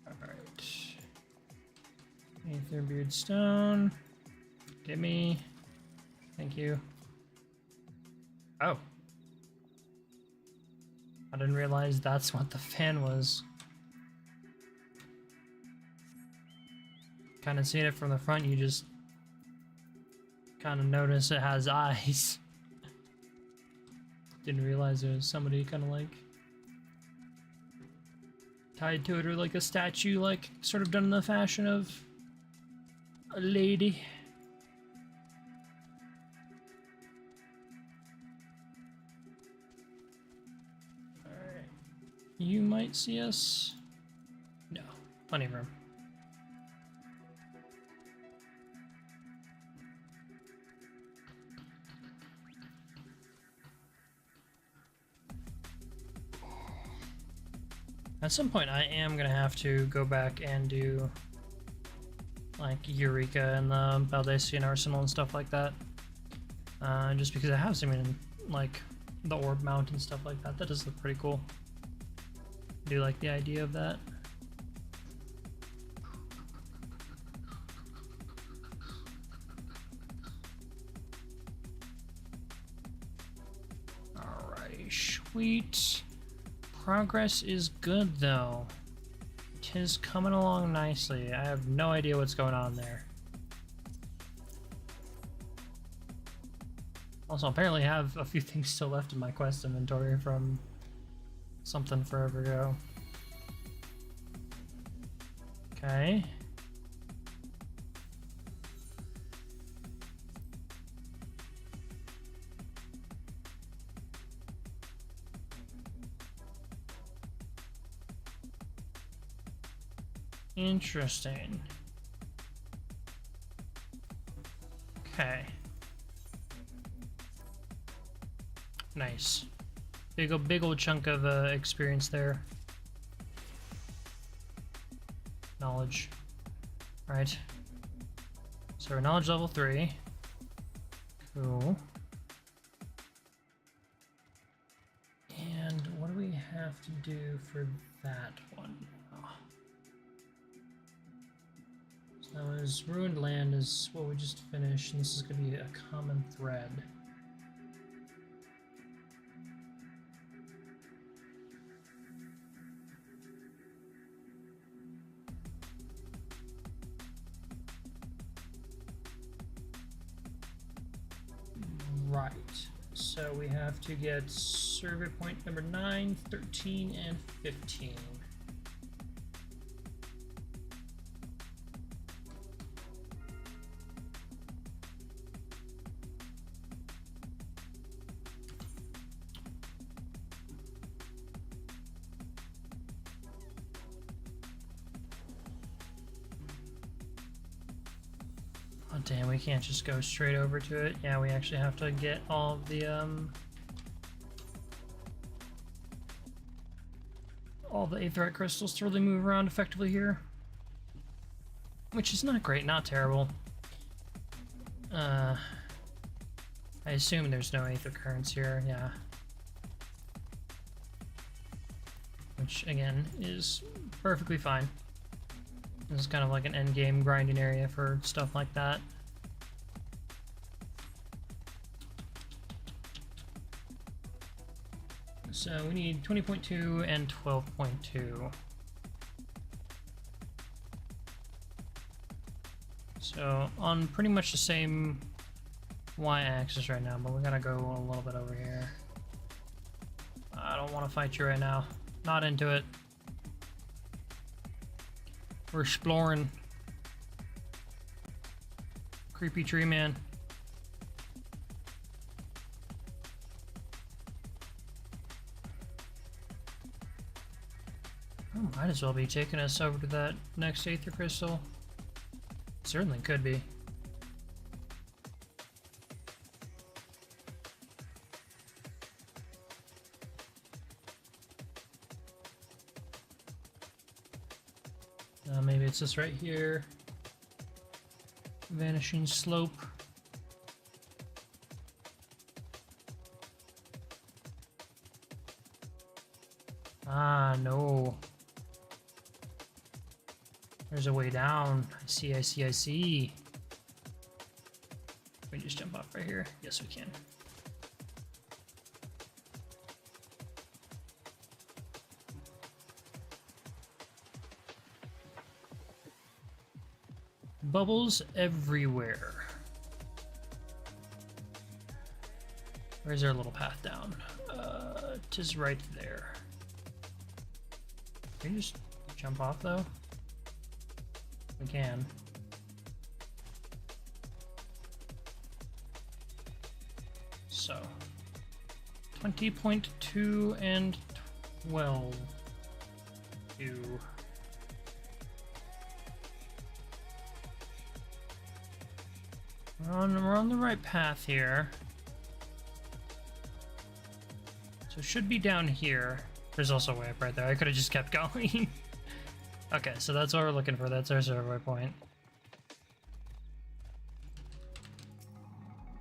Alright. Aether Beard Stone. Give me. Thank you. Oh. I didn't realize that's what the fan was. Kind of seeing it from the front, you just kind of notice it has eyes. Didn't realize there was somebody kind of like tied to it, or like a statue, like sort of done in the fashion of a lady. Alright. You might see us. No, plenty of room. At some point, I am gonna have to go back and do like Eureka and the Baldesion Arsenal and stuff like that. Just because I have some in like the Orb Mount and stuff like that. That does look pretty cool. I do like the idea of that. Alrighty, sweet. Progress is good though. Tis coming along nicely. I have no idea what's going on there. Also, apparently I have a few things still left in my quest inventory from something forever ago. Okay. Interesting. Okay. Nice. big old chunk of experience there. Knowledge. Right. So we're knowledge level 3. Cool. And what do we have to do for that one? Oh. So that was Ruined Land is what we just finished, and this is going to be a common thread. Right, so we have to get survey point number 9, 13, and 15. Oh damn, we can't just go straight over to it. Yeah, we actually have to get all of the aetheryte crystals to really move around effectively here. Which is not great, not terrible. I assume there's no aether currents here, yeah. Which again is perfectly fine. This is kind of like an end game grinding area for stuff like that. So we need 20.2 and 12.2. So on pretty much the same y-axis right now, but we gotta go a little bit over here. I don't want to fight you right now. Not into it. We're exploring. Creepy tree man. Oh, might as well be taking us over to that next aether crystal. Certainly could be. Maybe it's this right here. Vanishing slope. Ah, no. There's a way down. I see, I see, I see. Can we just jump off right here? Yes, we can. Bubbles everywhere. Where's our little path down? Tis right there. Can you just jump off though? We can. So 20.2 and 12. We're on the right path here. So it should be down here. There's also a way up right there. I could have just kept going. Okay, so that's what we're looking for. That's our survey point.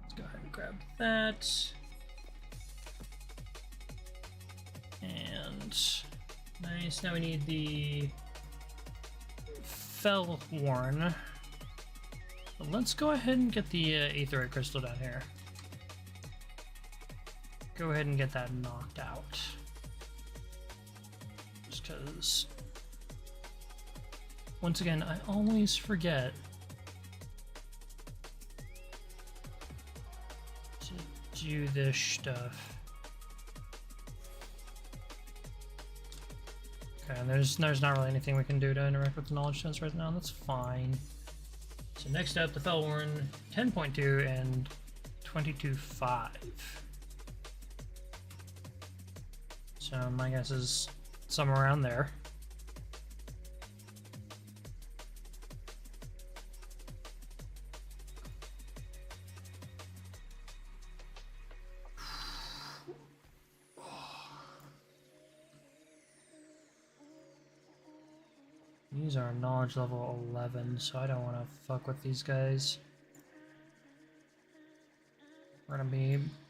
Let's go ahead and grab that. And nice. Now we need the Fellworn. Let's go ahead and get the aetheryte crystal down here. Go ahead and get that knocked out. Just because, once again, I always forget to do this stuff. Okay, and there's not really anything we can do to interact with the knowledge stones right now. That's fine. So next up, the Fellworn, 10.2 and 22.5. So my guess is somewhere around there. These are knowledge level 11, so I don't want to fuck with these guys. We're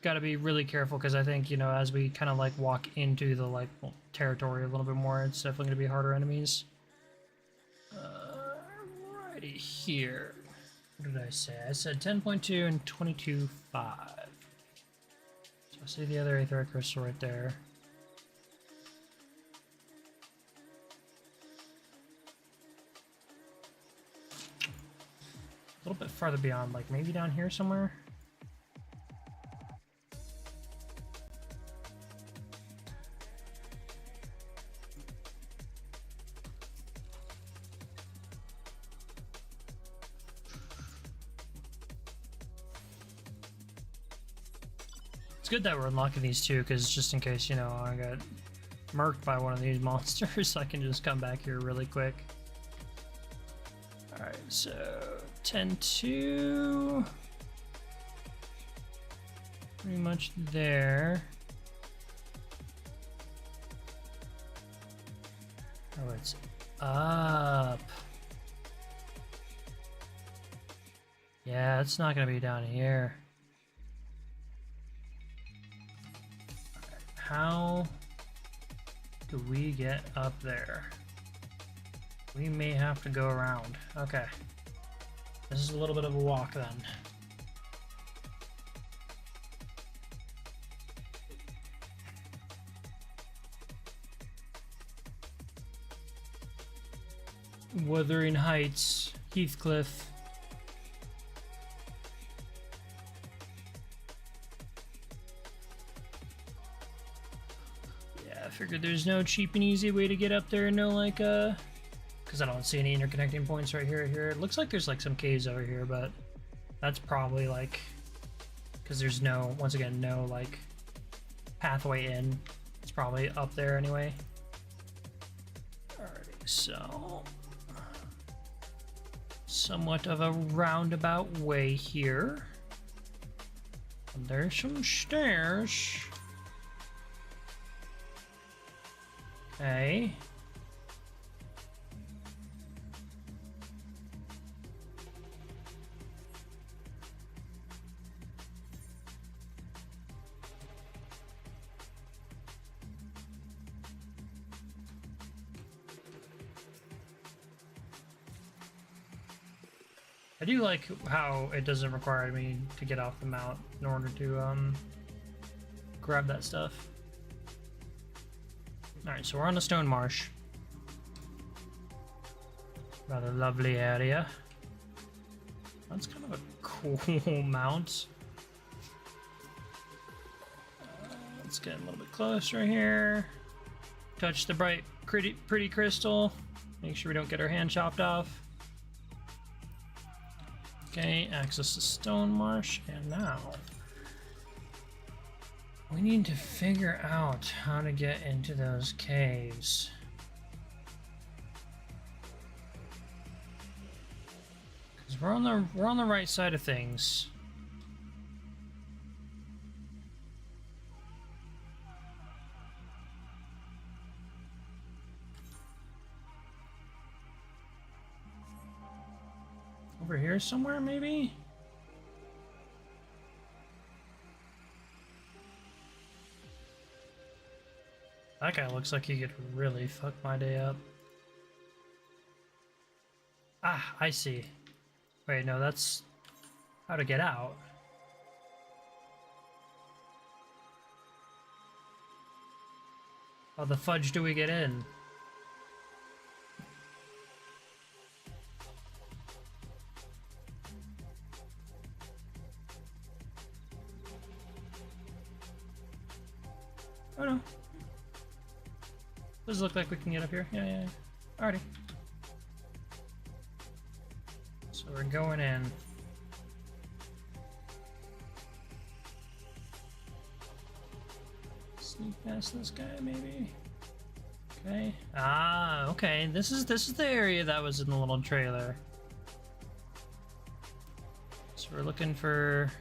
gotta be really careful because I think, you know, as we kind of like walk into the like territory a little bit more, it's definitely gonna be harder enemies. Righty here. What did I say? I said 10.2 and 22.5. So I see the other aetheric crystal right there. A little bit farther beyond, like maybe down here somewhere. It's good that we're unlocking these two, because just in case, you know, I got murked by one of these monsters, I can just come back here really quick. Alright, so 10-2. Pretty much there. Oh, it's up. Yeah, it's not gonna be down here. Alright, how do we get up there? We may have to go around. Okay. This is a little bit of a walk then. Wuthering Heights, Heathcliff. Yeah, I figured there's no cheap and easy way to get up there, no like because I don't see any interconnecting points right here. It looks like there's like some caves over here, but that's probably like because there's no, once again, no like pathway in. It's probably up there anyway. Alrighty, so somewhat of a roundabout way here. And there's some stairs. Okay. I do like how it doesn't require me to get off the mount in order to grab that stuff. Alright, so we're on the Stone Marsh. Rather lovely area. That's kind of a cool mount. Let's get a little bit closer here. Touch the bright, pretty crystal. Make sure we don't get our hand chopped off. Okay, access the Stone Marsh, and now we need to figure out how to get into those caves. Because we're on the right side of things. Over here somewhere, maybe? That guy looks like he could really fuck my day up. Ah, I see. Wait, no, that's how to get out. How the fudge do we get in? Oh no. Does it look like we can get up here? Yeah. Alrighty. So we're going in. Sneak past this guy, maybe. Okay. Ah, okay. This is the area that was in the little trailer. So we're looking for.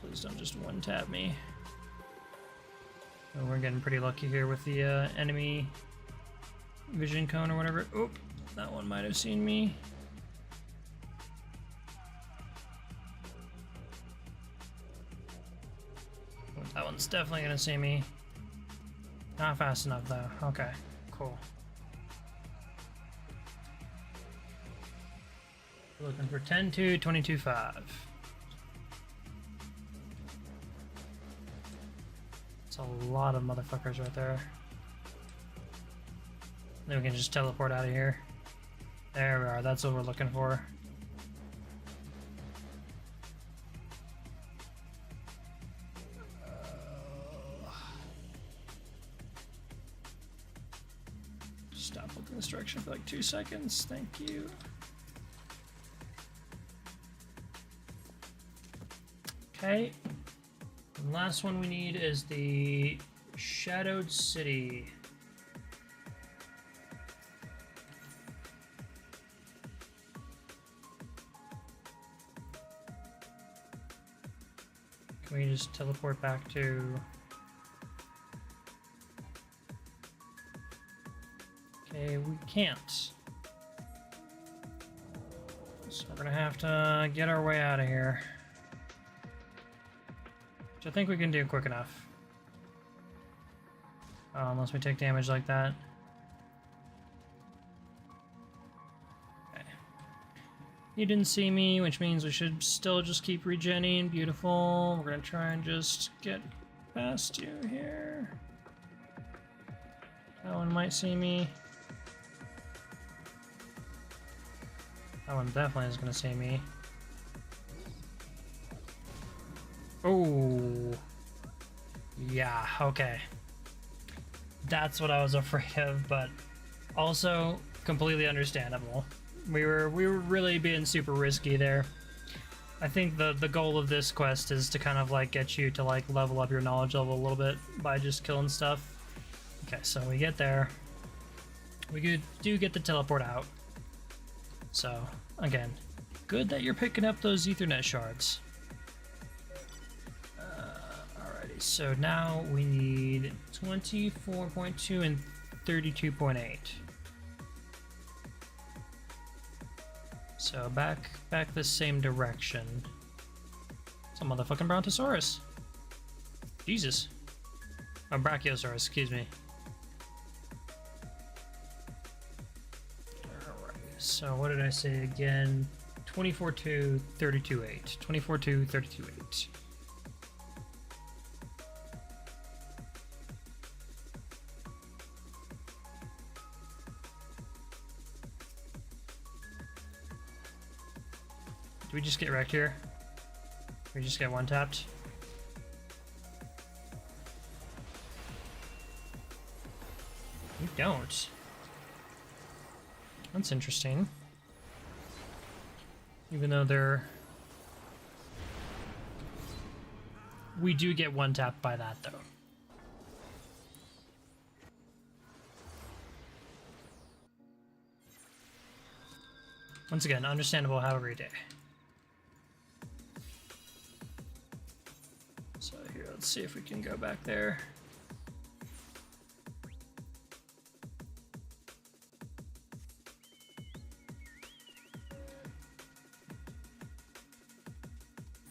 Please don't just one tap me. So we're getting pretty lucky here with the enemy vision cone or whatever. Oop, that one might have seen me. That one's definitely gonna see me. Not fast enough though. Okay, cool. Looking for 10-2, 22-5. It's a lot of motherfuckers right there. Then we can just teleport out of here. There we are, that's what we're looking for. Stop looking this direction for like 2 seconds, thank you. Okay, and last one we need is the Shadowed City. Can we just teleport back to... Okay, we can't. So we're gonna have to get our way out of here. Which I think we can do quick enough. Unless we take damage like that. Okay. You didn't see me, which means we should still just keep regenning. Beautiful. We're gonna try and just get past you here. That one might see me. That one definitely is gonna see me. Oh, yeah, okay. That's what I was afraid of, but also completely understandable. We were really being super risky there. I think the goal of this quest is to kind of like get you to like level up your knowledge level a little bit by just killing stuff. Okay, so we get there. We do get the teleport out. So, again, good that you're picking up those Ethernet shards. Alrighty, so now we need 24.2 and 32.8. So back the same direction. It's a motherfucking Brontosaurus. Jesus. A Brachiosaurus, excuse me. So what did I say again? 24.2, 32.8. 24.2, 32.8. Did we just get wrecked here? We just get one tapped? You don't. That's interesting. Even though they're... We do get one tapped by that, though. Once again, understandable, have a great day. So here, let's see if we can go back there.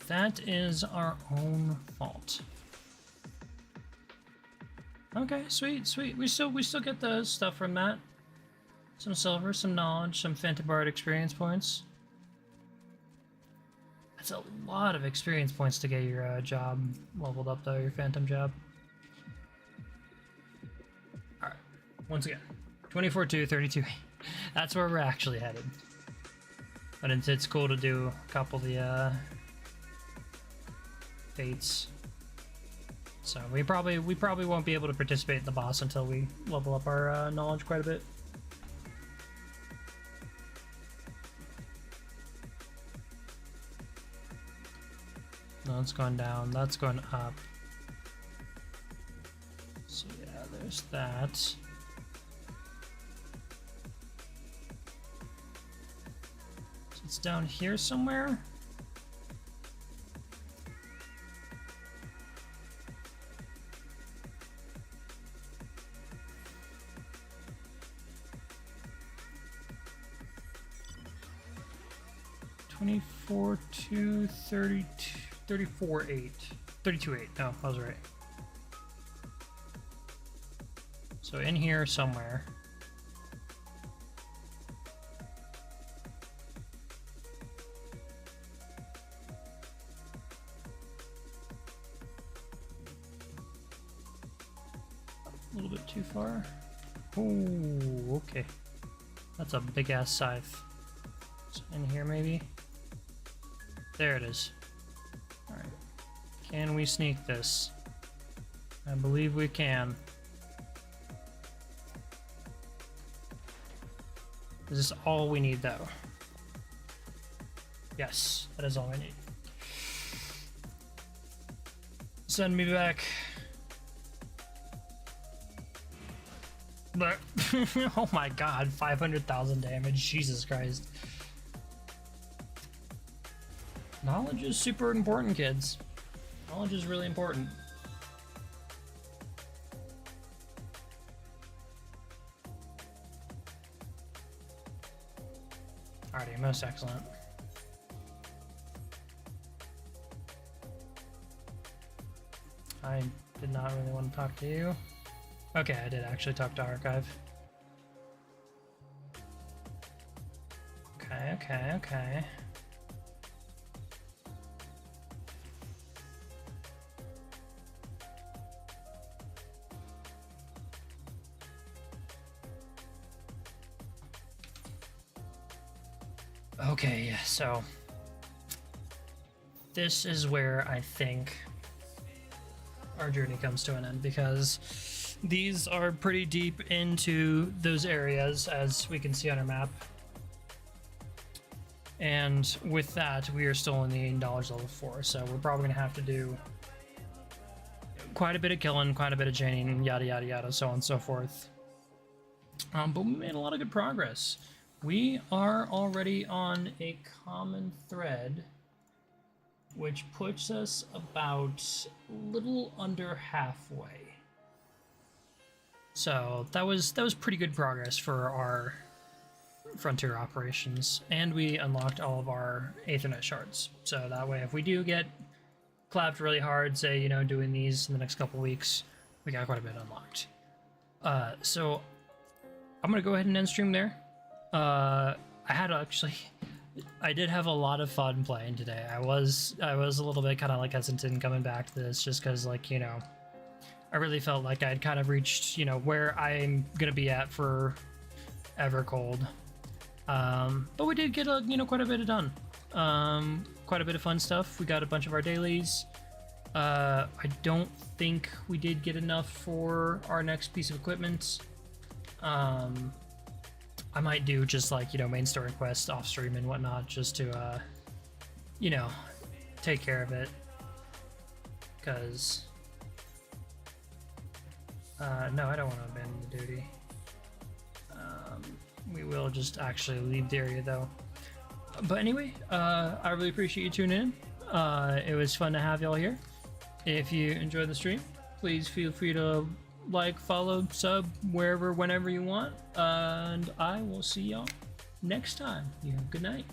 That is our own fault. Okay, sweet, sweet. We still get the stuff from that. Some silver, some knowledge, some Phantom Bard experience points. That's a lot of experience points to get your job leveled up, though, your Phantom job. Alright, once again, 24.2, 32. That's where we're actually headed. But it's cool to do a couple of the fates. So we probably won't be able to participate in the boss until we level up our knowledge quite a bit. No, it's going down. That's going up. So yeah, there's that. So it's down here somewhere. 34.2, 32, 34.8. 32.8. No, I was right. So in here somewhere. A little bit too far. Oh, okay. That's a big ass scythe. So in here maybe? There it is. Alright. Can we sneak this? I believe we can. Is this all we need though? Yes, that is all I need. Send me back. But oh my god, 500,000 damage, Jesus Christ. Knowledge is super important, kids. Knowledge is really important. Alrighty, most excellent. I did not really want to talk to you. Okay, I did actually talk to Archive. Okay. Okay, so this is where I think our journey comes to an end, because these are pretty deep into those areas, as we can see on our map. And with that, we are still in the $8 level 4, so we're probably going to have to do quite a bit of killing, quite a bit of chaining, yada yada yada, so on and so forth. But we made a lot of good progress. We are already on a common thread, which puts us about a little under halfway. So that was pretty good progress for our frontier operations, and we unlocked all of our Aethernet shards. So that way, if we do get clapped really hard, say, you know, doing these in the next couple weeks, we got quite a bit unlocked. So I'm gonna go ahead and end stream there. I did have a lot of fun playing today. I was a little bit kind of like hesitant coming back to this, just because, like, you know, I really felt like I'd kind of reached, you know, where I'm gonna be at for Evercold. But we did get quite a bit done. Quite a bit of fun stuff. We got a bunch of our dailies. I don't think we did get enough for our next piece of equipment. I might do just, like, you know, main story quests off stream and whatnot, just to you know, take care of it. Because no, I don't want to abandon the duty. We will just actually leave the area though. But anyway, I really appreciate you tuning in. It was fun to have y'all here. If you enjoyed the stream, please feel free to like, follow, sub, wherever, whenever you want. And I will see y'all next time. You have a good night.